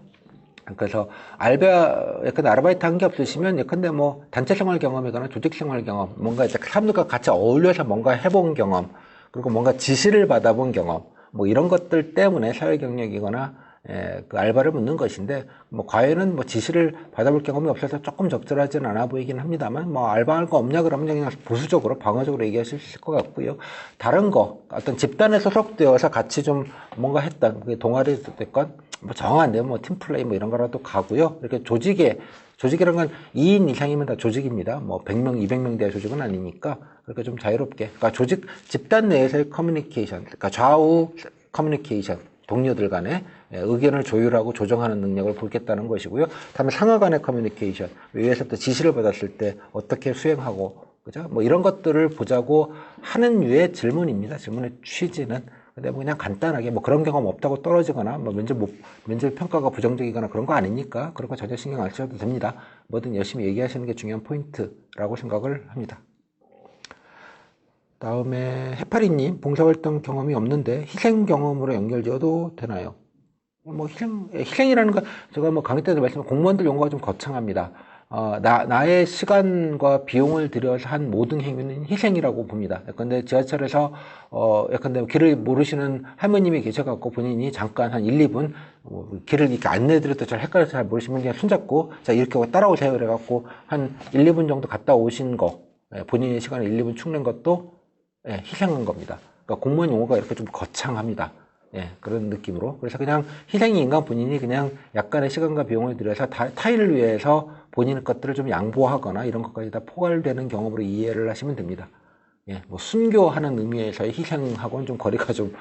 그래서 약간 아르바이트 한 게 없으시면 예컨대 뭐 단체 생활 경험이거나 조직 생활 경험, 뭔가 이제 사람들과 같이 어울려서 뭔가 해본 경험, 그리고 뭔가 지시를 받아본 경험, 뭐 이런 것들 때문에 사회 경력이거나 그 알바를 묻는 것인데, 뭐 과외는 뭐 지시를 받아볼 경험이 없어서 조금 적절하지는 않아 보이긴 합니다만, 뭐 알바할 거 없냐 그러면 그냥 보수적으로 방어적으로 얘기하실 수 있을 것 같고요. 다른 거 어떤 집단에 소속되어서 같이 좀 뭔가 했던, 그게 동아리도 됐건 뭐 정한데 뭐 팀플레이 뭐 이런 거라도 가고요. 이렇게 조직이라는 건 2인 이상이면 다 조직입니다. 뭐 100명, 200명 대한 조직은 아니니까 그렇게 좀 자유롭게. 그러니까 집단 내에서의 커뮤니케이션, 그러니까 좌우 커뮤니케이션, 동료들 간의 의견을 조율하고 조정하는 능력을 보겠다는 것이고요. 다음에 상하 간의 커뮤니케이션, 위에서부터 지시를 받았을 때 어떻게 수행하고, 그죠? 뭐 이런 것들을 보자고 하는 류의 질문입니다. 질문의 취지는. 근데 뭐 그냥 간단하게 뭐 그런 경험 없다고 떨어지거나 뭐 면접 평가가 부정적이거나 그런 거 아니니까 그런 거 전혀 신경 안 쓰셔도 됩니다. 뭐든 열심히 얘기하시는 게 중요한 포인트라고 생각을 합니다. 다음에 해파리님, 봉사활동 경험이 없는데 희생 경험으로 연결지어도 되나요? 뭐 희생이라는 건 제가 뭐 강의 때도 말씀드린 공무원들 용어가 좀 거창합니다. 나의 시간과 비용을 들여서 한 모든 행위는 희생이라고 봅니다. 근데 지하철에서, 근데 길을 모르시는 할머님이 계셔갖고 본인이 잠깐 한 1, 2분, 길을 이렇게 안내드려도 잘 헷갈려서 잘 모르시면 그냥 손잡고, 자, 이렇게 따라오세요. 그래갖고 한 1, 2분 정도 갔다 오신 거, 본인의 시간을 1, 2분 축낸 것도 희생한 겁니다. 그러니까 공무원 용어가 이렇게 좀 거창합니다. 그런 느낌으로. 그래서 그냥 희생이 인간 본인이 그냥 약간의 시간과 비용을 들여서 타인을 위해서 본인의 것들을 좀 양보하거나 이런 것까지 다 포괄되는 경험으로 이해를 하시면 됩니다. 뭐 순교하는 의미에서의 희생하고는 좀 거리가 좀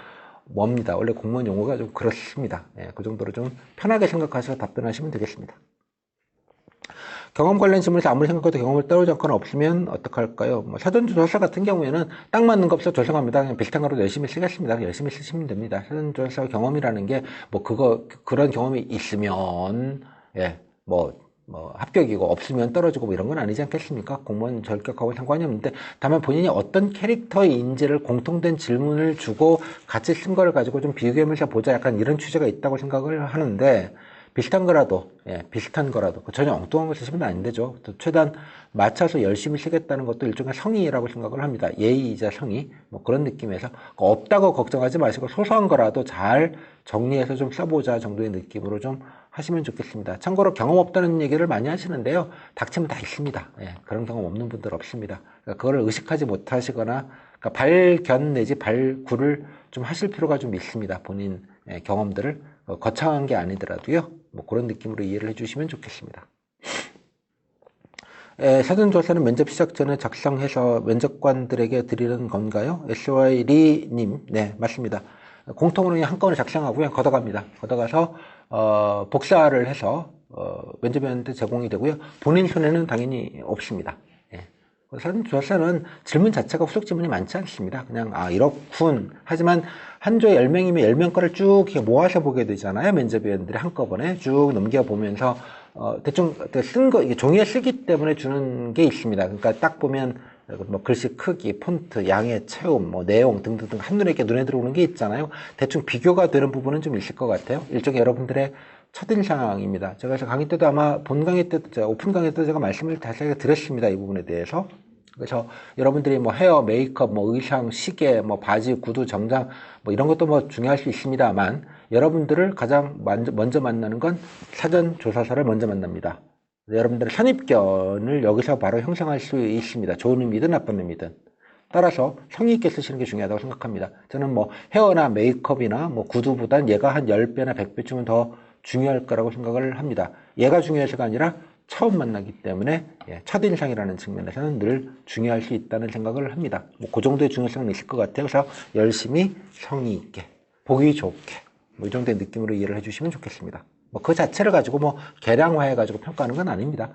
멉니다. 원래 공무원 용어가 좀 그렇습니다. 그 정도로 좀 편하게 생각하셔서 답변하시면 되겠습니다. 경험 관련 질문에서 아무리 생각해도 경험을 따르지 않거나 없으면 어떡할까요? 뭐 사전조사 같은 경우에는 딱 맞는 거 없어 죄송합니다. 그냥 비슷한 거로 열심히 쓰겠습니다. 열심히 쓰시면 됩니다. 사전조사 경험이라는 게 뭐 그런 경험이 있으면 뭐 합격이고 없으면 떨어지고 뭐 이런 건 아니지 않겠습니까? 공무원 절격하고 상관이 없는데 다만 본인이 어떤 캐릭터인지를 공통된 질문을 주고 같이 쓴 거를 가지고 좀 비교하면서 보자 약간 이런 취지가 있다고 생각을 하는데 비슷한 거라도 전혀 엉뚱한 걸 쓰시면 안 되죠. 최대한 맞춰서 열심히 쓰겠다는 것도 일종의 성의라고 생각을 합니다. 예의이자 성의 뭐 그런 느낌에서 없다고 걱정하지 마시고 소소한 거라도 잘 정리해서 좀 써보자 정도의 느낌으로 좀 하시면 좋겠습니다. 참고로 경험 없다는 얘기를 많이 하시는데요. 닥치면 다 있습니다. 그런 경험 없는 분들 없습니다. 그러니까 그걸 의식하지 못하시거나 그러니까 발견 내지 발굴을 좀 하실 필요가 좀 있습니다. 본인 경험들을 거창한 게 아니더라도요. 뭐 그런 느낌으로 이해를 해주시면 좋겠습니다. 사전조사는 면접 시작 전에 작성해서 면접관들에게 드리는 건가요? SY리님, 네, 맞습니다. 공통으로 그냥 한꺼번에 작성하고 그냥 걷어갑니다. 걷어가서, 복사를 해서, 면접위원한테 제공이 되고요. 본인 손에는 당연히 없습니다. 사전조사는 질문 자체가 후속 질문이 많지 않습니다. 그냥, 이렇군. 하지만 한 조에 10명이면 10명 거를 쭉 이렇게 모아서 보게 되잖아요. 면접위원들이 한꺼번에 쭉 넘겨보면서, 대충 쓴 거, 이게 종이에 쓰기 때문에 주는 게 있습니다. 그러니까 딱 보면, 뭐 글씨 크기, 폰트, 양의 채움, 뭐 내용 등등등 한눈에 이렇게 눈에 들어오는 게 있잖아요. 대충 비교가 되는 부분은 좀 있을 것 같아요. 일종의 여러분들의 첫인상입니다. 제가 강의 때도 아마 본 강의 때도 제가 오픈 강의 때도 제가 말씀을 자세하게 드렸습니다. 이 부분에 대해서. 그래서 여러분들이 뭐 헤어, 메이크업, 뭐 의상, 시계, 뭐 바지, 구두, 정장 뭐 이런 것도 뭐 중요할 수 있습니다만 여러분들을 가장 먼저 만나는 건 사전조사사를 먼저 만납니다. 여러분들의 선입견을 여기서 바로 형성할 수 있습니다. 좋은 의미든 나쁜 의미든. 따라서 성의 있게 쓰시는 게 중요하다고 생각합니다. 저는 뭐 헤어나 메이크업이나 뭐 구두보단 얘가 한 10배나 100배쯤은 더 중요할 거라고 생각을 합니다. 얘가 중요해서가 아니라 처음 만나기 때문에 첫인상이라는 측면에서는 늘 중요할 수 있다는 생각을 합니다. 뭐 그 정도의 중요성은 있을 것 같아요. 그래서 열심히 성의 있게, 보기 좋게 뭐 이 정도의 느낌으로 이해를 해주시면 좋겠습니다. 뭐 그 자체를 가지고 뭐 계량화해가지고 평가하는 건 아닙니다.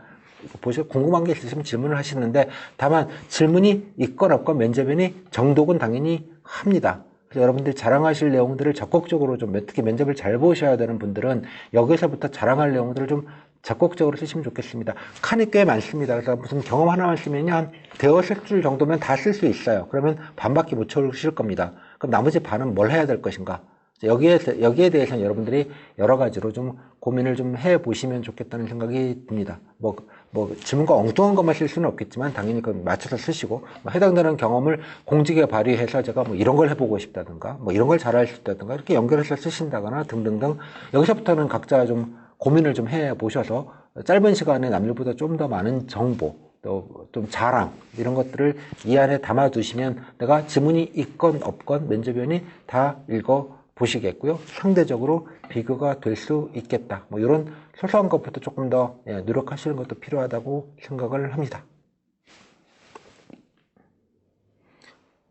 보시고 궁금한 게 있으시면 질문을 하시는데 다만 질문이 있건 없건 면접인이 정독은 당연히 합니다. 그래서 여러분들이 자랑하실 내용들을 적극적으로 좀 특히 면접을 잘 보셔야 되는 분들은 여기서부터 자랑할 내용들을 좀 적극적으로 쓰시면 좋겠습니다. 칸이 꽤 많습니다. 그래서 무슨 경험 하나만 쓰면요 한 대여섯 줄 정도면 다 쓸 수 있어요. 그러면 반밖에 못 채우실 겁니다. 그럼 나머지 반은 뭘 해야 될 것인가? 여기에 대해서는 여러분들이 여러 가지로 좀 고민을 좀 해보시면 좋겠다는 생각이 듭니다. 뭐 뭐 질문과 엉뚱한 것만 쓸 수는 없겠지만 당연히 그건 맞춰서 쓰시고 뭐 해당되는 경험을 공직에 발휘해서 제가 뭐 이런 걸 해보고 싶다든가 뭐 이런 걸 잘할 수 있다든가 이렇게 연결해서 쓰신다거나 등등등 여기서부터는 각자 좀 고민을 좀 해보셔서 짧은 시간에 남들보다 좀 더 많은 정보 또 좀 자랑 이런 것들을 이 안에 담아두시면 내가 지문이 있건 없건 면접위원이 다 읽어 보시겠고요. 상대적으로 비교가 될 수 있겠다. 뭐 이런 소소한 것부터 조금 더 노력하시는 것도 필요하다고 생각을 합니다.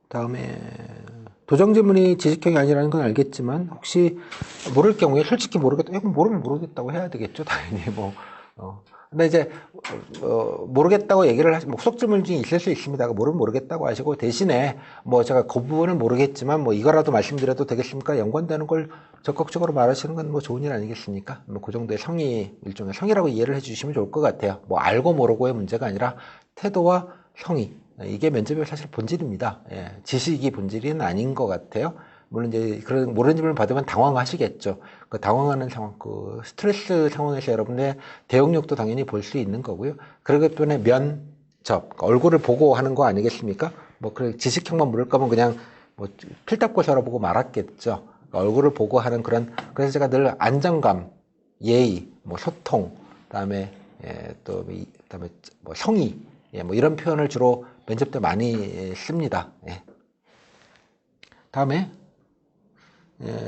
다음에 도정 지문이 지식형이 아니라는 건 알겠지만 혹시 모를 경우에 솔직히 모르겠다. 이건 모르면 모르겠다고 해야 되겠죠. 당연히 뭐. 근데 이제 모르겠다고 얘기를 하시면 후속 질문 중에 있을 수 있습니다. 모르면 모르겠다고 하시고 대신에 뭐 제가 그 부분은 모르겠지만 뭐 이거라도 말씀드려도 되겠습니까? 연관되는 걸 적극적으로 말하시는 건 뭐 좋은 일 아니겠습니까? 뭐 그 정도의 성의 일종의 성의라고 이해를 해주시면 좋을 것 같아요. 뭐 알고 모르고의 문제가 아니라 태도와 성의 이게 면접의 사실 본질입니다. 예, 지식이 본질은 아닌 것 같아요. 물론 이제 그런 모르는 질문을 받으면 당황하시겠죠. 그 당황하는 상황, 그 스트레스 상황에서 여러분의 대응력도 당연히 볼 수 있는 거고요. 그렇기 때문에 면접, 얼굴을 보고 하는 거 아니겠습니까? 뭐 그 지식형만 물을 거면 그냥 뭐 필답고사로 보고 말았겠죠. 그러니까 얼굴을 보고 하는 그런 그래서 제가 늘 안정감, 예의, 뭐 소통, 그다음에 그다음에 뭐 성의, 뭐 이런 표현을 주로 면접 때 많이 씁니다. 다음에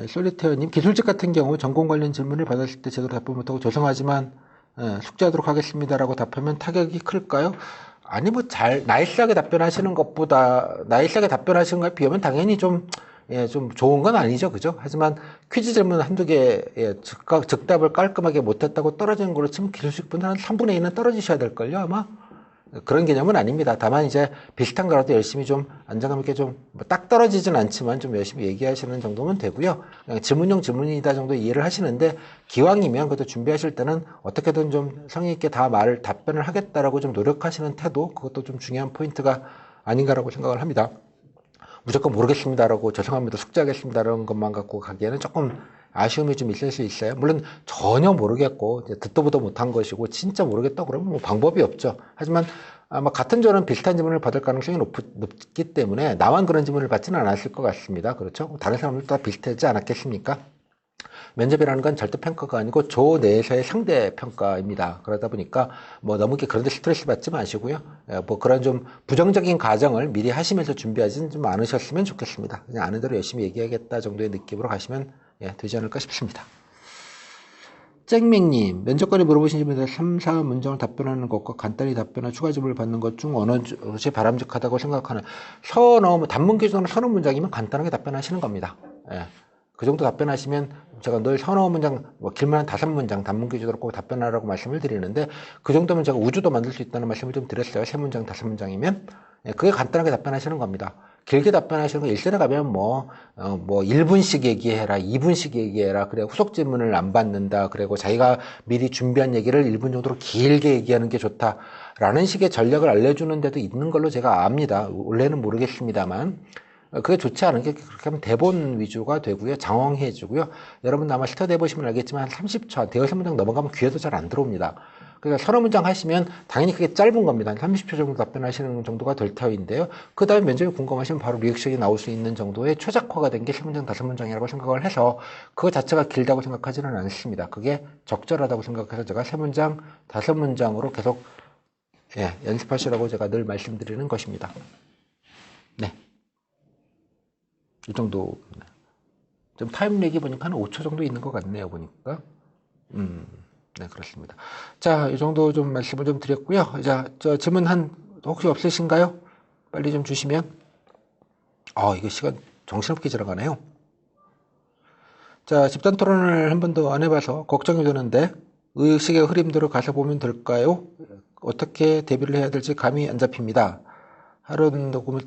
솔리테어님, 기술직 같은 경우 전공 관련 질문을 받았을 때 제대로 답변 못하고 죄송하지만 숙제하도록 하겠습니다라고 답하면 타격이 클까요? 아니 뭐 나이스하게 답변하시는 것보다 나이스하게 답변하시는 것에 비하면 당연히 좀 좋은 건 아니죠, 그죠? 하지만 퀴즈 질문 한두 개 즉답을 깔끔하게 못했다고 떨어지는 걸로 치면 기술직 분들 한 3분의 2는 떨어지셔야 될걸요, 아마. 그런 개념은 아닙니다. 다만 이제 비슷한 거라도 열심히 좀 안정감 있게 좀 딱 떨어지진 않지만 좀 열심히 얘기하시는 정도면 되고요. 그냥 질문형 질문이다 정도 이해를 하시는데 기왕이면 그것도 준비하실 때는 어떻게든 좀 성의 있게 다 답변을 하겠다라고 좀 노력하시는 태도 그것도 좀 중요한 포인트가 아닌가라고 생각을 합니다. 무조건 모르겠습니다라고 죄송합니다 숙제하겠습니다라는 것만 갖고 가기에는 조금 아쉬움이 좀 있을 수 있어요. 물론 전혀 모르겠고 듣도 보도 못한 것이고 진짜 모르겠다 그러면 뭐 방법이 없죠. 하지만 아마 같은 조는 비슷한 질문을 받을 가능성이 높기 때문에 나만 그런 질문을 받지는 않았을 것 같습니다. 그렇죠? 다른 사람들도 다 비슷하지 않았겠습니까? 면접이라는 건 절대 평가가 아니고 조 내에서의 상대 평가입니다. 그러다 보니까 뭐 너무 그런데 스트레스 받지 마시고요. 뭐 그런 좀 부정적인 가정을 미리 하시면서 준비하지는 좀 않으셨으면 좋겠습니다. 그냥 아는 대로 열심히 얘기하겠다 정도의 느낌으로 가시면 되지 않을까 싶습니다. 쨍맹님, 면접관이 물어보신 질문에 3, 4문장을 답변하는 것과 간단히 답변한 추가 질문을 받는 것 중 어느 것이 바람직하다고 생각하는 단문 기준으로 서너 문장이면 간단하게 답변하시는 겁니다. 그 정도 답변하시면 제가 늘 서너 문장, 뭐 길면 한 5문장 단문 기준으로 꼭 답변하라고 말씀을 드리는데 그 정도면 제가 우주도 만들 수 있다는 말씀을 좀 드렸어요. 3문장, 5문장이면 그게 간단하게 답변하시는 겁니다. 길게 답변하시는 거 일선에 가면 뭐 1분씩 얘기해라, 2분씩 얘기해라. 그래 후속 질문을 안 받는다. 그리고 자기가 미리 준비한 얘기를 1분 정도로 길게 얘기하는 게 좋다라는 식의 전략을 알려주는 데도 있는 걸로 제가 압니다. 원래는 모르겠습니다만. 그게 좋지 않은 게 그렇게 하면 대본 위주가 되고요. 장황해지고요. 여러분 아마 스터디 해보시면 알겠지만 한 30초, 대여섯 문장 넘어가면 귀에도 잘 안 들어옵니다. 그러니까 서너 문장 하시면 당연히 그게 짧은 겁니다. 한 30초 정도 답변하시는 정도가 될 터인데요. 그 다음에 면접이 궁금하시면 바로 리액션이 나올 수 있는 정도의 최적화가 된 게 3문장, 5문장이라고 생각을 해서 그거 자체가 길다고 생각하지는 않습니다. 그게 적절하다고 생각해서 제가 3문장, 5문장으로 계속 연습하시라고 제가 늘 말씀드리는 것입니다. 네. 이 정도. 좀 타임렉이 보니까 한 5초 정도 있는 것 같네요, 보니까. 네, 그렇습니다. 자, 이 정도 좀 말씀을 좀 드렸고요. 자, 질문 혹시 없으신가요? 빨리 좀 주시면. 이거 시간 정신없게 지나가네요. 자, 집단 토론을 한 번도 안 해봐서 걱정이 되는데, 의식의 흐름대로 가서 보면 될까요? 어떻게 대비를 해야 될지 감이 안 잡힙니다. 하루는 녹음을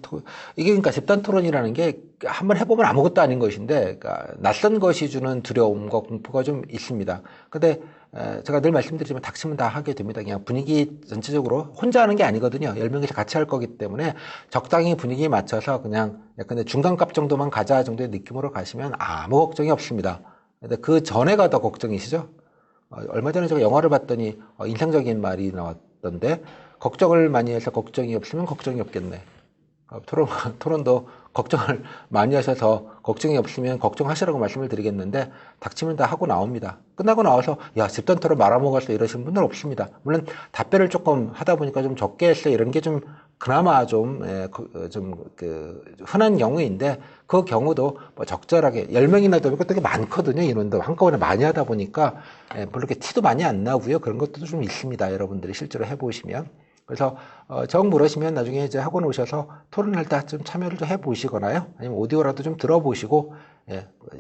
이게 그러니까 집단 토론이라는 게 한번 해보면 아무것도 아닌 것인데, 그러니까 낯선 것이 주는 두려움과 공포가 좀 있습니다. 근데 제가 늘 말씀드리지만 닥치면 다 하게 됩니다. 그냥 분위기 전체적으로 혼자 하는 게 아니거든요. 10명이서 같이 할 거기 때문에 적당히 분위기에 맞춰서 그냥 약간 중간값 정도만 가자 정도의 느낌으로 가시면 아무 걱정이 없습니다. 근데 그 전에가 더 걱정이시죠? 얼마 전에 제가 영화를 봤더니 인상적인 말이 하셨던데 걱정을 많이 해서 걱정이 없으면 걱정이 없겠네. 토론도 걱정을 많이 하셔서 걱정이 없으면 걱정하시라고 말씀을 드리겠는데 닥치면 다 하고 나옵니다. 끝나고 나와서 야 집단 토론 말아먹었어 이러시는 분들 없습니다. 물론 답변을 조금 하다 보니까 좀 적게 했어요 이런 게 좀 그나마 좀 흔한 경우인데 그 경우도 뭐 적절하게 10명이나 되면 되게 많거든요. 인원도 한꺼번에 많이 하다 보니까 별로 이렇게 티도 많이 안 나고요. 그런 것도 좀 있습니다. 여러분들이 실제로 해보시면. 그래서 정 물으시면 나중에 이제 학원 오셔서 토론할 때 좀 참여를 좀 해보시거나요. 아니면 오디오라도 좀 들어보시고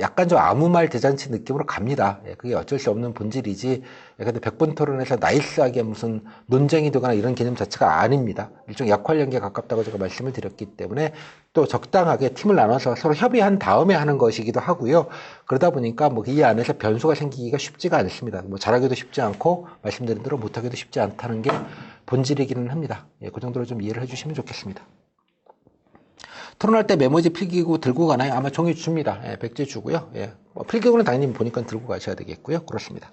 약간 좀 아무 말 대잔치 느낌으로 갑니다. 그게 어쩔 수 없는 본질이지. 근데 100분 토론에서 나이스하게 무슨 논쟁이 되거나 이런 개념 자체가 아닙니다. 일종 약활연계에 가깝다고 제가 말씀을 드렸기 때문에 또 적당하게 팀을 나눠서 서로 협의한 다음에 하는 것이기도 하고요. 그러다 보니까 뭐 이 안에서 변수가 생기기가 쉽지가 않습니다. 뭐 잘하기도 쉽지 않고 말씀드린 대로 못하기도 쉽지 않다는 게 본질이기는 합니다. 그 정도로 좀 이해를 해주시면 좋겠습니다. 토론할 때 메모지 필기구 들고 가나요? 아마 종이 줍니다. 백지 주고요. 필기구는 당연히 보니까 들고 가셔야 되겠고요. 그렇습니다.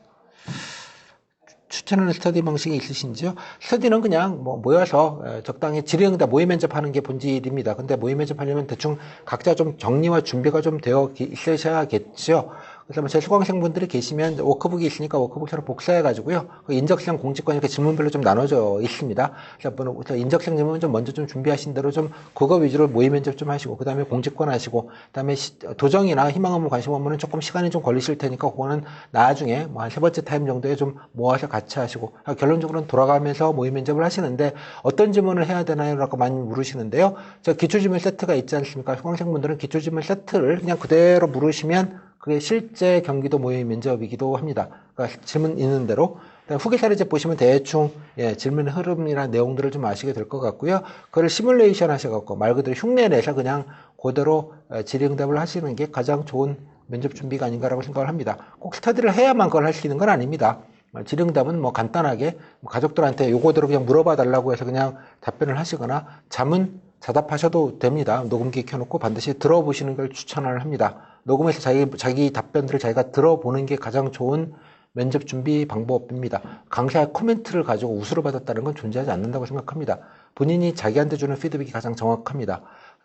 추천하는 스터디 방식이 있으신지요? 스터디는 그냥 뭐 모여서 적당히 질의응답 모의 면접하는 게 본질입니다. 근데 모의 면접하려면 대충 각자 좀 정리와 준비가 좀 되어 있으셔야겠죠. 그래서 제 수강생분들이 계시면 워크북이 있으니까 워크북처럼 복사해가지고요. 그 인적성 공직권 이렇게 질문별로 좀 나눠져 있습니다. 그래서 인적성 질문 좀 먼저 좀 준비하신 대로 좀 그거 위주로 모의 면접 좀 하시고, 그 다음에 공직권 하시고, 그 다음에 도정이나 희망 업무 관심 업무는 조금 시간이 좀 걸리실 테니까 그거는 나중에 뭐 한 세 번째 타임 정도에 좀 모아서 같이 하시고, 결론적으로는 돌아가면서 모의 면접을 하시는데 어떤 질문을 해야 되나요? 라고 많이 물으시는데요. 저 기출질문 세트가 있지 않습니까? 수강생분들은 기출질문 세트를 그냥 그대로 물으시면 그게 실제 경기도 모의 면접이기도 합니다. 그러니까 질문 있는 대로. 후기 사례집 보시면 대충 질문 흐름이나 내용들을 좀 아시게 될 것 같고요. 그걸 시뮬레이션 하셔갖고 말 그대로 흉내내서 그냥 그대로 질의응답을 하시는 게 가장 좋은 면접 준비가 아닌가라고 생각을 합니다. 꼭 스터디를 해야만 그걸 할 수 있는 건 아닙니다. 질의응답은 뭐 간단하게 가족들한테 요거대로 그냥 물어봐 달라고 해서 그냥 답변을 하시거나 자답하셔도 됩니다. 녹음기 켜놓고 반드시 들어보시는 걸 추천을 합니다. 녹음해서 자기 답변들을 자기가 들어보는 게 가장 좋은 면접 준비 방법입니다. 강사의 코멘트를 가지고 우수를 받았다는 건 존재하지 않는다고 생각합니다. 본인이 자기한테 주는 피드백이 가장 정확합니다.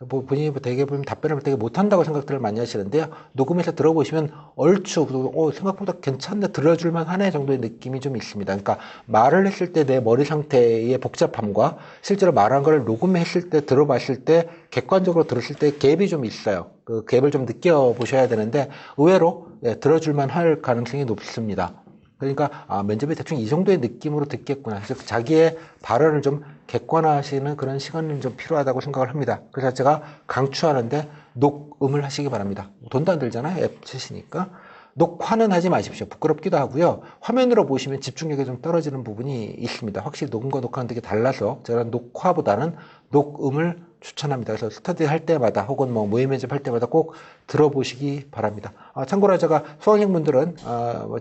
본인이 되게 보면 답변을 되게 못한다고 생각들을 많이 하시는데요. 녹음해서 들어보시면 얼추 생각보다 괜찮네, 들어줄만 하네 정도의 느낌이 좀 있습니다. 그러니까 말을 했을 때 내 머리 상태의 복잡함과 실제로 말한 걸 녹음했을 때 들어봤을 때 객관적으로 들었을 때 갭이 좀 있어요. 그 갭을 좀 느껴보셔야 되는데 의외로 들어줄만 할 가능성이 높습니다. 그러니까 면접에 대충 이 정도의 느낌으로 듣겠구나. 그래서 자기의 발언을 좀 객관화하시는 그런 시간이 좀 필요하다고 생각을 합니다. 그래서 제가 강추하는데 녹음을 하시기 바랍니다. 돈도 안 들잖아요. 앱 쓰시니까. 녹화는 하지 마십시오. 부끄럽기도 하고요. 화면으로 보시면 집중력이 좀 떨어지는 부분이 있습니다. 확실히 녹음과 녹화는 되게 달라서 제가 녹화보다는 녹음을 추천합니다. 그래서 스터디 할 때마다 혹은 뭐 모의 면접 할 때마다 꼭 들어보시기 바랍니다. 참고로 제가 수강생분들은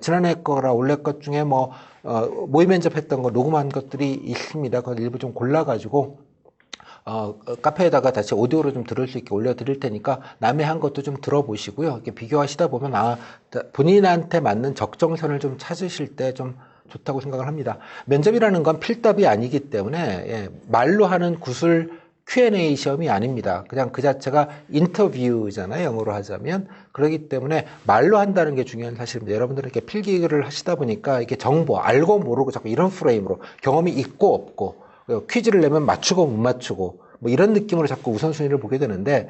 지난해 거라 올해 것 중에 모의 면접 했던 거 녹음한 것들이 있습니다. 그걸 일부 좀 골라가지고 카페에다가 다시 오디오로 좀 들을 수 있게 올려드릴 테니까 남의 한 것도 좀 들어보시고요. 이렇게 비교하시다 보면 본인한테 맞는 적정선을 좀 찾으실 때 좀 좋다고 생각을 합니다. 면접이라는 건 필답이 아니기 때문에 말로 하는 구술 Q&A 시험이 아닙니다. 그냥 그 자체가 인터뷰잖아요. 영어로 하자면. 그렇기 때문에 말로 한다는 게 중요한 사실입니다. 여러분들은 이렇게 필기를 하시다 보니까 이게 정보, 알고 모르고 자꾸 이런 프레임으로 경험이 있고 없고 퀴즈를 내면 맞추고 못 맞추고 뭐 이런 느낌으로 자꾸 우선순위를 보게 되는데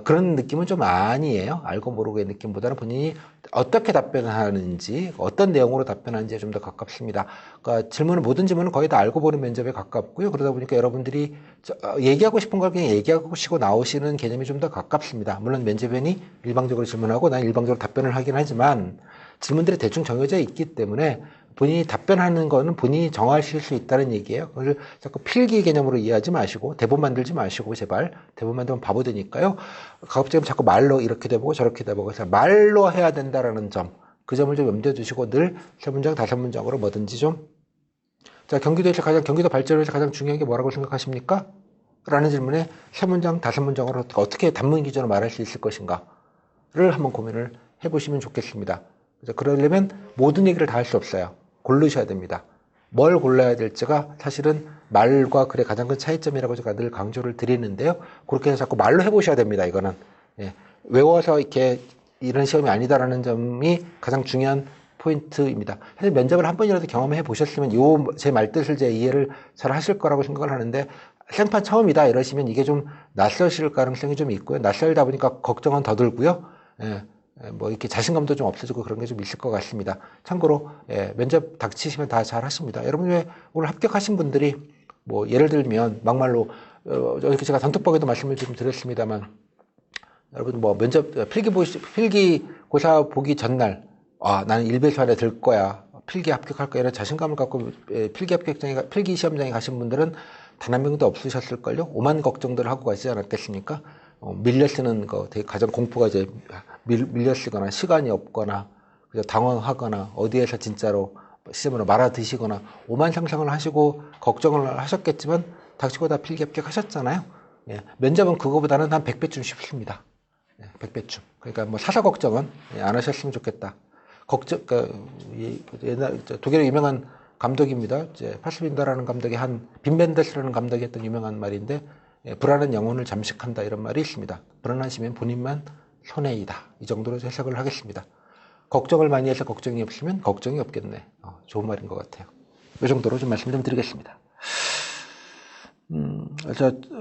그런 느낌은 좀 아니에요. 알고 모르고의 느낌보다는 본인이 어떻게 답변하는지 어떤 내용으로 답변하는지에 좀 더 가깝습니다. 그러니까 모든 질문은 거의 다 알고 보는 면접에 가깝고요. 그러다 보니까 여러분들이 얘기하고 싶은 걸 그냥 얘기하고 싶고 나오시는 개념이 좀 더 가깝습니다. 물론 면접원이 일방적으로 질문하고 난 일방적으로 답변을 하긴 하지만 질문들이 대충 정해져 있기 때문에 본인이 답변하는 거는 본인이 정하실 수 있다는 얘기예요. 그걸 자꾸 필기 개념으로 이해하지 마시고 대본 만들지 마시고 제발 대본 만들면 바보 되니까요. 가급적이면 자꾸 말로 이렇게 돼보고 저렇게 돼보고 해서 말로 해야 된다라는 점, 그 점을 좀 염두에 두시고 늘 3문장, 5문장으로 뭐든지 좀. 자, 경기도 발전을 위해서 가장 중요한 게 뭐라고 생각하십니까? 라는 질문에 3문장, 5문장으로 어떻게 단문 기준으로 말할 수 있을 것인가를 한번 고민을 해보시면 좋겠습니다. 그러려면 모든 얘기를 다 할 수 없어요. 고르셔야 됩니다. 뭘 골라야 될지가 사실은 말과 글의 가장 큰 차이점이라고 제가 늘 강조를 드리는데요. 그렇게 해서 자꾸 말로 해보셔야 됩니다. 이거는. 예. 외워서 이렇게 이런 시험이 아니다라는 점이 가장 중요한 포인트입니다. 사실 면접을 한 번이라도 경험해 보셨으면 제 말뜻을 제 이해를 잘 하실 거라고 생각을 하는데 생판 처음이다 이러시면 이게 좀 낯서실 가능성이 좀 있고요. 낯설다 보니까 걱정은 더 들고요. 예. 뭐 이렇게 자신감도 좀 없어지고 그런 게 좀 있을 것 같습니다. 참고로 면접 닥치시면 다 잘 하십니다. 여러분 왜 오늘 합격하신 분들이 뭐 예를 들면 막말로 이렇게 제가 단톡방에도 말씀을 좀 드렸습니다만 여러분 뭐 면접 필기고사 보기 전날 나는 일배수 안에 들 거야 필기 합격할 거야 이런 자신감을 갖고 필기 시험장에 가신 분들은 단 한 명도 없으셨을걸요. 오만 걱정들을 하고 가시지 않았겠습니까? 밀려 쓰는 거 되게 가장 공포가 이제 밀려 쓰거나 시간이 없거나 당황하거나 어디에서 진짜로 시험으로 말아 드시거나 오만 상상을 하시고 걱정을 하셨겠지만 닥치고 다 필기 합격하셨잖아요. 예, 면접은 그거보다는 한 100배쯤 쉽습니다. 100배쯤. 그러니까 뭐 사사 걱정은 안 하셨으면 좋겠다. 옛날 독일의 유명한 감독입니다. 이제 파스빈더라는 감독이 빈벤데스라는 감독이 했던 유명한 말인데 불안한 영혼을 잠식한다 이런 말이 있습니다. 불안하시면 본인만 손해이다. 이 정도로 해석을 하겠습니다. 걱정을 많이 해서 걱정이 없으면 걱정이 없겠네. 좋은 말인 것 같아요. 이 정도로 좀 말씀 좀 드리겠습니다.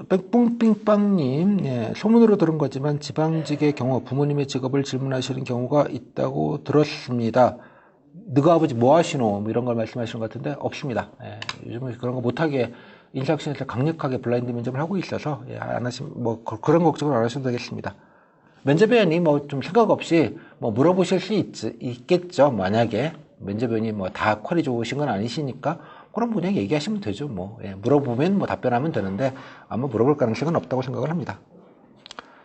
뺑뿡빙빵님, 소문으로 들은 거지만 지방직의 경우 부모님의 직업을 질문하시는 경우가 있다고 들었습니다. 너가 아버지 뭐 하시노? 뭐 이런 걸 말씀하시는 것 같은데 없습니다. 요즘은 그런 거 못하게 인사학신에서 강력하게 블라인드 면접을 하고 있어서 안 하시면 뭐 그런 걱정을 안 하셔도 되겠습니다. 면접위원이 뭐 좀 생각 없이 뭐 물어보실 수 있겠죠. 만약에 면접위원이 뭐 다 퀄이 좋으신 건 아니시니까 그럼 그냥 얘기하시면 되죠. 물어보면 뭐 답변하면 되는데 아마 물어볼 가능성은 없다고 생각을 합니다.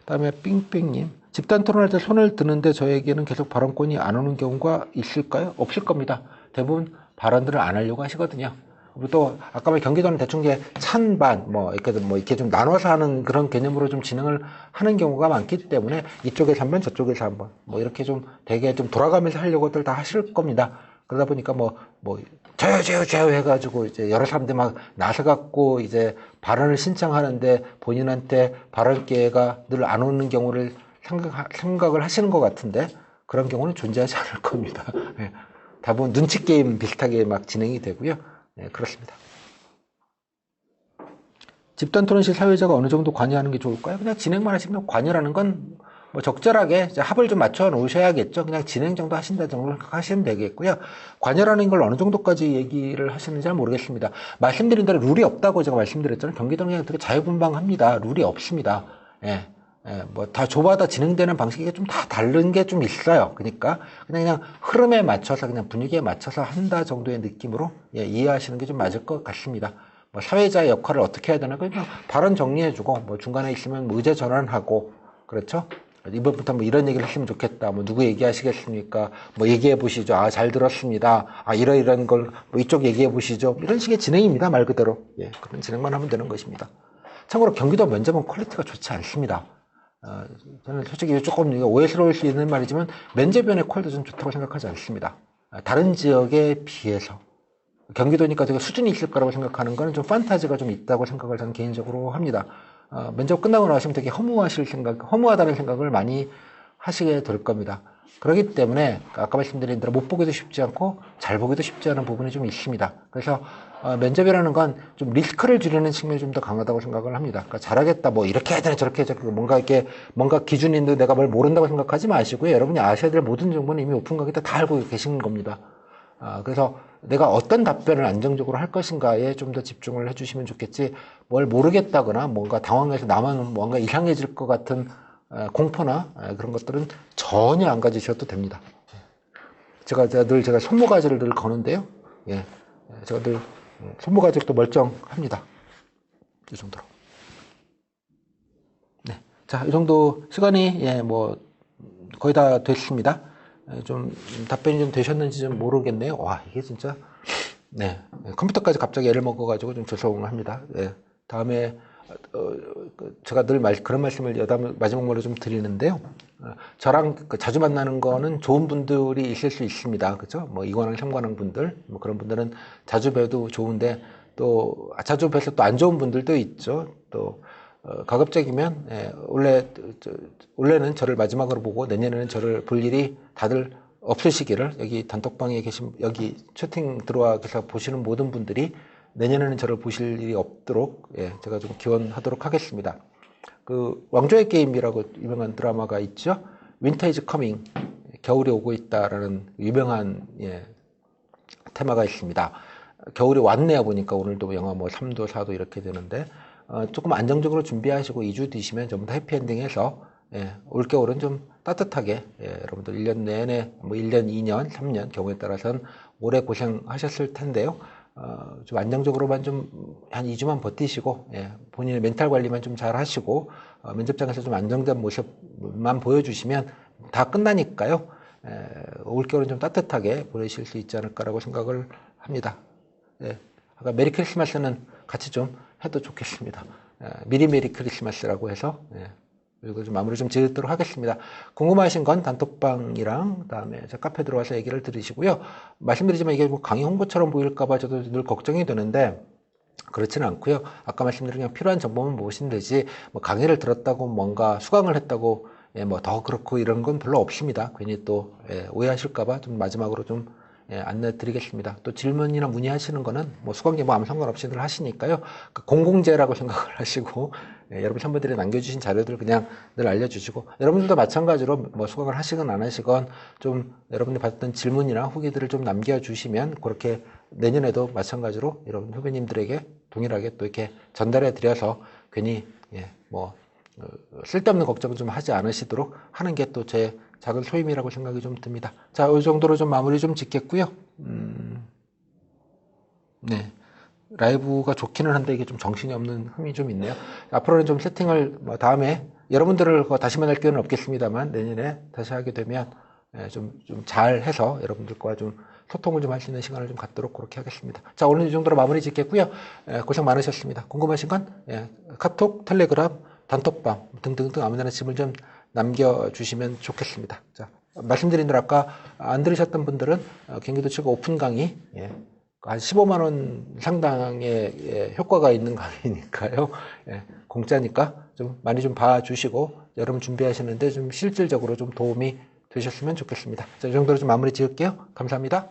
다음에 삥뺑님, 집단 토론할 때 손을 드는데 저에게는 계속 발언권이 안 오는 경우가 있을까요? 없을 겁니다. 대부분 발언들을 안 하려고 하시거든요. 그리고 또 아까 말 경기도는 대충 이제 찬반 이렇게 좀 나눠서 하는 그런 개념으로 좀 진행을 하는 경우가 많기 때문에 이쪽에서 한 번 저쪽에서 한 번 이렇게 좀 되게 좀 돌아가면서 하려고들 다 하실 겁니다. 그러다 보니까 저요 해가지고 이제 여러 사람들 막 나서갖고 이제 발언을 신청하는데 본인한테 발언 기회가 늘 안 오는 경우를 생각을 하시는 것 같은데 그런 경우는 존재하지 않을 겁니다. 대부분 눈치 게임 비슷하게 막 진행이 되고요. 그렇습니다. 집단 토론 시 사회자가 어느 정도 관여하는 게 좋을까요? 그냥 진행만 하시면 관여라는 건 뭐 적절하게 이제 합을 좀 맞춰 놓으셔야겠죠. 그냥 진행 정도 하신다 정도 하시면 되겠고요. 관여라는 걸 어느 정도까지 얘기를 하시는지 잘 모르겠습니다. 말씀드린 대로 룰이 없다고 제가 말씀드렸잖아요. 경기도는 그냥 되게 자유분방합니다. 룰이 없습니다. 뭐 다 조마다 진행되는 방식이 좀 다 다른 게 좀 있어요. 그러니까 그냥 흐름에 맞춰서 그냥 분위기에 맞춰서 한다 정도의 느낌으로 이해하시는 게 좀 맞을 것 같습니다. 뭐 사회자의 역할을 어떻게 해야 되나 그냥 발언 정리해주고 뭐 중간에 있으면 뭐 의제 전환하고 그렇죠. 이번부터 뭐 이런 얘기를 했으면 좋겠다. 뭐 누구 얘기하시겠습니까? 뭐 얘기해 보시죠. 잘 들었습니다. 이런 걸 뭐 이쪽 얘기해 보시죠. 이런 식의 진행입니다. 말 그대로. 그런 진행만 하면 되는 것입니다. 참고로 경기도 면접은 퀄리티가 좋지 않습니다. 저는 솔직히 조금 오해스러울 수 있는 말이지만 면접위원의 퀄도 좀 좋다고 생각하지 않습니다. 다른 지역에 비해서. 경기도니까 되게 수준이 있을 거라고 생각하는 거는 좀 판타지가 좀 있다고 생각을 저는 개인적으로 합니다. 면접 끝나고 나시면 되게 허무하다는 생각을 많이 하시게 될 겁니다. 그렇기 때문에 아까 말씀드린 대로 못 보기도 쉽지 않고 잘 보기도 쉽지 않은 부분이 좀 있습니다. 그래서 면접이라는 건 좀 리스크를 줄이는 측면이 좀 더 강하다고 생각을 합니다. 그러니까 잘하겠다, 뭐 이렇게 해야 되나 저렇게 해야 되나 뭔가 기준이 있는데 내가 뭘 모른다고 생각하지 마시고요. 여러분이 아셔야 될 모든 정보는 이미 오픈강의 다 알고 계시는 겁니다. 그래서 내가 어떤 답변을 안정적으로 할 것인가에 좀 더 집중을 해주시면 좋겠지, 뭘 모르겠다거나 뭔가 당황해서 나만 뭔가 이상해질 것 같은 공포나 그런 것들은 전혀 안 가지셔도 됩니다. 제가 손모가지를 늘 거는데요. 제가 늘 손모가지도 멀쩡합니다. 이 정도로. 자, 이 정도 시간이 거의 다 됐습니다. 좀 답변이 좀 되셨는지 좀 모르겠네요. 이게 진짜 컴퓨터까지 갑자기 애를 먹어가지고 좀 죄송합니다. 다음에 제가 늘 그런 말씀을 마지막 말로 좀 드리는데요. 저랑 자주 만나는 거는 좋은 분들이 있을 수 있습니다. 그죠? 뭐 이관왕, 삼관왕 분들, 뭐 그런 분들은 자주 뵈도 좋은데 또 자주 뵈서 또 안 좋은 분들도 있죠. 또 가급적이면 올해는 저를 마지막으로 보고 내년에는 저를 볼 일이 다들 없으시기를 여기 단톡방에 계신 여기 채팅 들어와서 보시는 모든 분들이 내년에는 저를 보실 일이 없도록 제가 좀 기원하도록 하겠습니다. 그 왕좌의 게임이라고 유명한 드라마가 있죠. 윈터 이즈 커밍, 겨울이 오고 있다라는 유명한 테마가 있습니다. 겨울이 왔네요. 보니까 오늘도 영하 뭐 3도 4도 이렇게 되는데 조금 안정적으로 준비하시고 2주 뒤시면 좀 더 해피엔딩해서 올겨울은 좀 따뜻하게 여러분들 1년 내내 뭐 1년, 2년, 3년 경우에 따라서는 오래 고생하셨을 텐데요. 좀 안정적으로만 좀 한 2주만 버티시고 본인의 멘탈 관리만 좀 잘 하시고 면접장에서 좀 안정된 모습만 보여주시면 다 끝나니까요. 올겨울은 좀 따뜻하게 보내실 수 있지 않을까라고 생각을 합니다. 아까 메리 크리스마스는 같이 좀 해도 좋겠습니다. 미리 메리 크리스마스라고 해서 그리고 좀 마무리 좀 지으도록 하겠습니다. 궁금하신 건 단톡방이랑 그다음에 제 카페 들어와서 얘기를 들으시고요. 말씀드리지만 이게 뭐 강의 홍보처럼 보일까봐 저도 늘 걱정이 되는데 그렇지는 않고요. 아까 말씀드린 그냥 필요한 정보만 보시면 되지 뭐 강의를 들었다고 뭔가 수강을 했다고 뭐 더 그렇고 이런 건 별로 없습니다. 괜히 또 오해하실까봐 좀 마지막으로 좀 안내 드리겠습니다. 또 질문이나 문의하시는 거는 뭐 수강제 뭐 아무 상관없이들 하시니까요. 그 공공재라고 생각을 하시고 여러분 선배들이 남겨주신 자료들 그냥 늘 알려주시고 여러분들도 마찬가지로 뭐 수강을 하시건 안 하시건 좀 여러분들 받았던 질문이나 후기들을 좀 남겨주시면 그렇게 내년에도 마찬가지로 여러분 후배님들에게 동일하게 또 이렇게 전달해 드려서 괜히 뭐 쓸데없는 걱정 좀 하지 않으시도록 하는 게 또 제 작은 소임이라고 생각이 좀 듭니다. 자, 이 정도로 좀 마무리 좀 짓겠고요. 라이브가 좋기는 한데 이게 좀 정신이 없는 흠이 좀 있네요. 앞으로는 좀 세팅을 뭐 다음에 여러분들을 다시 만날 기회는 없겠습니다만 내년에 다시 하게 되면 좀 잘 해서 여러분들과 좀 소통을 좀 할 수 있는 시간을 좀 갖도록 그렇게 하겠습니다. 자, 오늘 이 정도로 마무리 짓겠고요. 고생 많으셨습니다. 궁금하신 건 카톡, 텔레그램, 단톡방 등등등 아무데나 질문 좀 남겨주시면 좋겠습니다. 자, 말씀드린 대로 아까 안 들으셨던 분들은 경기도치과 오픈 강의 한 15만 원 상당의 효과가 있는 강의니까요. 공짜니까 좀 많이 좀 봐주시고 여러분 준비하시는데 좀 실질적으로 좀 도움이 되셨으면 좋겠습니다. 자, 이 정도로 좀 마무리 지을게요. 감사합니다.